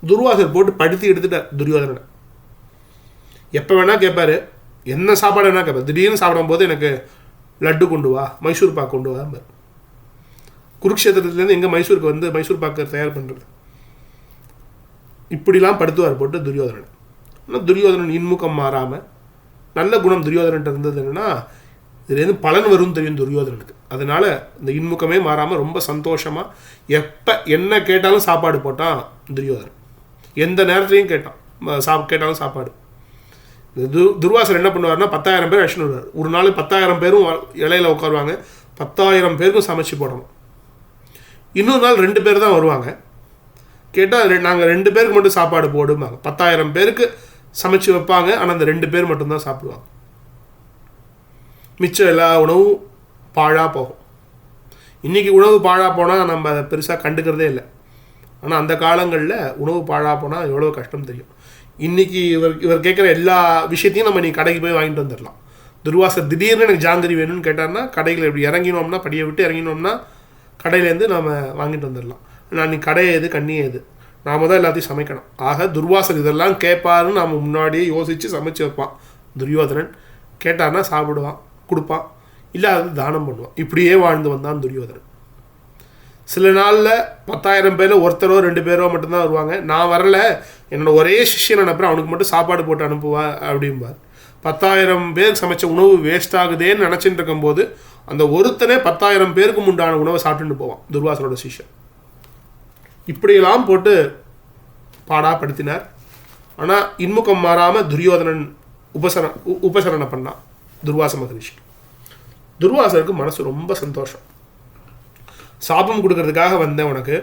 துர்வாசர் போட்டு படுத்தி எடுத்துட்டார் துரியோதனனை. எப்போ வேணால் கேட்பார், என்ன சாப்பாடு வேணால் கேட்பார். திடீர்னு சாப்பிடும்போது எனக்கு லட்டு கொண்டு வா, மைசூர் பாக்கு கொண்டு வா. குருக்ஷேத்திரத்துலேருந்து எங்கே மைசூருக்கு வந்து மைசூர் பாக்கு தயார் பண்ணுறது. இப்படிலாம் படுத்துவார் போட்டு துரியோதனன். ஆனால் துரியோதனன் இன்முகம் மாறாமல், நல்ல குணம் துரியோதனன்ட்ட இருந்தது என்னென்னா, இதுலேருந்து பலன் வரும்னு தெரியும் துரியோதனனுக்கு. அதனால் இந்த இன்முகமே மாறாமல் ரொம்ப சந்தோஷமாக எப்போ என்ன கேட்டாலும் சாப்பாடு போட்டான் துரியோதனன். எந்த நேரத்துலையும் கேட்டாலும் சாப்பாடு. துர்வாசர் என்ன பண்ணுவார்னா 10,000 பேர் அழைச்சிட்டு வருவார். ஒரு நாள் 10,000 பேரும் இலையில் உட்காருவாங்க. 10,000 பேருக்கும் சமைச்சு போடணும். இன்னொரு நாள் 2 பேர் தான் வருவாங்க. கேட்டால் நாங்கள் 2 பேருக்கு மட்டும் சாப்பாடு போடுவாங்க. 10,000 பேருக்கு சமைச்சு வைப்பாங்க. ஆனால் அந்த 2 பேர் மட்டும்தான் சாப்பிடுவாங்க. மிச்சம் எல்லா உணவும் பாழாக போகும். இன்றைக்கி உணவு பாழாக போனால் நம்ம அதை பெருசாக கண்டுக்கிறதே இல்லை. ஆனால் அந்த காலங்களில் உணவு பாழாக போனால் எவ்வளோ கஷ்டம் தெரியும். இன்றைக்கி இவர் கேட்குற எல்லா விஷயத்தையும் நம்ம நீ கடைக்கு போய் வாங்கிட்டு வந்துடலாம். துர்வாசர் திடீர்னு எனக்கு ஜாங்கிரி வேணும்னு கேட்டார்னா கடையில் இப்படி இறங்கினோம்னா, படியை விட்டு இறங்கினோம்னா கடையிலேருந்து நாம் வாங்கிட்டு வந்துடலாம். நான் நீ கடை எது கண்ணி எது, நாம் தான் எல்லாத்தையும் சமைக்கணும். ஆக துர்வாசர் இதெல்லாம் கேட்பாருன்னு நாம் முன்னாடியே யோசித்து சமைச்சு வைப்பான். துரியோதனன் கேட்டார்னா சாப்பிடுவான், கொடுப்பான், இல்லை அது தானம் பண்ணுவான். இப்படியே வாழ்ந்து வந்தான் துரியோதனன். சில நாளில் 10,000 பேரில் ஒருத்தரோ 2 பேரோ மட்டும்தான் வருவாங்க. நான் வரல, என்னோட ஒரே சிஷ்யன் அனுப்புகிறேன், அவனுக்கு மட்டும் சாப்பாடு போட்டு அனுப்புவார் அப்படிம்பார். 10,000 பேர் சமைச்ச உணவு வேஸ்ட் ஆகுதேன்னு நினச்சிட்டு இருக்கும்போது அந்த ஒருத்தனே 10,000 பேருக்கு உண்டான உணவை சாப்பிட்டுட்டு போவான் துர்வாசரோட சிஷ்யன். இப்படியெல்லாம் போட்டு பாடாப்படுத்தினார். ஆனால் இன்முகம் மாறாமல் துரியோதனன் உபசரணை பண்ணான் துர்வாச மகரிஷி. துர்வாசருக்கு மனசு ரொம்ப சந்தோஷம். சாபம் கொடுக்கறதுக்காக வந்தேன் உனக்கு,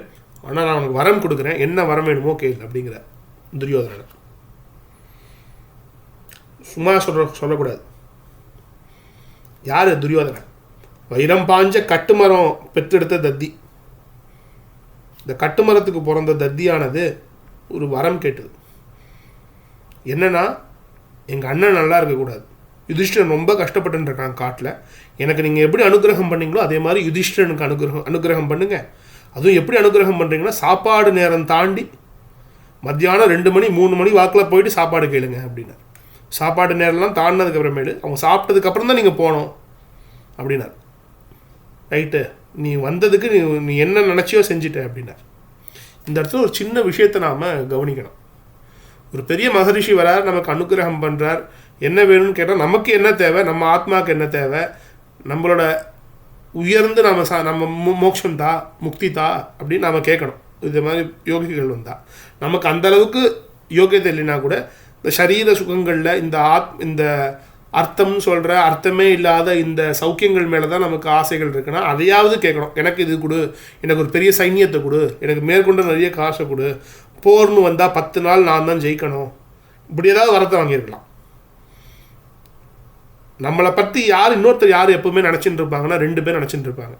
ஆனால் நான் உனக்கு வரம் கொடுக்குறேன், என்ன வரம் வேணுமோ கேள் அப்படிங்கிற துரியோதனன். சும்மா சொல்லக்கூடாது. யார் துரியோதனன்? வைரம் பாஞ்ச கட்டுமரம் பெற்றெடுத்த தத்தி. இந்த கட்டுமரத்துக்கு பிறந்த தத்தியானது ஒரு வரம் கேட்டது. என்னன்னா, எங்கள் அண்ணன் நல்லா இருக்கக்கூடாது, யுதிஷ்டிரன் ரொம்ப கஷ்டப்பட்டுன்னு இருக்கான் காட்டில், எனக்கு நீங்கள் எப்படி அனுகிரகம் பண்ணீங்களோ அதே மாதிரி யுதிஷ்டிரனுக்கு அனுகிரகம் பண்ணுங்க. அதுவும் எப்படி அனுகிரகம் பண்ணுறீங்கன்னா, சாப்பாடு நேரம் தாண்டி மத்தியானம் 2 மணி 3 மணி வாக்கில் போயிட்டு சாப்பாடு கேளுங்க அப்படின்னார். சாப்பாடு நேரம்லாம் தாண்டினதுக்கு அப்புறமேலு அவங்க சாப்பிட்டதுக்கப்புறம் தான் நீங்கள் போகணும் அப்படின்னார். ரைட்டு, நீ வந்ததுக்கு நீ என்ன நினச்சியோ செஞ்சிட்ட அப்படின்னார். இந்த இடத்துல ஒரு சின்ன விஷயத்தை நாம் கவனிக்கணும். ஒரு பெரிய மகரிஷி வரார், நமக்கு அனுகிரகம் பண்ணுறார், என்ன வேணும்னு கேட்டால் நமக்கு என்ன தேவை, நம்ம ஆத்மாவுக்கு என்ன தேவை, நம்மளோட உயர்ந்து நம்ம மோட்சம் தா, முக்தி தா அப்படின்னு நம்ம கேட்கணும். இது மாதிரி யோகிகள் வந்தால் நமக்கு அந்தளவுக்கு யோகியத்தை இல்லைன்னா கூட இந்த சரீர சுகங்களில் இந்த அர்த்தம்னு சொல்கிற அர்த்தமே இல்லாத இந்த சௌக்கியங்கள் மேலே தான் நமக்கு ஆசைகள் இருக்குன்னா அதையாவது கேட்கணும். எனக்கு இது கொடு, எனக்கு ஒரு பெரிய சைன்யத்தை கொடு, எனக்கு மேற்கொண்டு நிறைய காசை கொடு, போர்னு வந்தால் 10 நாள் நான் தான் ஜெயிக்கணும், இப்படி ஏதாவது வரத்தை வாங்கியிருக்கலாம். நம்மளை பற்றி இன்னொருத்தர் யார் எப்பவுமே நினச்சிட்டு இருப்பாங்கன்னா 2 பேர் நினச்சிட்டு இருப்பாங்க.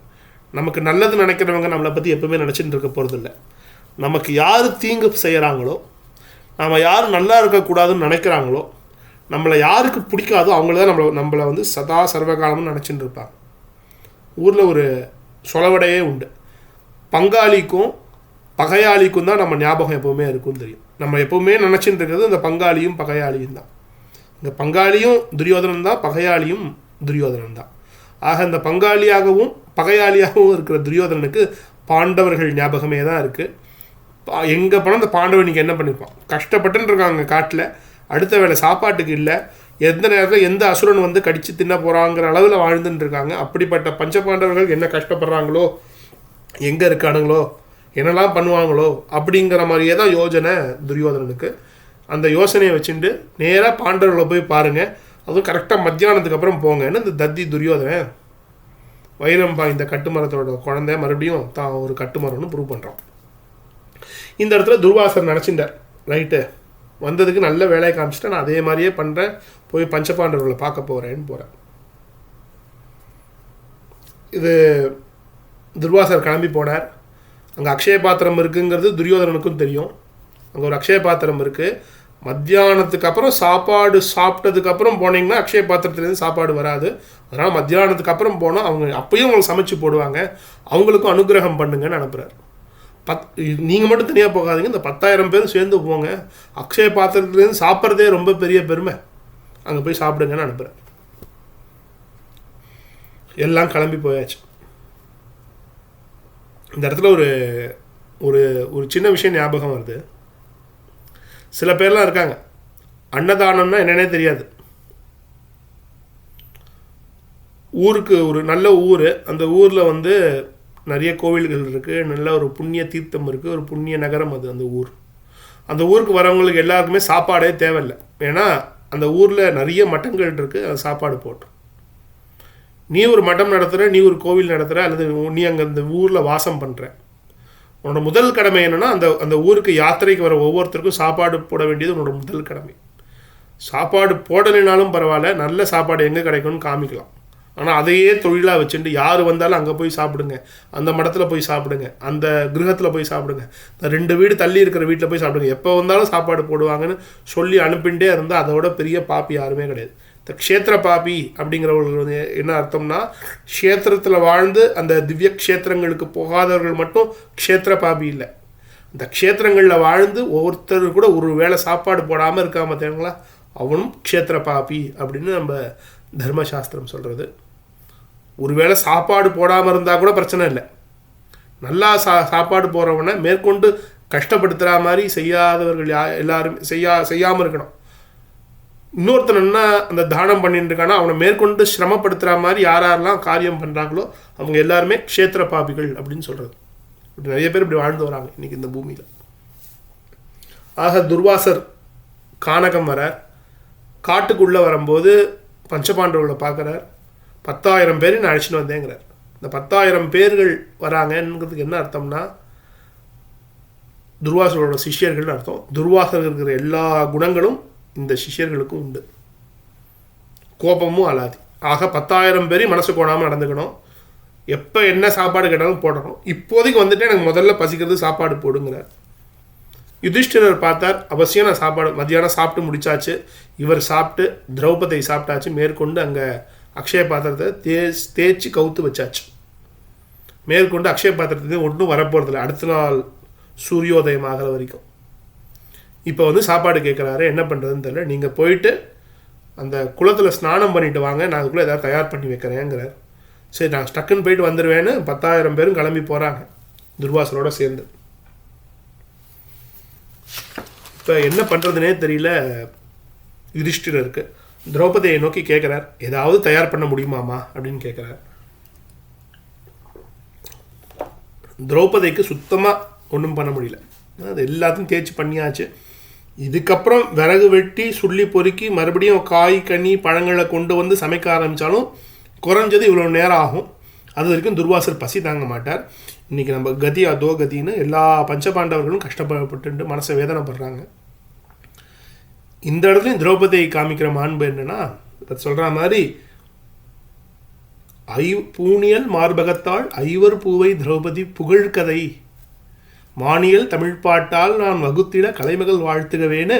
நமக்கு நல்லது நினைக்கிறவங்க நம்மளை பற்றி எப்பவுமே நினச்சிட்டு இருக்க போகிறதில்ல. நமக்கு யார் தீங்கு செய்கிறாங்களோ, நம்ம யார் நல்லா இருக்கக்கூடாதுன்னு நினைக்கிறாங்களோ, நம்மளை யாருக்கு பிடிக்காதோ அவங்கள தான் நம்மளை வந்து சதா சர்வகாலமும் நினச்சிட்டு இருப்பாங்க. ஊரில் ஒரு சொலவடையே உண்டு, பங்காளிக்கும் பகையாளிக்கும் தான் நம்ம ஞாபகம் எப்போவுமே இருக்கும்னு தெரியும். நம்ம எப்போவுமே நினச்சிட்டு இருக்கிறது இந்த பங்காளியும் பகையாளியும் தான். இந்த பங்காளியும் துரியோதனன் தான், பகையாளியும் துரியோதனன் தான். ஆக இந்த பங்காளியாகவும் பகையாளியாகவும் இருக்கிற துரியோதனனுக்கு பாண்டவர்கள் ஞாபகமே தான் இருக்குது. எங்கே போனால் இந்த பாண்டவன் இன்றைக்கி என்ன பண்ணியிருப்பான், கஷ்டப்பட்டுன்னு இருக்காங்க காட்டில், அடுத்த வேளை சாப்பாட்டுக்கு இல்லை, எந்த நேரத்தில் எந்த அசுரன் வந்து கடித்து தின்ன போகிறாங்கிற அளவில் வாழ்ந்துட்டு இருக்காங்க. அப்படிப்பட்ட பஞ்சபாண்டவர்கள் என்ன கஷ்டப்படுறாங்களோ, எங்கே இருக்கானுங்களோ, என்னெல்லாம் பண்ணுவாங்களோ அப்படிங்கிற மாதிரியே தான் யோஜனை துரியோதனனுக்கு. அந்த யோசனையை வச்சுட்டு நேராக பாண்டவர்களை போய் பாருங்கள், அதுவும் கரெக்டாக மத்தியானத்துக்கு அப்புறம் போங்கன்னு இந்த தத்தி துரியோதனன் வைரம்பா இந்த கட்டுமரத்தோட குழந்தை மறுபடியும் தான் ஒரு கட்டுமரம்னு ப்ரூவ் பண்ணுறான். இந்த இடத்துல துர்வாசர் நினச்சிட்டார், ரைட்டு வந்ததுக்கு நல்ல வேலையை காமிச்சிட்டேன், நான் அதே மாதிரியே பண்ணுறேன், போய் பஞ்சபாண்டவர்களை பார்க்க போகிறேன்னு போகிறேன். இது துர்வாசர் கிளம்பி போனார். அங்கே அக்ஷய பாத்திரம் இருக்குங்கிறது துரியோதனனுக்கும் தெரியும். அங்கே ஒரு அக்ஷய பாத்திரம் இருக்குது. மத்தியானத்துக்கு அப்புறம் சாப்பாடு சாப்பிட்டதுக்கப்புறம் போனீங்கன்னா அக்ஷய பாத்திரத்துலேருந்து சாப்பாடு வராது. அதனால் மத்தியானத்துக்கு அப்புறம் போனால் அவங்க அப்பயும் அவங்களுக்கு சமைச்சு போடுவாங்க, அவங்களுக்கும் அனுகிரகம் பண்ணுங்கன்னு அனுப்புகிறார். நீங்கள் மட்டும் தனியாக போகாதீங்க, இந்த 10,000 பேரும் சேர்ந்து போங்க, அக்ஷய பாத்திரத்துலேருந்து சாப்பிட்றதே ரொம்ப பெரிய பெருமை, அங்கே போய் சாப்பிடுங்கன்னு அனுப்புகிறேன். எல்லாம் கிளம்பி போயாச்சு. இந்த இடத்துல ஒரு ஒரு ஒரு சின்ன விஷயம் ஞாபகம் வருது. சில பேர்லாம் இருக்காங்க, அன்னதானம்னா என்னன்னே தெரியாது. ஊருக்கு ஒரு நல்ல ஊர், அந்த ஊரில் வந்து நிறைய கோவில்கள் இருக்குது, நல்ல ஒரு புண்ணிய தீர்த்தம் இருக்குது, ஒரு புண்ணிய நகரம் அது அந்த ஊர். அந்த ஊருக்கு வரவங்களுக்கு எல்லாருக்குமே சாப்பாடே தேவையில்லை, ஏன்னா அந்த ஊரில் நிறைய மட்டங்கள் இருக்குது, அது சாப்பாடு போட்டு. நீ ஒரு மட்டம் நடத்துகிற, நீ ஒரு கோவில் நடத்துகிற, அல்லது நீ அங்கே அந்த ஊரில் வாசம் பண்ணுற, உன்னோட முதல் கடமை என்னென்னா அந்த ஊருக்கு யாத்திரைக்கு வர ஒவ்வொருத்தருக்கும் சாப்பாடு போட வேண்டியது உன்னோட முதல் கடமை. சாப்பாடு போடலைனாலும் பரவாயில்ல, நல்ல சாப்பாடு எங்கே கிடைக்கும்னு காமிக்கலாம். ஆனால் அதையே தொழிலாக வச்சுட்டு யார் வந்தாலும் அங்கே போய் சாப்பிடுங்க, அந்த மடத்தில் போய் சாப்பிடுங்க, அந்த கிரகத்தில் போய் சாப்பிடுங்க, இந்த 2 வீடு தள்ளி இருக்கிற வீட்டில் போய் சாப்பிடுங்க, எப்போ வந்தாலும் சாப்பாடு போடுவாங்கன்னு சொல்லி அனுப்பிகிட்டே இருந்தால் அதோட பெரிய பாப்பி யாருமே கிடையாது. இந்த க்ஷேத்திர பாப்பி அப்படிங்கிறவர்கள் வந்து என்ன அர்த்தம்னா, க்ஷேத்திரத்தில் வாழ்ந்து அந்த திவ்ய க்ஷேத்திரங்களுக்கு போகாதவர்கள் மட்டும் க்ஷேத்திர பாப்பி இல்லை, இந்த க்ஷேத்திரங்களில் வாழ்ந்து ஒவ்வொருத்தர் கூட ஒரு வேளை சாப்பாடு போடாமல் இருக்காம தெரியுங்களா, அவனும் க்ஷேத்திர பாப்பி அப்படின்னு நம்ம தர்மசாஸ்திரம் சொல்கிறது. ஒருவேளை சாப்பாடு போடாமல் இருந்தால் கூட பிரச்சனை இல்லை, நல்லா சாப்பாடு போகிறவனை மேற்கொண்டு கஷ்டப்படுத்துகிற மாதிரி செய்யாதவர்கள் எல்லாரும் செய்யாமல் இருக்கணும். இன்னொருத்தன் என்ன அந்த தானம் பண்ணிட்டு இருக்கானா அவனை மேற்கொண்டு சிரமப்படுத்துகிற மாதிரி யாரெல்லாம் காரியம் பண்ணுறாங்களோ அவங்க எல்லாருமே க்ஷேத்திர பாபிகள் அப்படின்னு சொல்கிறது. இப்படி நிறைய பேர் இப்படி வாழ்ந்து வராங்க இன்றைக்கி இந்த பூமியில். ஆக துர்வாசர் கானகம் வரார், காட்டுக்குள்ளே வரும்போது பஞ்சபாண்டவர்களை பார்க்குறார். 10,000 பேரையும் நான் அழைச்சிட்டு வந்தேங்கிறார். இந்த 10,000 பேர்கள் வராங்கங்கிறதுக்கு என்ன அர்த்தம்னா துர்வாசரோட சிஷ்யர்கள்னு அர்த்தம். துர்வாசர் இருக்கிற எல்லா குணங்களும் இந்த சிஷ்யர்களுக்கும் உண்டு, கோபமும் அலாதி. ஆக 10,000 பேரையும் மனசு கோணாமல் நடந்துக்கணும், எப்போ என்ன சாப்பாடு கேட்டாலும் போடணும். இப்போதைக்கு வந்துட்டு எனக்கு முதல்ல பசிக்கிறது சாப்பாடு போடுங்கிறார். யுதிஷ்டிரர் பார்த்தார், அவசியம் நான் சாப்பாடு மத்தியானம் சாப்பிட்டு முடிச்சாச்சு, இவர் சாப்பிட்டு திரௌபதி சாப்பிட்டாச்சு, மேற்கொண்டு அங்கே அக்ஷய பாத்திரத்தை தேய்ச்சி கவுத்து வச்சாச்சு. மேற்கொண்டு அக்ஷய பாத்திரத்தை ஒன்றும் வரப்போகிறதில்ல அடுத்த நாள் சூரியோதயம் ஆகிற வரைக்கும். இப்போ வந்து சாப்பாடு கேட்குறாரு, என்ன பண்ணுறதுன்னு தெரியல, நீங்கள் போயிட்டு அந்த குளத்தில் ஸ்நானம் பண்ணிட்டு வாங்க, நான் அதுக்குள்ளே எதாவது தயார் பண்ணி வைக்கிறேங்கிறார். சரி நான் டக்குன்னு போயிட்டு வந்துடுவேன்னு 10,000 பேரும் கிளம்பி போகிறாங்க துர்வாசரோட சேர்ந்து. இப்போ என்ன பண்ணுறதுனே தெரியல யுதிஷ்டிரருக்கு. திரௌபதியை நோக்கி கேட்குறார், ஏதாவது தயார் பண்ண முடியுமாமா அப்படின்னு கேட்குறார். திரௌபதிக்கு சுத்தமாக ஒன்றும் பண்ண முடியல. அது எல்லாத்தையும் தேய்ச்சி பண்ணியாச்சு. இதுக்கப்புறம் விறகு வெட்டி சுள்ளி பொறுக்கி மறுபடியும் காய் கனி பழங்களை கொண்டு வந்து சமைக்க ஆரம்பித்தாலும் குறைஞ்சது இவ்வளோ நேரம் ஆகும். அது வரைக்கும் துர்வாசர் பசி தாங்க மாட்டார். இன்றைக்கி நம்ம கதி அதோ கதின்னு எல்லா பஞ்சபாண்டவர்களும் கஷ்டப்பட்டு மனசை வேதனைப்படுறாங்க. இந்த இடத்துலையும் திரௌபதியை காமிக்கிற மாண்பு என்னென்னா, இப்போ சொல்கிற மாதிரி பூணியல் மார்பகத்தால் ஐவர் பூவை திரௌபதி புகழ்கதை வாணியல் தமிழ் பாட்டால் நான் வகுத்திட கலைமகள் வாழ்த்துகவேன்னு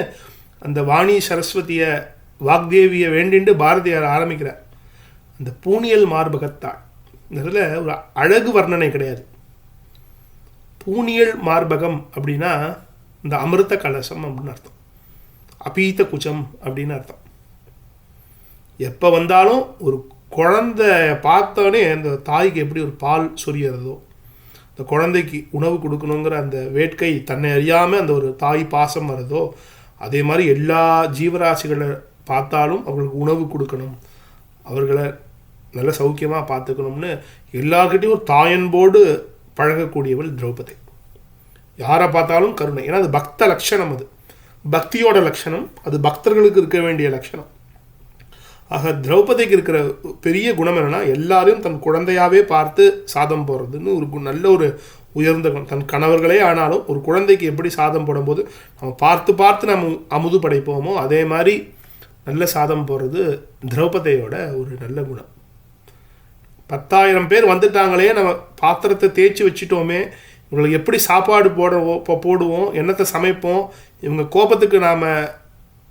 அந்த வாணி சரஸ்வதியை வாக்தேவியை வேண்டிண்டு பாரதியார் ஆரம்பிக்கிறார். அந்த பூணியல் மார்பகத்தாள் இதில் ஒரு அழகு வர்ணனை கிடையாது. பூணியல் மார்பகம் அப்படின்னா இந்த அமிர்த கலசம் அப்படின்னு அர்த்தம், அபீத குச்சம் அப்படின்னு அர்த்தம். எப்போ வந்தாலும் ஒரு குழந்தை பார்த்தோன்னே அந்த தாய்க்கு எப்படி ஒரு பால் சொரியறதோ, இந்த குழந்தைக்கு உணவு கொடுக்கணுங்கிற அந்த வேட்கை தன்னை அறியாமல் அந்த ஒரு தாய் பாசம் வருதோ, அதே மாதிரி எல்லா ஜீவராசிகளை பார்த்தாலும் அவர்களுக்கு உணவு கொடுக்கணும், அவர்களை நல்ல சௌக்கியமாக பார்த்துக்கணும்னு எல்லார்கிட்டையும் ஒரு தாயன்போடு பழகக்கூடியவள் திரௌபதி. யாரை பார்த்தாலும் கருணை. ஏன்னா அது பக்த லட்சணம், அது பக்தியோட லட்சணம், அது பக்தர்களுக்கு இருக்க வேண்டிய லட்சணம். ஆக திரௌபதிக்கு இருக்கிற பெரிய குணம் என்னென்னா, எல்லாரையும் தன் குழந்தையாகவே பார்த்து சாதம் போடுறதுன்னு ஒரு நல்ல ஒரு உயர்ந்த குணம். தன் கணவர்களே ஆனாலும் ஒரு குழந்தைக்கு எப்படி சாதம் போடும்போது நம்ம பார்த்து பார்த்து நம்ம அமுது படைப்போமோ அதே மாதிரி நல்ல சாதம் போடுறது திரௌபதியோட ஒரு நல்ல குணம். 10,000 பேர் வந்துட்டாங்களே, நம்ம பாத்திரத்தை தேய்ச்சி வச்சுட்டோமே, இவங்களுக்கு எப்படி சாப்பாடு போடுவோம், என்னத்தை சமைப்போம், இவங்க கோபத்துக்கு நாம்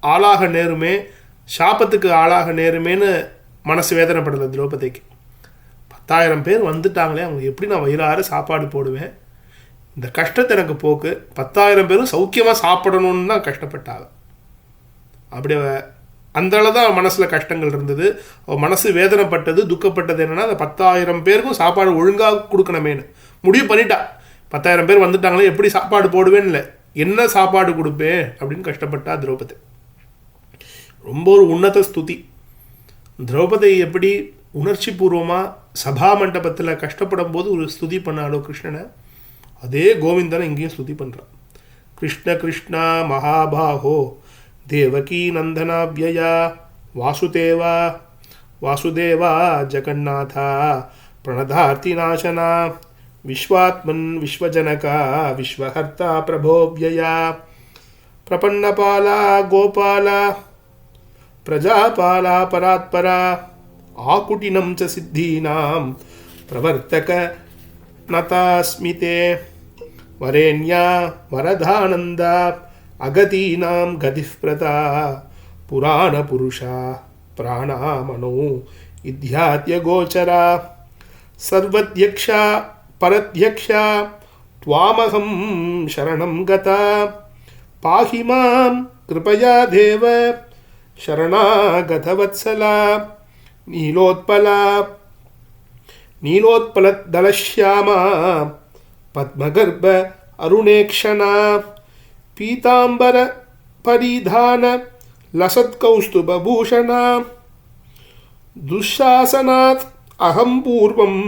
ஆளாக நேருமே, சாபத்துக்கு ஆளாக நேருமேன்னு மனசு வேதனைப்படலை திரௌபதிக்கு. 10,000 பேர் வந்துட்டாங்களே, அவங்க எப்படி நான் வயிறார சாப்பாடு போடுவேன், இந்த கஷ்டத்தை எனக்கு போக்கு, 10,000 பேரும் சௌக்கியமாக சாப்பிடணுன்னு தான் கஷ்டப்பட்டாங்க. அப்படி அந்தளவு தான் மனசில் கஷ்டங்கள் இருந்தது. அவள் மனசு வேதனைப்பட்டது, துக்கப்பட்டது என்னென்னா, அந்த 10,000 பேருக்கும் சாப்பாடு ஒழுங்காக கொடுக்கணுமேனு முடிவு பண்ணிட்டா. 10,000 பேர் வந்துட்டாங்களே, எப்படி சாப்பாடு போடுவேன்னு இல்லை, என்ன சாப்பாடு கொடுப்பேன் அப்படின்னு கஷ்டப்பட்டா திரௌபதி. ரொம்ப ஒரு உன்னத ஸ்துதி. திரௌபதி எப்படி உணர்ச்சி பூர்வமாக சபா மண்டபத்தில் கஷ்டப்படும் போது ஒரு ஸ்துதி பண்ணாலோ கிருஷ்ணனை, அதே கோவிந்தனை இங்கேயும் ஸ்துதி பண்ணுறான். கிருஷ்ண கிருஷ்ணா மகாபாஹோ தேவகீ நந்தனாவ்யயா வாசுதேவா வாசுதேவா ஜகநாதா பிரணதார்த்தி நாசனா விஸ்வாத்மன் விஸ்வஜனகா விஸ்வஹர்த்தா பிரபோவ்யயா பிரபன்னபாலா கோபாலா பிரஜாபாலா பராத்பரா ஆகுட்டினம் ச சித்தீனாம் பிரவர்த்தக நதாஸ்மிதே வரேண்யா வரதானந்தா அகதீனாம் கதிஃப்ரதா புராண புருஷா பிராணா மனோ இத்யாத்ய கோச்சரா சர்வத்யக்ஷா பரத்யக்ஷா த்வாமகம் சரணம் கதா பாஹி மாம் கிருபயா தேவ சரணாகதவத்சலா நீலோத்பலா நீலோத்பலதலஷ்யாமா பத்மகர்ப அருணேக்ஷணா பீதாம்பர பரிதான லசத்கௌஸ்துபூஷணா துஷாசனாத் அகம் பூர்வம்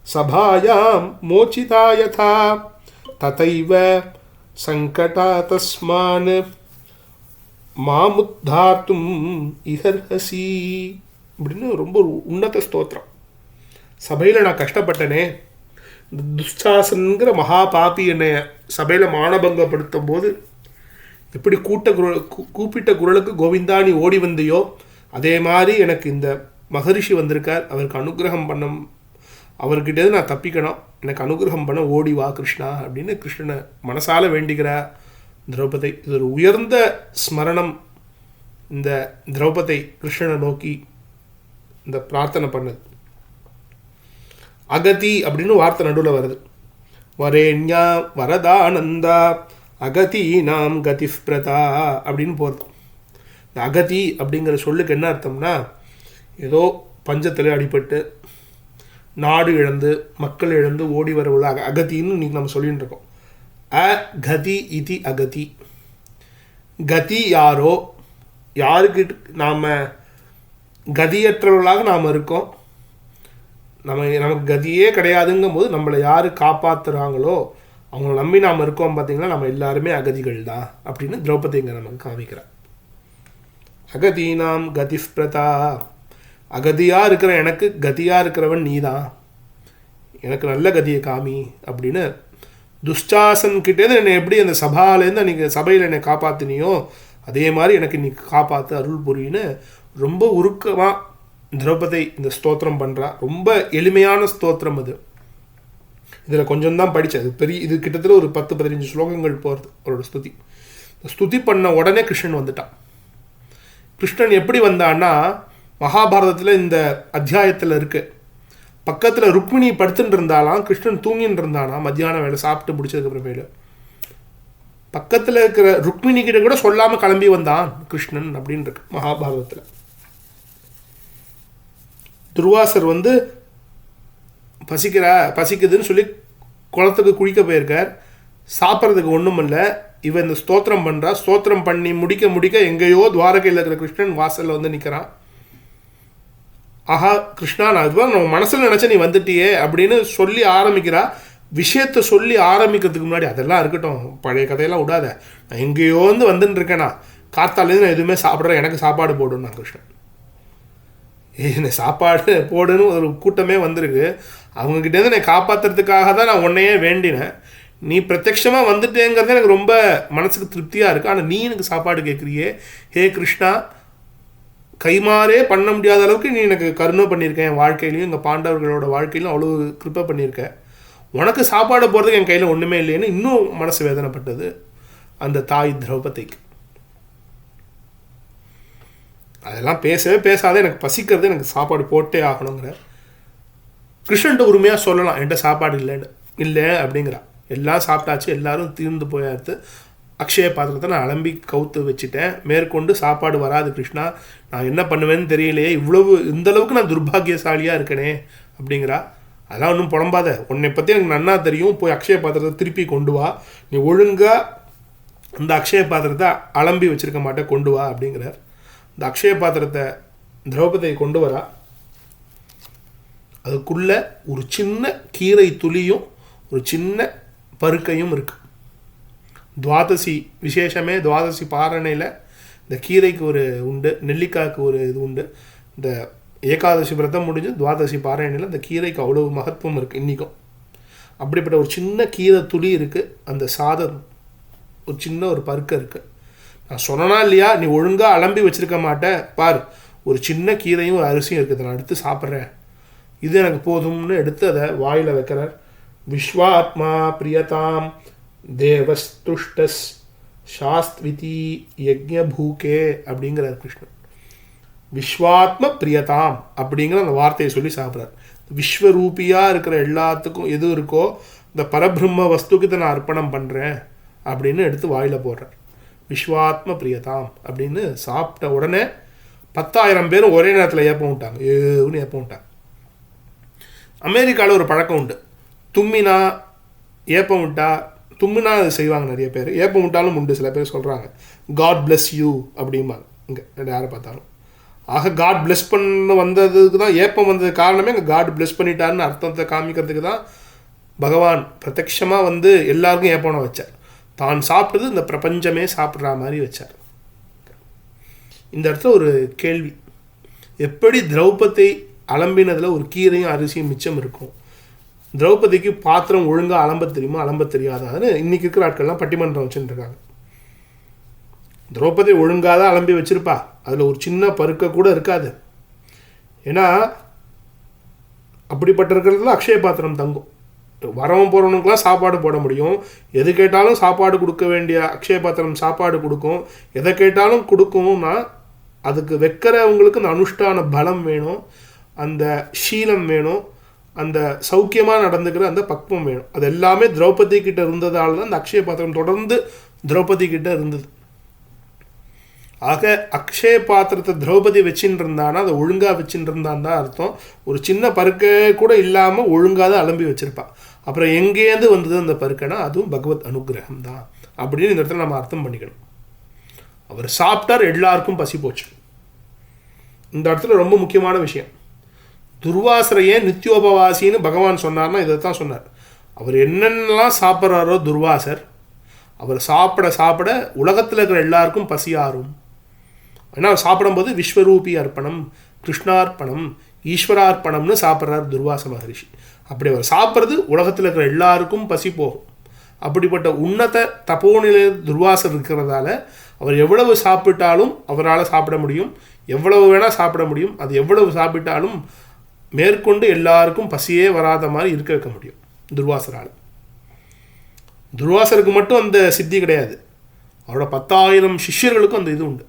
சபாயாம் மோச்சிதா யதா ததைவ சங்கடா தஸ்மான் மாமுத்தாத்தும் இஹர்ஹசி அப்படின்னு ரொம்ப ஒரு உன்னத ஸ்தோத்திரம். சபையில் நான் கஷ்டப்பட்டனே, துஷ்சாசன்கிற மகா பாப்பி என்னை சபையில் மானபங்கப்படுத்தும் போது எப்படி கூப்பிட்ட குரலுக்கு கோவிந்தா நீ ஓடி வந்தியோ, அதே மாதிரி எனக்கு இந்த மகரிஷி வந்திருக்கார், அவருக்கு அனுகிரகம் பண்ண, அவர்கிட்ட நான் தப்பிக்கணும், எனக்கு அனுகிரகம் பண்ண ஓடி வா கிருஷ்ணா அப்படின்னு கிருஷ்ணனை மனசால வேண்டிக்கிறா திரௌபதி. இது ஒரு உயர்ந்த ஸ்மரணம். இந்த திரௌபதி கிருஷ்ணனை நோக்கி இந்த பிரார்த்தனை பண்ணது. அகதி அப்படின்னு வார்த்தை நடுவில் வருது. வரேண்யா வரதானந்தா அகதி நாம் கதிஃப்ரதா அப்படின்னு போகிறது. இந்த அகதி அப்படிங்கிற சொல்லுக்கு என்ன அர்த்தம்னா, ஏதோ பஞ்சத்தில் அடிபட்டு நாடு இழந்து மக்கள் இழந்து ஓடி வரவுள்ள அகதின்னு இன்றைக்கி நம்ம சொல்லிகிட்டு இருக்கோம். அகதி இது அகதி. கதி யாரோ, யாருக்கிட்ட நாம் கதியற்றவர்களாக நாம் இருக்கோம், நமக்கு கதியே கிடையாதுங்கும் போது நம்மளை யார் காப்பாற்றுறாங்களோ அவங்கள நம்பி நாம் இருக்கோம். பார்த்திங்கன்னா நம்ம எல்லாருமே அகதிகள் தான் அப்படின்னு திரௌபதி இங்கே நமக்கு காமிக்கிறார். அகதீனாம் கதிஸ்பிரதா, அகதியாக இருக்கிற எனக்கு கதியாக இருக்கிறவன் நீ தான், எனக்கு நல்ல கதியை காமி அப்படின்னு துஷ்டாசன்கிட்டேருந்து என்னை எப்படி அந்த சபாலேருந்து அன்றைக்கி சபையில் என்னை காப்பாற்றினியோ அதே மாதிரி எனக்கு நீ காப்பாற்று அருள் புரின்னு ரொம்ப உருக்கமாக திரௌபதி இந்த ஸ்தோத்திரம் பண்ணுறா. ரொம்ப எளிமையான ஸ்தோத்திரம் அது. இதில் கொஞ்சம் தான் படித்தது, இது கிட்டத்தட்ட ஒரு 10-15 ஸ்லோகங்கள் போகிறது அவரோட ஸ்துதி. ஸ்துதி பண்ண உடனே கிருஷ்ணன் வந்துட்டான். கிருஷ்ணன் எப்படி வந்தான்னா, மகாபாரதத்தில் இந்த அத்தியாயத்தில் இருக்குது, பக்கத்தில் ருக்மிணி படுத்துட்டு இருந்தாலாம், கிருஷ்ணன் தூங்கின்னு இருந்தானா மத்தியான வேலை சாப்பிட்டு முடிச்சதுக்கப்புறமேலு. பக்கத்தில் இருக்கிற ருக்மிணி கிட்ட கூட சொல்லாமல் கிளம்பி வந்தான் கிருஷ்ணன் அப்படின்னு இருக்கு மகாபாரதத்தில். துர்வாசர் வந்து பசிக்குதுன்னு சொல்லி குளத்துக்கு குளிக்க போயிருக்கார். சாப்பிட்றதுக்கு ஒன்றும் இல்லை, இவன் இந்த ஸ்தோத்திரம் பண்ணுறா. ஸ்தோத்திரம் பண்ணி முடிக்க எங்கேயோ துவாரகையில் இருக்கிற கிருஷ்ணன் வாசலில் வந்து நிற்கிறான். ஆஹா கிருஷ்ணா, நான் இதுவாக நம்ம மனசில் நினச்ச நீ வந்துட்டியே அப்படின்னு சொல்லி ஆரம்பிக்கிறா. விஷயத்தை சொல்லி ஆரம்பிக்கிறதுக்கு முன்னாடி அதெல்லாம் இருக்கட்டும், பழைய கதையெல்லாம் விடாத, நான் எங்கேயோ வந்துன்னு இருக்கேனா, காத்தாலேருந்து நான் எதுவுமே சாப்பிட்றேன், எனக்கு சாப்பாடு போடுன்னு நான் கிருஷ்ணன். என்ன சாப்பாடு போடுன்னு ஒரு கூட்டமே வந்திருக்கு, அவங்கக்கிட்டேருந்து என்னை காப்பாற்றுறதுக்காக தான் நான் உன்னையே வேண்டினேன். நீ பிரத்யட்சமாக வந்துட்டேங்கிறது எனக்கு ரொம்ப மனசுக்கு திருப்தியாக இருக்குது. ஆனால் நீ எனக்கு சாப்பாடு கேட்குறியே, ஹே கிருஷ்ணா, கைமாறே பண்ண முடியாத அளவுக்கு நீ எனக்கு கருணை பண்ணியிருக்கேன். என் வாழ்க்கையிலையும் எங்கள் பாண்டவர்களோட வாழ்க்கையிலும் அவ்வளோ கிருப்பை பண்ணியிருக்கேன். உனக்கு சாப்பாடு போகிறதுக்கு என் கையில் ஒன்றுமே இல்லைன்னு இன்னும் மனசு வேதனைப்பட்டது அந்த தாய் திரௌபதிக்கு. அதெல்லாம் பேசவே பேசாத, எனக்கு பசிக்கிறது, எனக்கு சாப்பாடு போட்டே ஆகணுங்கிற. கிருஷ்ணன்ட்ட உரிமையாக சொல்லலாம், என்கிட்ட சாப்பாடு இல்லைன்னு. இல்லை அப்படிங்கிறா. எல்லாம் சாப்பிட்டாச்சு, எல்லோரும் தீர்ந்து போயாச்சு. அக்ஷய பாத்திரத்தை நான் அலம்பி கவுத்து வச்சுட்டேன், மேற்கொண்டு சாப்பாடு வராது கிருஷ்ணா, நான் என்ன பண்ணுவேன்னு தெரியலையே, இந்தளவுக்கு நான் துர்பாகியசாலியாக இருக்கனே அப்படிங்கிறா. அதெல்லாம் ஒன்றும் புலம்பாத, உன்னை பற்றி எனக்கு நன்னா தெரியும், போய் அக்ஷய பாத்திரத்தை திருப்பி கொண்டு வா, நீ ஒழுங்காக அந்த அக்ஷய பாத்திரத்தை அலம்பி வச்சுருக்க மாட்டேன், கொண்டு வா அப்படிங்கிறார். இந்த அக்ஷய பாத்திரத்தை திரௌபதியை கொண்டு வரா. அதுக்குள்ளே ஒரு சின்ன கீரை துளியும் ஒரு சின்ன பருக்கையும் இருக்குது. துவாதசி விசேஷமே, துவாதசி பாரணையில் இந்த கீரைக்கு ஒரு உண்டு, நெல்லிக்காய்க்கு ஒரு இது உண்டு. இந்த ஏகாதசி விரதம் முடிஞ்சு துவாதசி பாராயணையில் இந்த கீரைக்கு அவ்வளோ மகத்துவம் இருக்குது இன்றைக்கும். அப்படிப்பட்ட ஒரு சின்ன கீரை துளி இருக்குது, அந்த சாதம் ஒரு சின்ன ஒரு பருக்கை இருக்குது. நான் சொன்னா இல்லையா, நீ ஒழுங்காக அலம்பி வச்சுருக்க மாட்டேன், பார் ஒரு சின்ன கீரையும் ஒரு அரிசியும் இருக்குது, நான் எடுத்து சாப்பிட்றேன், இது எனக்கு போதும்னு எடுத்து அதை வாயில் வைக்கிறார். விஸ்வாத்மா பிரியதாம் தேவஸ்துஷ்டஸ் சாஸ்த்விதி யஜ்ஞபூகே அப்படிங்கிறார் கிருஷ்ணன். விஸ்வாத்ம பிரியதாம் அப்படிங்கிற அந்த வார்த்தையை சொல்லி சாப்பிட்றார். விஸ்வரூபியாக இருக்கிற எல்லாத்துக்கும் எது இருக்கோ இந்த பரபிரம்ம வஸ்துக்கு இதை நான் அர்ப்பணம் பண்ணுறேன் அப்படின்னு எடுத்து வாயில் போடுறார். விஸ்வாத்ம பிரியதாம் அப்படின்னு சாப்பிட்ட உடனே 10,000 பேரும் ஒரே நேரத்தில் ஏப்பம் விட்டாங்க, ஏன்னு ஏப்பம் விட்டாங்க. அமெரிக்காவில் ஒரு பழக்கம் உண்டு, தும்மினா ஏப்பம் விட்டா, தும்மினா அது செய்வாங்க நிறைய பேர், ஏப்பம் விட்டாலும் உண்டு. சில பேர் சொல்கிறாங்க காட் பிளஸ் யூ அப்படிம்பாங்க இங்கே யாரை பார்த்தாலும். ஆக காட் பிளஸ் பண்ண வந்ததுக்கு தான் ஏப்பம் வந்தது காரணமே இங்கே காட் பிளஸ் பண்ணிட்டாருன்னு அர்த்தத்தை காமிக்கிறதுக்கு தான் பகவான் பிரத்யட்சமாக வந்து எல்லாருக்கும் ஏப்பம் வச்சார். தான் சாப்பிட்டது இந்த பிரபஞ்சமே சாப்பிட்ற மாதிரி வச்சார். இந்த இடத்துல ஒரு கேள்வி, எப்படி திரௌபதி அலம்பினதில் ஒரு கீரையும் அரிசியும் மிச்சம் இருக்கும், திரௌபதிக்கு பாத்திரம் ஒழுங்காக அலம்ப தெரியுமா அலம்ப தெரியாதான்னு இன்றைக்கி இருக்கிற ஆட்கள்லாம் பட்டிமன்றம் வச்சுட்டு இருக்காங்க. திரௌபதி ஒழுங்காக தான் அலம்பி வச்சுருப்பா, அதில் ஒரு சின்ன பருக்க கூட இருக்காது. ஏன்னா அப்படிப்பட்ட இருக்கிறதுல அக்ஷய பாத்திரம் தங்கும். வரவன் போகிறவனுக்குலாம் சாப்பாடு போட முடியும், எது கேட்டாலும் சாப்பாடு கொடுக்க வேண்டிய அக்ஷய பாத்திரம் சாப்பாடு கொடுக்கும், எதை கேட்டாலும் கொடுக்கும்னா அதுக்கு வைக்கிறவங்களுக்கு அந்த அனுஷ்டான பலம் வேணும், அந்த சீலம் வேணும், அந்த சௌக்கியமாக நடந்துக்கிற அந்த பக்குவம் வேணும். அது எல்லாமே திரௌபதி கிட்ட இருந்ததால் தான் அந்த அக்ஷய பாத்திரம் தொடர்ந்து திரௌபதி கிட்ட இருந்தது. ஆக அக்ஷய பாத்திரத்தை திரௌபதி வச்சுட்டு இருந்தான்னா அதை ஒழுங்காக வச்சுட்டு இருந்தான் தான் அர்த்தம். ஒரு சின்ன பருக்க கூட இல்லாமல் ஒழுங்காக தான் அலம்பி வச்சுருப்பாள். அப்புறம் எங்கேருந்து வந்தது அந்த பருக்கைனா அதுவும் பகவத் அனுகிரகம் தான் அப்படின்னு இந்த இடத்துல நம்ம அர்த்தம் பண்ணிக்கணும். அவர் சாப்பிட்டார், எல்லாருக்கும் பசி போச்சு. இந்த இடத்துல ரொம்ப முக்கியமான விஷயம், துர்வாசரையே நித்தியோபவாசின்னு பகவான் சொன்னார்னா இதை தான் சொன்னார். அவர் என்னென்னலாம் சாப்பிட்றாரோ துர்வாசர், அவர் சாப்பிட சாப்பிட உலகத்தில் இருக்கிற எல்லாருக்கும் பசி ஆறும். ஏன்னா சாப்பிடும்போது விஸ்வரூபி அர்ப்பணம், கிருஷ்ணார்ப்பணம், ஈஸ்வரார்ப்பணம்னு சாப்பிட்றார் துர்வாச மகரிஷி. அப்படி அவர் சாப்பிட்றது உலகத்தில் இருக்கிற எல்லாருக்கும் பசி போகும். அப்படிப்பட்ட உன்னத தபோநிலை துர்வாசர் இருக்கிறதால அவர் எவ்வளவு சாப்பிட்டாலும் அவரால் சாப்பிட முடியும், எவ்வளவு வேணால் சாப்பிட முடியும். அது எவ்வளவு சாப்பிட்டாலும் மேற்கொண்டு எல்லாருக்கும் பசியே வராத மாதிரி இருக்க வைக்க முடியும் துர்வாசரால். துர்வாசருக்கு மட்டும் அந்த சித்தி கிடையாது, அவரோட 10,000 சிஷ்யர்களுக்கும் அந்த இது உண்டு.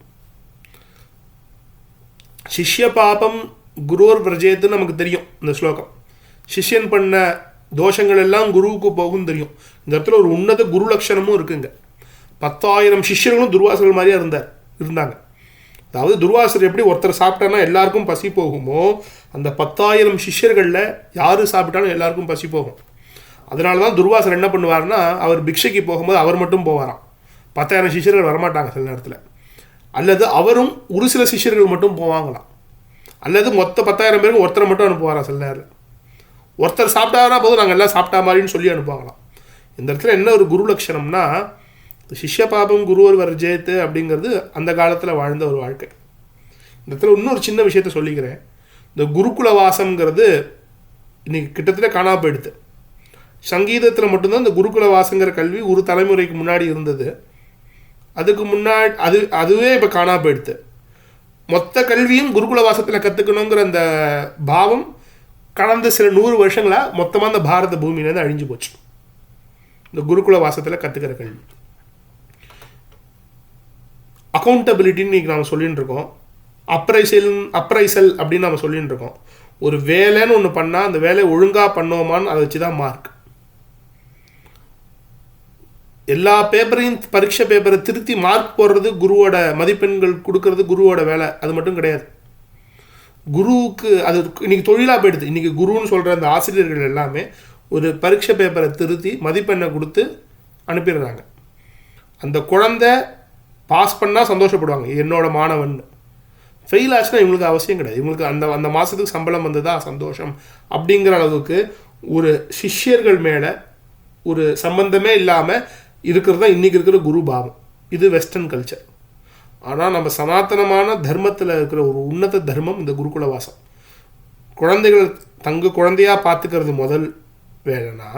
சிஷ்ய பாபம் குருவர் பிரஜேத்துன்னு நமக்கு தெரியும் இந்த ஸ்லோகம். சிஷ்யன் பண்ண தோஷங்கள் எல்லாம் குருவுக்கு போகும் தெரியும். இந்த இடத்துல ஒரு உன்னத குரு லட்சணமும் இருக்குங்க. 10,000 சிஷ்யர்களும் துர்வாசர்கள் மாதிரியா இருந்தாங்க. அதாவது துர்வாசர் எப்படி ஒருத்தர் சாப்பிட்டானா எல்லாருக்கும் பசி போகுமோ, அந்த 10,000 சிஷ்யர்களில் யார் சாப்பிட்டாலும் எல்லாருக்கும் பசி போகும். அதனால தான் துர்வாசர் என்ன பண்ணுவார்னா, அவர் பிக்ஷைக்கு போகும்போது அவர் மட்டும் போவாராம், 10,000 சிஷ்யர்கள் வரமாட்டாங்க சில நேரத்தில். அல்லது அவரும் ஒரு சில சிஷ்யர்கள் மட்டும் போவாங்களாம். அல்லது மொத்த 10,000 பேருக்கு ஒருத்தரை மட்டும் அனுப்புவாராம் சில நேரம். ஒருத்தர் சாப்பிட்டாருனா போதும் நாங்கள் எல்லாம் சாப்பிட்டா மாதிரின்னு சொல்லி அனுப்புவாங்களாம். இந்த இடத்துல என்ன ஒரு குரு லட்சணம்னா, சிஷ்ய பாபம் குருவர் வர்ஜேத்து அப்படிங்கிறது அந்த காலத்தில் வாழ்ந்த ஒரு வாழ்க்கை. இந்த இடத்துல இன்னொரு சின்ன விஷயத்த சொல்லிக்கிறேன். இந்த குருகுல வாசம்ங்கிறது இன்னைக்கு கிட்டத்தட்ட காணாம போயிடுது. சங்கீதத்தில் மட்டும்தான் இந்த குருகுல வாசங்கிற கல்வி ஒரு தலைமுறைக்கு முன்னாடி இருந்தது. அதுக்கு முன்னாடி அதுவே இப்போ காணாம போயிடுது. மொத்த கல்வியும் குருகுல வாசத்தில் கற்றுக்கணுங்கிற அந்த பாவம் கடந்த சில 100 வருஷங்களாக மொத்தமாக அந்த பாரத பூமியிலேருந்து அழிஞ்சு போச்சு. இந்த குருகுல வாசத்தில் கற்றுக்கிற கல்வி அக்கௌண்டபிலிட்டின்னு இன்றைக்கி நாம் சொல்லிகிட்டு இருக்கோம். அப்ரைசல் அப்படின்னு நம்ம சொல்லிகிட்டு இருக்கோம். ஒரு வேலைன்னு ஒன்று பண்ணால் அந்த வேலையை ஒழுங்காக பண்ணோமான்னு அதை வச்சு தான் மார்க். எல்லா பேப்பரையும் பரீட்சை பேப்பரை திருத்தி மார்க் போடுறது, குருவோட மதிப்பெண்கள் கொடுக்கறது குருவோட வேலை. அது மட்டும் கிடையாது. குருவுக்கு அது இன்றைக்கி தொழிலாக போயிடுது. இன்றைக்கி குருன்னு சொல்கிற அந்த ஆசிரியர்கள் எல்லாமே ஒரு பரீட்சை பேப்பரை திருத்தி மதிப்பெண்ணை கொடுத்து அனுப்பிடுறாங்க. அந்த குழந்தை பாஸ் பண்ணால் சந்தோஷப்படுவாங்க, என்னோட மாணவன். ஃபெயில் ஆச்சுன்னா இவங்களுக்கு அவசியம் கிடையாது. இவங்களுக்கு அந்த அந்த மாதத்துக்கு சம்பளம் வந்ததா சந்தோஷம் அப்படிங்கிற அளவுக்கு ஒரு சிஷ்யர்கள் மேலே ஒரு சம்பந்தமே இல்லாமல் இருக்கிறது தான் இன்றைக்கி இருக்கிற குரு பாவம். இது வெஸ்டர்ன் கல்ச்சர். ஆனால் நம்ம சனாத்தனமான தர்மத்தில் இருக்கிற ஒரு உன்னத தர்மம் இந்த குருகுல வாசம். குழந்தைகள் தங்க குழந்தையாக பார்த்துக்கிறது முதல் வேலைனா,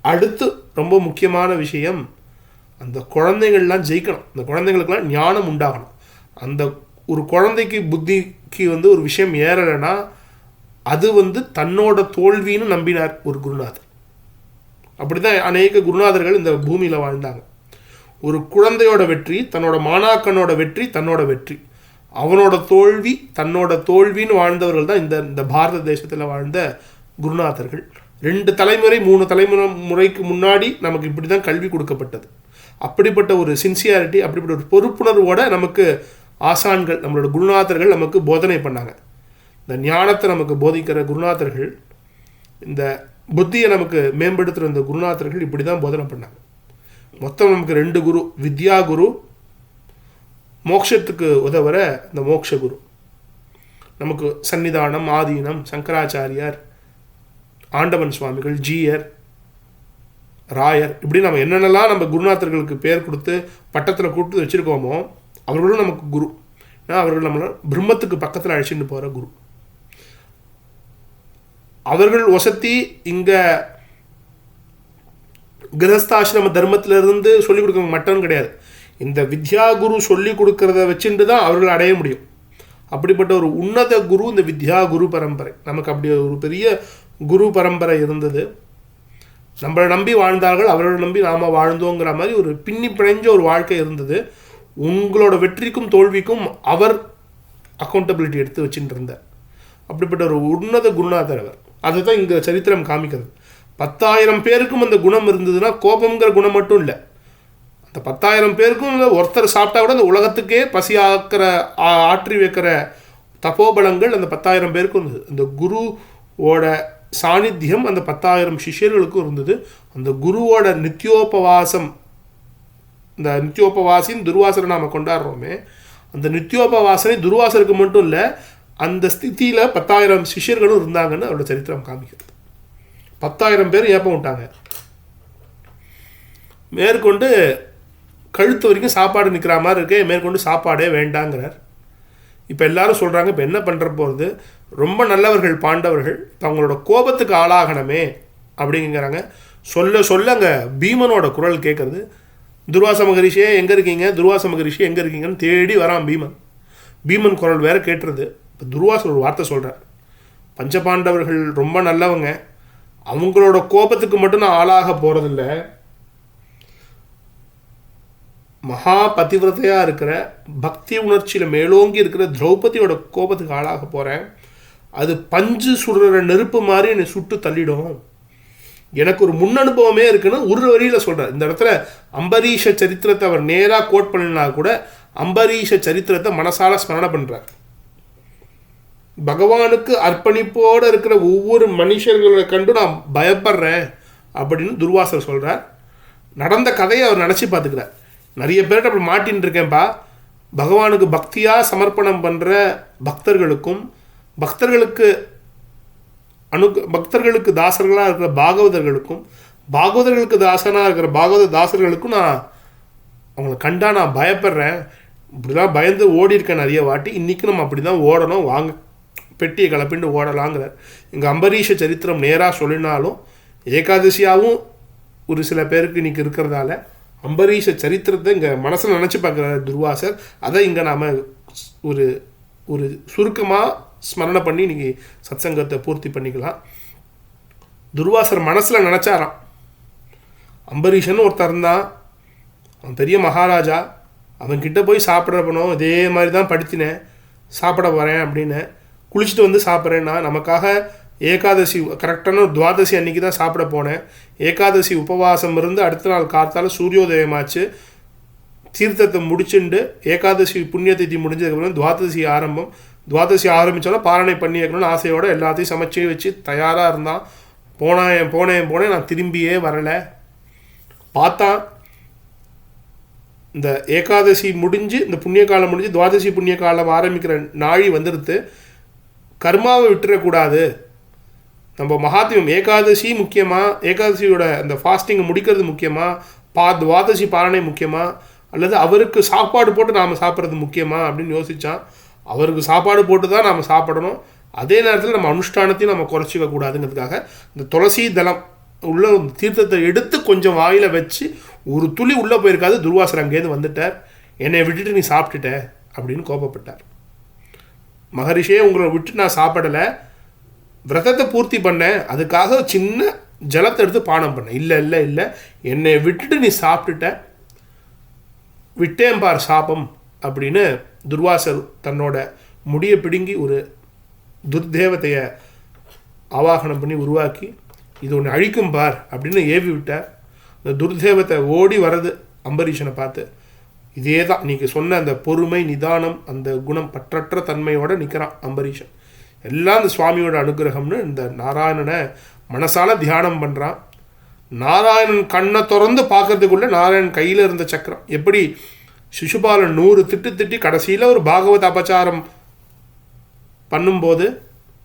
அடுத்து ரொம்ப முக்கியமான விஷயம் அந்த குழந்தைகள்லாம் ஜெயிக்கணும். அந்த குழந்தைங்களுக்கெல்லாம் ஞானம் உண்டாகணும். அந்த ஒரு குழந்தைக்கு புத்திக்கு ஒரு விஷயம் ஏறலைன்னா அது தன்னோட தோல்வின்னு நம்பினார் ஒரு குருநாதர். அப்படி தான் அநேக குருநாதர்கள் இந்த பூமியில் வாழ்ந்தாங்க. ஒரு குழந்தையோட வெற்றி, தன்னோட மாணாக்கனோட வெற்றி, தன்னோட வெற்றி, அவனோட தோல்வி தன்னோட தோல்வின்னு வாழ்ந்தவர்கள் தான் இந்த பாரத தேசத்தில் வாழ்ந்த குருநாதர்கள். 2 தலைமுறை 3 தலைமுறைக்கு முன்னாடி நமக்கு இப்படி தான் கல்வி கொடுக்கப்பட்டது. அப்படிப்பட்ட ஒரு சின்சியாரிட்டி, அப்படிப்பட்ட ஒரு பொறுப்புணர்வோட நமக்கு ஆசான்கள், நம்மளோட குருநாதர்கள் நமக்கு போதனை பண்ணாங்க. இந்த ஞானத்தை நமக்கு போதிக்கிற குருநாதர்கள், இந்த புத்தியை நமக்கு மேம்படுத்துகிற இந்த குருநாதர்கள் இப்படி தான் போதனை பண்ணாங்க. மொத்தம் நமக்கு 2 குரு, வித்யா குரு, மோட்சத்துக்கு உதவுற இந்த மோட்ச குரு. நமக்கு சன்னிதானம், ஆதீனம், சங்கராச்சாரியார், ஆண்டவன் சுவாமிகள், ஜீயர், ராயர், இப்படி நம்ம என்னென்னலாம் நம்ம குருநாதர்களுக்கு பேர் கொடுத்து பட்டத்தில் கூப்பிட்டு வச்சுருக்கோமோ அவர்களும் நமக்கு குரு. ஏன்னா அவர்கள் நம்மளை பிரம்மத்துக்கு பக்கத்தில் அழைச்சிட்டு போகிற குரு. அவர்கள் வசதி இங்கே கிரகஸ்தாசிரம தர்மத்திலிருந்து சொல்லிக் கொடுக்க மட்டும் கிடையாது. இந்த வித்யா குரு சொல்லி கொடுக்கறத வச்சுட்டு தான் அவர்கள் அடைய முடியும். அப்படிப்பட்ட ஒரு உன்னத குரு இந்த வித்யா குரு பரம்பரை. நமக்கு அப்படி ஒரு பெரிய குரு பரம்பரை இருந்தது. நம்மளை நம்பி வாழ்ந்தார்கள், அவர்களை நம்பி நாம் வாழ்ந்தோங்கிற மாதிரி ஒரு பின்னி பிணைஞ்ச ஒரு வாழ்க்கை இருந்தது. உங்களோட வெற்றிக்கும் தோல்விக்கும் அவர் அக்கௌண்டபிலிட்டி எடுத்து வச்சுட்டு இருந்தார். அப்படிப்பட்ட ஒரு உன்னத குருநாதர் அவர். அதை தான் இங்கே சரித்திரம் காமிக்கிறது. 10,000 பேருக்கும் அந்த குணம் இருந்ததுன்னா கோபங்கிற குணம் மட்டும் இல்லை, அந்த 10,000 பேருக்கும் ஒருத்தர் சாப்பிட்டா கூட அந்த உலகத்துக்கே பசியாக்கிற ஆற்றி வைக்கிற தபோபலங்கள் அந்த 10,000 பேருக்கும் இருந்தது. அந்த குருவோட சாநித்தியம் அந்த 10,000 சிஷ்யர்களுக்கும் இருந்தது. அந்த குருவோட நித்தியோபவாசம் இந்த நித்யோபவாசின்னு துர்வாசரை நாம் கொண்டாடுறோமே, அந்த நித்யோபவாசனை துர்வாசருக்கு மட்டும் இல்லை, அந்த ஸ்திதியில் 10,000 சிஷ்யர்களும் இருந்தாங்கன்னு அவரோட சரித்திரம் காமிக்கிறது. 10,000 பேர் ஏப்பம் விட்டாங்க. மேற்கொண்டு கழுத்து வரைக்கும் சாப்பாடு நிற்கிற மாதிரி இருக்கே, மேற்கொண்டு சாப்பாடே வேண்டாங்கிறார். இப்போ எல்லாரும் சொல்கிறாங்க, இப்போ என்ன பண்ணுற போகிறது, ரொம்ப நல்லவர்கள் பாண்டவர்கள் இப்போ அவங்களோட கோபத்துக்கு ஆளாகணுமே அப்படிங்கிறாங்க. சொல்ல சொல்லங்க பீமனோட குரல் கேட்குறது, துர்வாச மகரிஷியே எங்கே இருக்கீங்க, துர்வாச மகரிஷி எங்கே இருக்கீங்கன்னு தேடி வரான் பீமன். பீமன் குரல் வேறு கேட்டுருது. இப்போ துர்வாசர் ஒரு வார்த்தை சொல்கிறார், பஞ்சபாண்டவர்கள் ரொம்ப நல்லவங்க, அவங்களோட கோபத்துக்கு மட்டும் நான் ஆளாக போகிறதில்ல, மகா பதிவிரதையாக இருக்கிற பக்தி உணர்ச்சியில் மேலோங்கி இருக்கிற திரௌபதியோட கோபத்துக்கு ஆளாக போகிறேன். அது பஞ்சு சுடுற நெருப்பு மாதிரி என்னை சுட்டு தள்ளிடும். எனக்கு ஒரு முன் அனுபவமே இருக்குன்னு ஒரு வரியில் சொல்கிறார். இந்த இடத்துல அம்பரீஷ சரித்திரத்தை அவர் நேராக கோட் பண்ணினா கூட அம்பரீஷ சரித்திரத்தை மனசால ஸ்மரணை பண்ணுறார். பகவானுக்கு அர்ப்பணிப்போடு இருக்கிற ஒவ்வொரு மனுஷர்களை கண்டு நான் பயப்படுறேன் அப்படின்னு துர்வாசர் சொல்கிறார். நடந்த கதையை அவர் நினச்சி பார்த்துக்கிறார். நிறைய பேர்கிட்ட அப்படி மாட்டின்னு இருக்கேன்ப்பா, பகவானுக்கு பக்தியாக சமர்ப்பணம் பண்ணுற பக்தர்களுக்கும் பக்தர்களுக்கு தாசர்களாக இருக்கிற பாகவதர்களுக்கு தாசனாக இருக்கிற பாகவத தாசர்களுக்கும் நான் அவங்கள கண்டா நான் பயப்படுறேன். இப்படிலாம் பயந்து ஓடி இருக்கேன் நிறைய வாட்டி, இன்றைக்கி நம்ம அப்படி தான் ஓடணும், வாங்க பெட்டியை கலப்பிண்டு ஓடலாங்கிறார். இங்கே அம்பரீஷ சரித்திரம் நேராக சொல்லினாலும் ஏகாதசியாகவும் ஒரு சில பேருக்கு இன்றைக்கி இருக்கிறதால அம்பரீஷ சரித்திரத்தை இங்கே மனசில் நினச்சி பார்க்குற துர்வாசர். அதை இங்கே நாம் ஒரு ஒரு சுருக்கமாக ஸ்மரணை பண்ணி இன்றைக்கி சத்சங்கத்தை பூர்த்தி பண்ணிக்கலாம். துர்வாசர் மனசில் நினச்சாராம், அம்பரீஷன் ஒருத்தர் இருந்தான், அவன் பெரிய மகாராஜா, அவன்கிட்ட போய் சாப்பிட்றப்பனோ இதே மாதிரி தான் படுத்தினேன், சாப்பிட வரேன் அப்படின்னு குளிச்சுட்டு வந்து சாப்பிட்றேன்னா, நமக்காக ஏகாதசி கரெக்டான ஒரு துவாதசி அன்றைக்கி தான் சாப்பிட போனேன். ஏகாதசி உபவாசம் இருந்து அடுத்த நாள் காத்தால் சூரியோதயமாச்சு, தீர்த்தத்தை முடிச்சுண்டு ஏகாதசி புண்ணிய திதி முடிஞ்சதுக்கப்புறம் துவாதசி ஆரம்பம். துவாதசி ஆரம்பித்தாலும் பாரணை பண்ணி வைக்கணும்னு ஆசையோடு எல்லாத்தையும் சமைச்சு வச்சு தயாராக இருந்தான். போனேன் நான் திரும்பியே வரலை. பார்த்தா இந்த ஏகாதசி முடிஞ்சு இந்த புண்ணிய காலம் முடிஞ்சு துவாதசி புண்ணிய காலம் ஆரம்பிக்கிற நாழி வந்துடுத்து. கர்மாவை விட்டுறக்கூடாது, நம்ம மகாத்மியம் ஏகாதசி முக்கியமாக, ஏகாதசியோட அந்த ஃபாஸ்டிங்கை முடிக்கிறது முக்கியமாக, துவாதசி பாரணை முக்கியமாக, அல்லது அவருக்கு சாப்பாடு போட்டு நாம் சாப்பிட்றது முக்கியமாக அப்படின்னு யோசித்தான். அவருக்கு சாப்பாடு போட்டு தான் நாம் சாப்பிடணும், அதே நேரத்தில் நம்ம அனுஷ்டானத்தையும் நம்ம குறைச்சிக்க கூடாதுங்கிறதுக்காக இந்த துளசி தளம் உள்ள தீர்த்தத்தை எடுத்து கொஞ்சம் வாயில் வச்சு ஒரு துளி உள்ளே போயிருக்காது. துர்வாசர் அங்கேருந்து வந்துட்டார். என்னை விட்டுட்டு நீ சாப்பிட்டுட்ட அப்படின்னு கோபப்பட்டார். மகரிஷியே, உங்களை விட்டு நான் சாப்பிடலை, விரதத்தை பூர்த்தி பண்ணேன், அதுக்காக சின்ன ஜலத்தை எடுத்து பானம் பண்ணேன். இல்லை என்னை விட்டுட்டு நீ சாப்பிட்டுட்ட, விட்டேன் பார் சாபம் அப்படின்னு துர்வாசர் தன்னோட முடியை பிடுங்கி ஒரு துர்தேவத்தையை ஆவாகனம் பண்ணி உருவாக்கி இது ஒன்று அழிக்கும் பார் அப்படின்னு ஏவி விட்டார். இந்த துர்தேவத்தை ஓடி வர்றது அம்பரீஷனை பார்த்து. இதே தான் நீங்கள் சொன்ன அந்த பொறுமை நிதானம் அந்த குணம் பற்றற்ற தன்மையோடு நிற்கிறான் அம்பரீஷன். எல்லாம் இந்த சுவாமியோட அனுகிரகம்னு இந்த நாராயணனை மனசால தியானம் பண்ணுறான். நாராயணன் கண்ணை திறந்து பார்க்கறதுக்குள்ளே நாராயணன் கையில் இருந்த சக்கரம் எப்படி சிசுபாலன் 100 திட்டி கடைசியில் ஒரு பாகவத அபச்சாரம் பண்ணும்போது,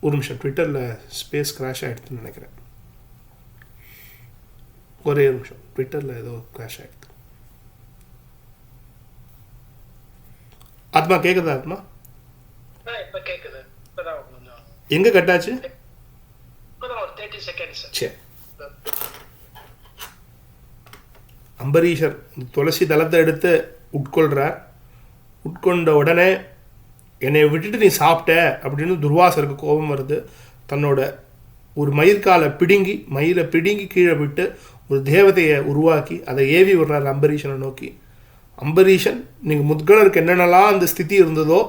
ஒரு நிமிஷம் ட்விட்டரில் ஸ்பேஸ் கிராஷ் ஆகிடுதுன்னு நினைக்கிறேன், ஒரே நிமிஷம் ட்விட்டரில் ஏதோ கிராஷ் ஆகிடுது. ஆத்மா கேட்குதா? ஆத்மா எங்கே கட்டாச்சு? சரி, அம்பரீஷர் துளசி தளத்தை எடுத்து உட்கொள்கிறார். உட்கொண்ட உடனே என்னை விட்டுட்டு நீ சாப்பிட்ட அப்படின்னு துர்வாசருக்கு கோபம் வருது. தன்னோட ஒரு மயிர்காலை பிடுங்கி கீழே விட்டு ஒரு தேவதையை உருவாக்கி அதை ஏவி விடுறார் அம்பரீஷனை நோக்கி. அம்பரீஷன் நீங்கள் முத்கலருக்கு என்னென்னலாம் அந்த ஸ்திதி இருந்ததோ,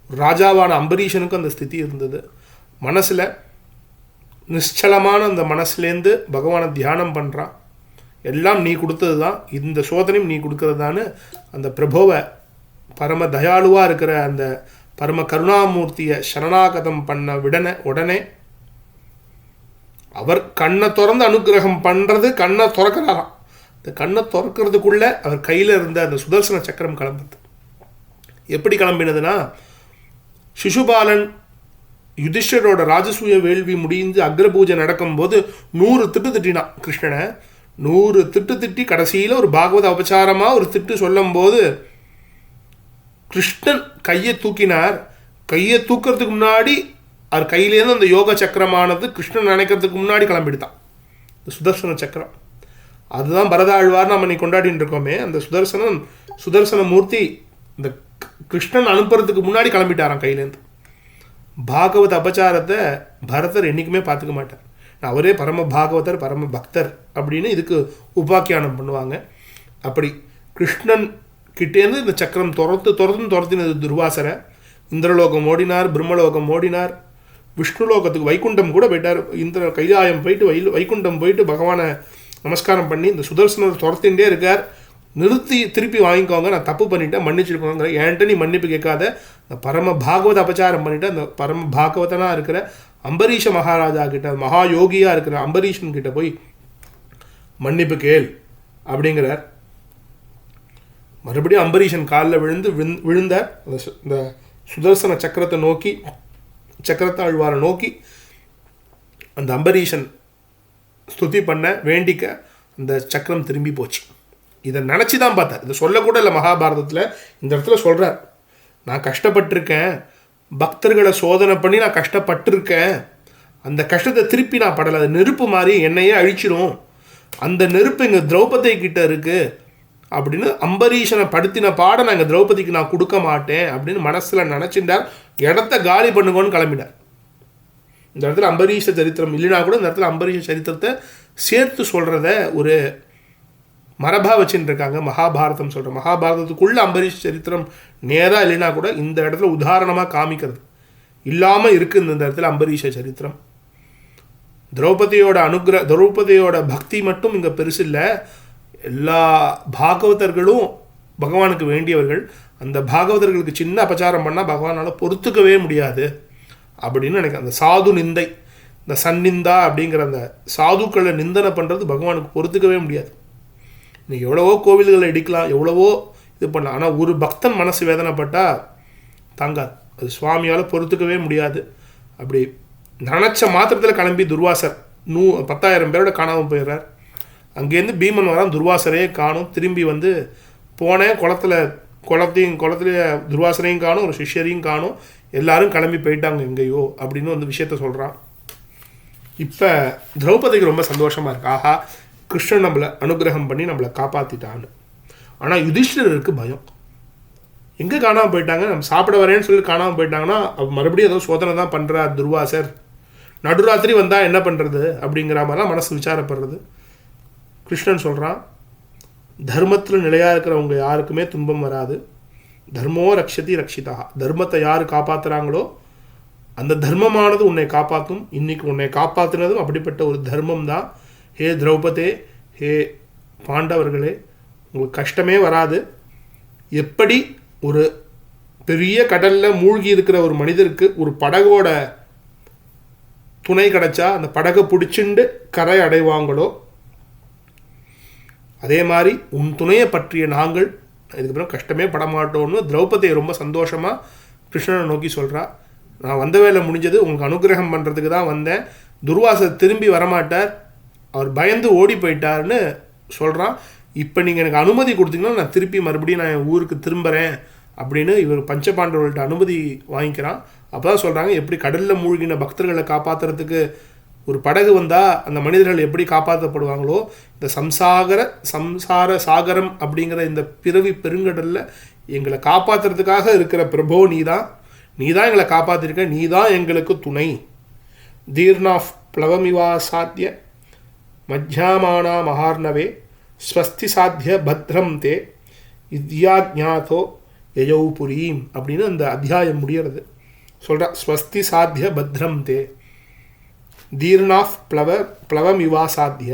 ராஜாவான அம்பரீஷனுக்கும் அந்த ஸ்திதி இருந்தது. மனசில் நிச்சலமான அந்த மனசுலேருந்து பகவானை தியானம் பண்ணுறான். எல்லாம் நீ கொடுத்தது தான், இந்த சோதனையும் நீ கொடுக்கறதான்னு அந்த பிரபோவை பரம தயாளுவாக இருக்கிற அந்த பரம கருணாமூர்த்தியை சரணாகதம் பண்ண உடனே அவர் கண்ணை திறந்து அனுகிரகம் பண்ணுறது, கண்ணை திறக்கிறாராம். இந்த கண்ணை திறக்கிறதுக்குள்ளே அவர் கையில் இருந்த அந்த சுதர்சன சக்கரம் கிளம்புது. எப்படி கிளம்பினதுன்னா, சிசுபாலன் யுதிஷ்டரோட ராஜசூய வேள்வி முடிந்து அக்ரபூஜை நடக்கும்போது 100 திட்டு திட்டினான் கிருஷ்ணனை. 100 திட்டு திட்டி கடைசியில் ஒரு பாகவத அபச்சாரமாக ஒரு திட்டு சொல்லும் போது கிருஷ்ணன் கையை தூக்கினார். கையை தூக்கிறதுக்கு முன்னாடி அவர் கையிலேருந்து அந்த யோக சக்கரமானது கிருஷ்ணன் நினைக்கிறதுக்கு முன்னாடி கிளம்பிடுதான் இந்த சுதர்சன சக்கரம். அதுதான் பரதாழ்வார் நம்ம இன்னைக்கு கொண்டாடிட்டு இருக்கோமே. அந்த சுதர்சன மூர்த்தி இந்த கிருஷ்ணன் அனுப்புறதுக்கு முன்னாடி கிளம்பிட்டாராம் கையிலேருந்து. பாகவத அபச்சாரத்தை பரதர் என்றைக்குமே பார்த்துக்க மாட்டார். அவரே பரம பாகவதர், பரம பக்தர் அப்படின்னு இதுக்கு உபாக்கியானம் பண்ணுவாங்க. அப்படி கிருஷ்ணன் கிட்டேருந்து இந்த சக்கரம் துரத்தினது துர்வாசரை. இந்திரலோகம் ஓடினார், பிரம்மலோகம் ஓடினார், விஷ்ணுலோகத்துக்கு வைகுண்டம் கூட போயிட்டார். கைலாயம் போயிட்டு வைகுண்டம் போயிட்டு பகவானை நமஸ்காரம் பண்ணி இந்த சுதர்சனர் துரத்தின்ண்டே இருக்கார். நிறுத்தி திருப்பி வாங்கிக்கோங்க, நான் தப்பு பண்ணிட்டேன், மன்னிச்சிருக்கோங்கிற. ஏன்ட்டு நீ மன்னிப்பு கேட்காத, இந்த பரம பாகவத அபச்சாரம் பண்ணிவிட்டு அந்த பரம பாகவதனாக இருக்கிற அம்பரீஷ மகாராஜா கிட்ட, மகா யோகியாக இருக்கிற அம்பரீஷன் கிட்ட போய் மன்னிப்பு கேள் அப்படிங்கிறார். மறுபடியும் அம்பரீஷன் காலில் விழுந்தார். இந்த சுதர்சன சக்கரத்தை நோக்கி, சக்கரத்தாழ்வாரை நோக்கி அந்த அம்பரீஷன் ஸ்துதி பண்ண வேண்டிக்க அந்த சக்கரம் திரும்பி போச்சு. இதை நினச்சி தான் பார்த்தார். இதை சொல்லக்கூட இல்லை மகாபாரதத்தில். இந்த இடத்துல சொல்கிறார், நான் கஷ்டப்பட்டிருக்கேன், பக்தர்களை சோதனை பண்ணி நான் கஷ்டப்பட்டிருக்கேன், அந்த கஷ்டத்தை திருப்பி நான் படலை, அது நெருப்பு மாதிரி என்னையே அழிச்சிரும், அந்த நெருப்பு எங்கள் திரௌபதி கிட்ட இருக்குது அப்படின்னு அம்பரீஷனை படுத்தின பாட நான் எங்கள் திரௌபதிக்கு நான் கொடுக்க மாட்டேன் அப்படின்னு மனசில் நினச்சிட்டார். இடத்த காலி பண்ணுங்கன்னு கிளம்பினார். இந்த இடத்துல அம்பரீஷ சரித்திரம் இல்லைனா கூட இந்த இடத்துல அம்பரீஷ சரித்திரத்தை சேர்த்து சொல்கிறத ஒரு மரபாக வச்சுட்டு இருக்காங்க. மகாபாரதம் சொல்கிற மகாபாரதத்துக்குள்ளே அம்பரீஷ் சரித்திரம் நேராக இல்லைனா கூட இந்த இடத்துல உதாரணமாக காமிக்கிறது இல்லாமல் இருக்குது. இந்த இடத்துல அம்பரீஷ சரித்திரம் திரௌபதியோட பக்தி மட்டும் இங்கே பெருசு இல்லை. எல்லா பாகவதர்களும் பகவானுக்கு வேண்டியவர்கள். அந்த பாகவதர்களுக்கு சின்ன அபச்சாரம் பண்ணால் பகவானால் பொறுத்துக்கவே முடியாது அப்படின்னு நினைக்கிறேன். அந்த சாது நிந்தை, இந்த சந்நிந்தா அப்படிங்கிற அந்த சாதுக்களை நிந்தனை பண்ணுறது பகவானுக்கு பொறுத்துக்கவே முடியாது. இன்றைக்கி எவ்வளவோ கோவில்களை இடிக்கலாம், எவ்வளவோ இது பண்ணலாம், ஆனால் ஒரு பக்தன் மனசு வேதனைப்பட்டால் தாங்காது. அது சுவாமியால் பொறுத்துக்கவே முடியாது. அப்படி நினச்ச மாத்திரத்தில் கிளம்பி துர்வாசர் 10,000 பேரோட காணாமல் போயிடுறார். அங்கேருந்து பீமன் வரான், துர்வாசரையே காணும். திரும்பி வந்து போனேன், குளத்துலேயும் துர்வாசரையும் காணும், ஒரு சிஷ்யரையும் காணும், எல்லாரும் கிளம்பி போயிட்டாங்க எங்கேயோ அப்படின்னு வந்து விஷயத்த சொல்கிறான். இப்போ திரௌபதிக்கு ரொம்ப சந்தோஷமாக இருக்கு. ஆஹா, கிருஷ்ணன் நம்மளை அனுகிரகம் பண்ணி நம்மளை காப்பாற்றிட்டான்னு. ஆனால் யுதிஷ்டருக்கு பயம். எங்கே காணாமல் போயிட்டாங்க, நம்ம சாப்பிட வரேன்னு சொல்லி காணாமல் போயிட்டாங்கன்னா மறுபடியும் ஏதோ சோதனை தான் பண்ணுறார் துர்வாசர். நடுராத்திரி வந்தால் என்ன பண்ணுறது அப்படிங்கிற மாதிரிலாம் மனசு விசாரப்படுறது. கிருஷ்ணன் சொல்கிறான், தர்மத்தில் நிலையாக இருக்கிறவங்க யாருக்குமே துன்பம் வராது. தர்மோ ரக்ஷதி ரக்ஷிதா. தர்மத்தை யார் காப்பாற்றுறாங்களோ அந்த தர்மமானது உன்னை காப்பாற்றும். இன்றைக்கி உன்னை காப்பாற்றினதும் அப்படிப்பட்ட ஒரு தர்மம் தான். ஹே திரௌபதே, ஹே பாண்டவர்களே, உங்களுக்கு கஷ்டமே வராது. எப்படி ஒரு பெரிய கடலில் மூழ்கி இருக்கிற ஒரு மனிதருக்கு ஒரு படகோட துணை கிடச்சா அந்த படகை பிடிச்சிண்டு கரை அடைவாங்களோ, அதே மாதிரி உன் துணையை பற்றிய நாங்கள் இதுக்கப்புறம் கஷ்டமே படமாட்டோன்னு திரௌபதியை ரொம்ப சந்தோஷமாக கிருஷ்ணனை நோக்கி சொல்கிறா. நான் வந்த வேலை முடிஞ்சது, உங்களுக்கு அனுகிரகம் பண்ணுறதுக்கு தான் வந்தேன். துர்வாசர் திரும்பி வரமாட்டார், அவர் பயந்து ஓடி போயிட்டார்னு சொல்கிறான். இப்போ நீங்கள் எனக்கு அனுமதி கொடுத்தீங்கன்னா நான் திருப்பி மறுபடியும் நான் என் ஊருக்கு திரும்புகிறேன் அப்படின்னு இவர் பஞ்சபாண்டவர்கள்ட்ட அனுமதி வாங்கிக்கிறான். அப்போ தான் சொல்கிறாங்க, எப்படி கடலில் மூழ்கின பக்தர்களை காப்பாற்றுறதுக்கு ஒரு படகு வந்தால் அந்த மனிதர்கள் எப்படி காப்பாற்றப்படுவாங்களோ, இந்த சம்சார சாகரம் அப்படிங்கிற இந்த பிறவி பெருங்கடலில் எங்களை காப்பாற்றுறதுக்காக இருக்கிற பிரபோ நீ தான் எங்களை காப்பாற்றிருக்க, நீ தான் எங்களுக்கு துணை. தீர்ணாஃப் பிளவமிவா சாத்திய மத்தியாமானா மகார்ணவே ஸ்வஸ்தி சாத்திய பத்ரம் தே இத்யாஜாதோ யயௌ புரீம் அப்படின்னு அந்த அத்தியாயம் முடிகிறது. சொல்கிறா, ஸ்வஸ்தி சாத்திய பத்ரம் தே தீர்ணாஃப் பிளவம் இவா சாத்திய.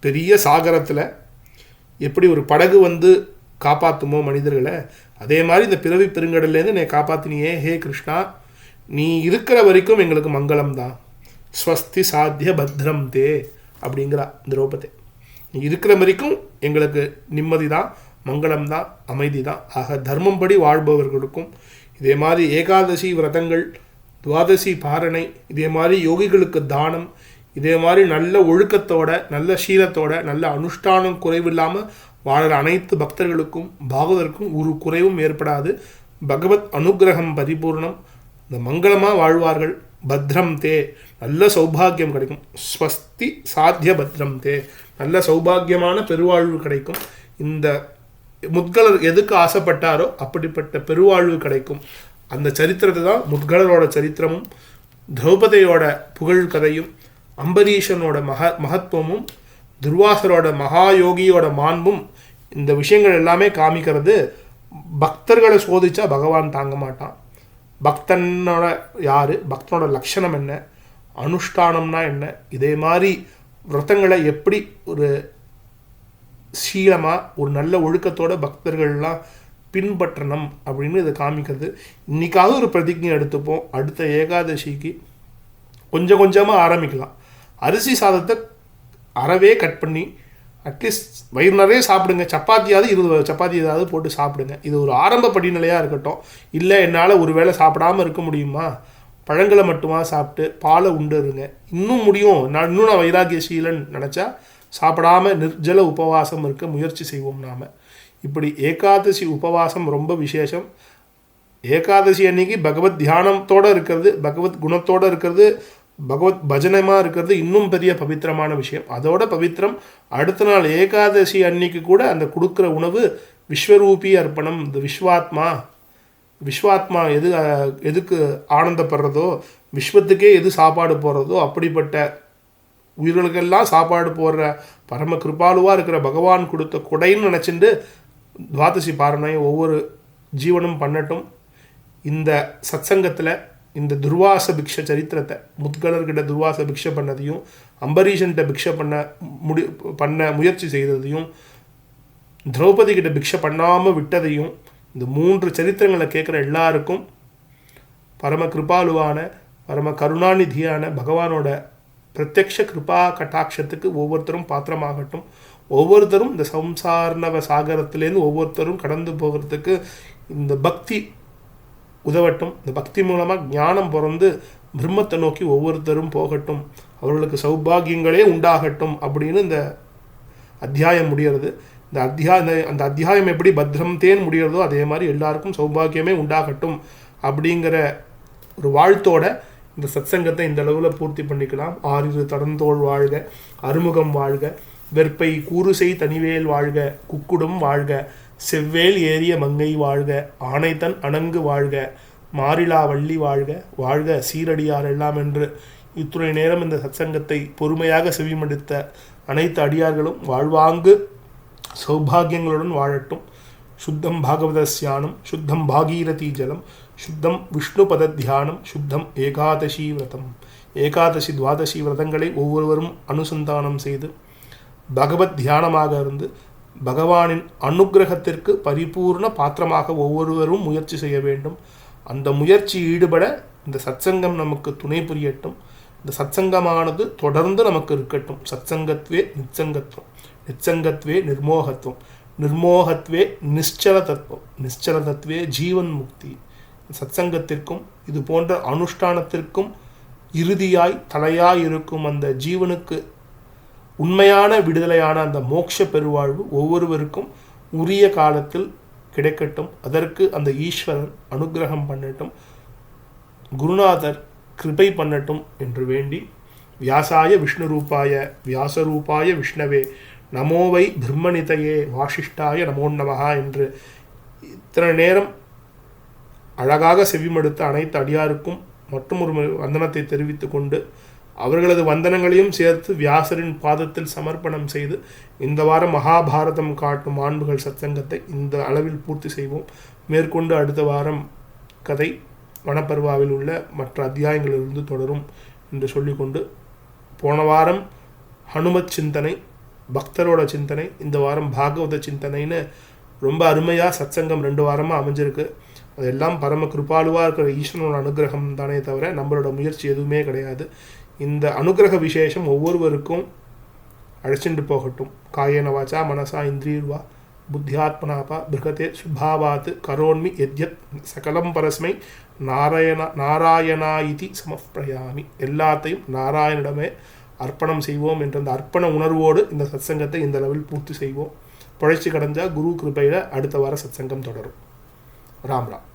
பெரிய சாகரத்தில் எப்படி ஒரு படகு வந்து காப்பாற்றுமோ மனிதர்களை, அதே மாதிரி இந்த பிறவி பெருங்கடல்லேருந்து என்னை காப்பாற்றினியே ஹே கிருஷ்ணா, நீ இருக்கிற வரைக்கும் எங்களுக்கு மங்களம் தான். ஸ்வஸ்தி சாத்திய பத்ரம் தே அப்படிங்கிறா திரௌபதி. இருக்கிற வரைக்கும் எங்களுக்கு நிம்மதி தான், மங்களம் தான், அமைதி தான். ஆக தர்மம்படி வாழ்பவர்களுக்கும் இதே மாதிரி ஏகாதசி விரதங்கள், துவாதசி பாரணை, இதே மாதிரி யோகிகளுக்கு தானம், இதே மாதிரி நல்ல ஒழுக்கத்தோட, நல்ல சீலத்தோட, நல்ல அனுஷ்டானம் குறைவில்லாமல் வாழற அனைத்து பக்தர்களுக்கும் பாகவதற்கும் ஒரு குறைவும் ஏற்படாது. பகவத் அனுகிரகம் பரிபூர்ணம். இந்த மங்களமாக வாழ்வார்கள். பத்ரம் தே, நல்ல சௌபாகியம் கிடைக்கும். ஸ்வஸ்தி சாத்திய பத்ரம் தே, நல்ல சௌபாகியமான பெருவாழ்வு கிடைக்கும். இந்த முத்கலர் எதுக்கு ஆசைப்பட்டாரோ அப்படிப்பட்ட பெருவாழ்வு கிடைக்கும். அந்த சரித்திரத்தை தான் முத்கலரோட சரித்திரமும், திரௌபதியோட புகழ் கதையும், அம்பரீஷனோட மகத்துவமும், துர்வாசரோட மகாயோகியோட மாண்பும், இந்த விஷயங்கள் எல்லாமே காமிக்கிறது. பக்தர்களை சோதிச்சா பகவான் தாங்க மாட்டான். பக்தனோட யார், பக்தனோட லட்சணம் என்ன, அனுஷ்டானம்னா என்ன, இதே மாதிரி விரதங்களை எப்படி ஒரு சீலமாக ஒரு நல்ல ஒழுக்கத்தோட பக்தர்கள்லாம் பின்பற்றணும் அப்படின்னு இதை காமிக்கிறது. இன்றைக்காக ஒரு பிரதிஜை எடுத்துப்போம். அடுத்த ஏகாதசிக்கு கொஞ்சம் கொஞ்சமாக ஆரம்பிக்கலாம். அரிசி சாதத்தை அறவே கட் பண்ணி அட்லீஸ்ட் வயிறு நிறைய சாப்பிடுங்க. சப்பாத்தியாவது 20 சப்பாத்தி ஏதாவது போட்டு சாப்பிடுங்க. இது ஒரு ஆரம்ப படிநிலையாக இருக்கட்டும். இல்லை என்னால் ஒரு வேளை சாப்பிடாமல் இருக்க முடியுமா, பழங்களை மட்டுமா சாப்பிட்டு பாலை உண்டு இருங்க. இன்னும் முடியும், நான் வைராகியசீலன் நினச்சா சாப்பிடாமல் நிர்ஜல உபவாசம் இருக்க முயற்சி செய்வோம் நாம். இப்படி ஏகாதசி உபவாசம் ரொம்ப விசேஷம். ஏகாதசி அன்னைக்கு பகவத் தியானத்தோடு இருக்கிறது, பகவத் குணத்தோடு இருக்கிறது, பகவத் பஜனமாக இருக்கிறது இன்னும் பெரிய பவித்திரமான விஷயம். அதோட பவித்திரம் அடுத்த நாள் ஏகாதசி அன்னைக்கு கூட அந்த கொடுக்குற உணவு விஸ்வரூபி அர்ப்பணம். இந்த விஸ்வாத்மா எதுக்கு ஆனந்தப்படுறதோ, விஸ்வத்துக்கே எது சாப்பாடு போடுறதோ அப்படிப்பட்ட உயிர்களுக்கெல்லாம் சாப்பாடு போடுற பரம கிருபாலுவாக இருக்கிற பகவான் கொடுத்த கொடைன்னு நினச்சிட்டு துவாதசி பாரணை ஒவ்வொரு ஜீவனும் பண்ணட்டும். இந்த சத்சங்கத்தில் இந்த துர்வாச பிக்ஷ சரித்திரத்தை, முத்கலர்கிட்ட துர்வாச பிக்ஷை பண்ணதையும், அம்பரீஷன்கிட்ட பிக்ஷை பண்ண முயற்சி செய்ததையும், திரௌபதி கிட்ட பிக்ஷை பண்ணாமல் விட்டதையும், இந்த 3 சரித்திரங்களை கேட்குற எல்லாருக்கும் பரம கிருபாலுவான பரம கருணாநிதியான பகவானோட பிரத்யக்ஷ கிருபா கட்டாட்சத்துக்கு ஒவ்வொருத்தரும் பாத்திரமாகட்டும். ஒவ்வொருத்தரும் இந்த சம்சாரணவ சாகரத்திலேருந்து ஒவ்வொருத்தரும் கடந்து போகிறதுக்கு இந்த பக்தி உதவட்டும். இந்த பக்தி மூலமாக ஞானம் பிறந்து பிரம்மத்தை நோக்கி ஒவ்வொருத்தரும் போகட்டும். அவர்களுக்கு சௌபாகியங்களே உண்டாகட்டும் அப்படின்னு இந்த அத்தியாயம் முடிகிறது. அந்த அத்தியாயம் எப்படி பத்ரம் தேன் முடிகிறதோ அதே மாதிரி எல்லாருக்கும் சௌபாகியமே உண்டாகட்டும் அப்படிங்கிற ஒரு வாழ்த்தோட இந்த சத்சங்கத்தை இந்த அளவில் பூர்த்தி பண்ணிக்கலாம். 6 தடந்தோள் வாழ்க, அறுமுகம் வாழ்க, வெற்பை கூறுசை தனிவேல் வாழ்க, குக்குடும் வாழ்க, செவ்வேல் ஏறிய மங்கை வாழ்க, ஆனைத்தன் அணங்கு வாழ்க, மாறிலா வள்ளி வாழ்க, வாழ்க சீரடியார் எல்லாம் என்று இத்துணை நேரம் இந்த சத்சங்கத்தை பொறுமையாக செவிமடுத்த அனைத்து அடியார்களும் வாழ்வாங்கு சௌபாகியங்களுடன் வாழட்டும். சுத்தம் பாகவதஸ்யானம், சுத்தம் பாகீரதி ஜலம், சுத்தம் விஷ்ணு பதத்தியானம், சுத்தம் ஏகாதசி விரதம். ஏகாதசி துவாதசி விரதங்களை ஒவ்வொருவரும் அனுசந்தானம் செய்து பகவத் தியானமாக இருந்து பகவானின் அனுகிரகத்திற்கு பரிபூர்ண பாத்திரமாக ஒவ்வொருவரும் முயற்சி செய்ய வேண்டும். அந்த முயற்சி ஈடுபட இந்த சத்சங்கம் நமக்கு துணை புரியட்டும். இந்த சத்சங்கமானது தொடர்ந்து நமக்கு இருக்கட்டும். சத்சங்கத்வே நிச்சங்கத்துவம், நிச்சங்கத்வே நிர்மோகத்துவம், நிர்மோகத்வே நிశ్చல தத்துவம், நிశ్చல தத்துவே ஜீவன் முக்தி. சத்சங்கத்திற்கும் இது போன்ற அனுஷ்டானத்திற்கும் இறுதியாய் தலையாய் இருக்கும் அந்த ஜீவனுக்கு உண்மையான விடுதலையான அந்த மோட்ச பெருவாழ்வு ஒவ்வொருவருக்கும் உரிய காலத்தில் கிடைக்கட்டும். அதற்கு அந்த ஈஸ்வரன் அனுகிரகம் பண்ணட்டும், குருநாதர் கிருபை பண்ணட்டும் என்று வேண்டி, வியாசாய விஷ்ணு ரூபாய வியாசரூபாய விஷ்ணவே நமோவை பிரம்மனிதையே வாசிஷ்டாய நமோ நமஹா என்று இத்தனை நேரம் அழகாக செவிமடுத்த அனைத்து அடியாருக்கும் மற்றும் ஒரு வந்தனத்தை தெரிவித்து கொண்டு அவர்களது வந்தனங்களையும் சேர்த்து வியாசரின் பாதத்தில் சமர்ப்பணம் செய்து இந்த வாரம் மகாபாரதம் காட்டும் மாண்புகள் சத்சங்கத்தை இந்த அளவில் பூர்த்தி செய்வோம். மேற்கொண்டு அடுத்த வாரம் கதை வனப்பர்வாவில் உள்ள மற்ற அத்தியாயங்களிலிருந்து தொடரும் என்று சொல்லிக்கொண்டு, போன வாரம் ஹனுமத் சிந்தனை, பக்தரோட சிந்தனை, இந்த வாரம் பாகவத சிந்தனைன்னு ரொம்ப அருமையாக சத்சங்கம் 2 வாரமாக அமைஞ்சிருக்கு. அதெல்லாம் பரம கிருபாலுவாக இருக்கிற ஈஸ்வரனோட அனுகிரகம் தானே தவிர நம்மளோட முயற்சி எதுவுமே கிடையாது. இந்த அனுகிரக விசேஷம் ஒவ்வொருவருக்கும் அழைச்சிட்டு போகட்டும். காயேன வாச்சா மனசா இந்திரியர்வா புத்தியாத்மனாபா பிருகதே சுபாவாத் கரோன்மி எத்யத் சகலம் பரஸ்மை நாராயணாயிதி சமப்பிரயாமி. எல்லாத்தையும் நாராயணிடமே அர்ப்பணம் செய்வோம் என்ற அந்த அர்ப்பண உணர்வோடு இந்த சத்சங்கத்தை இந்த அளவில் பூர்த்தி செய்வோம். பழைச்சி கடந்தால் குரு கிருபையில் அடுத்த வார சத்சங்கம் தொடரும். ராம் ராம்.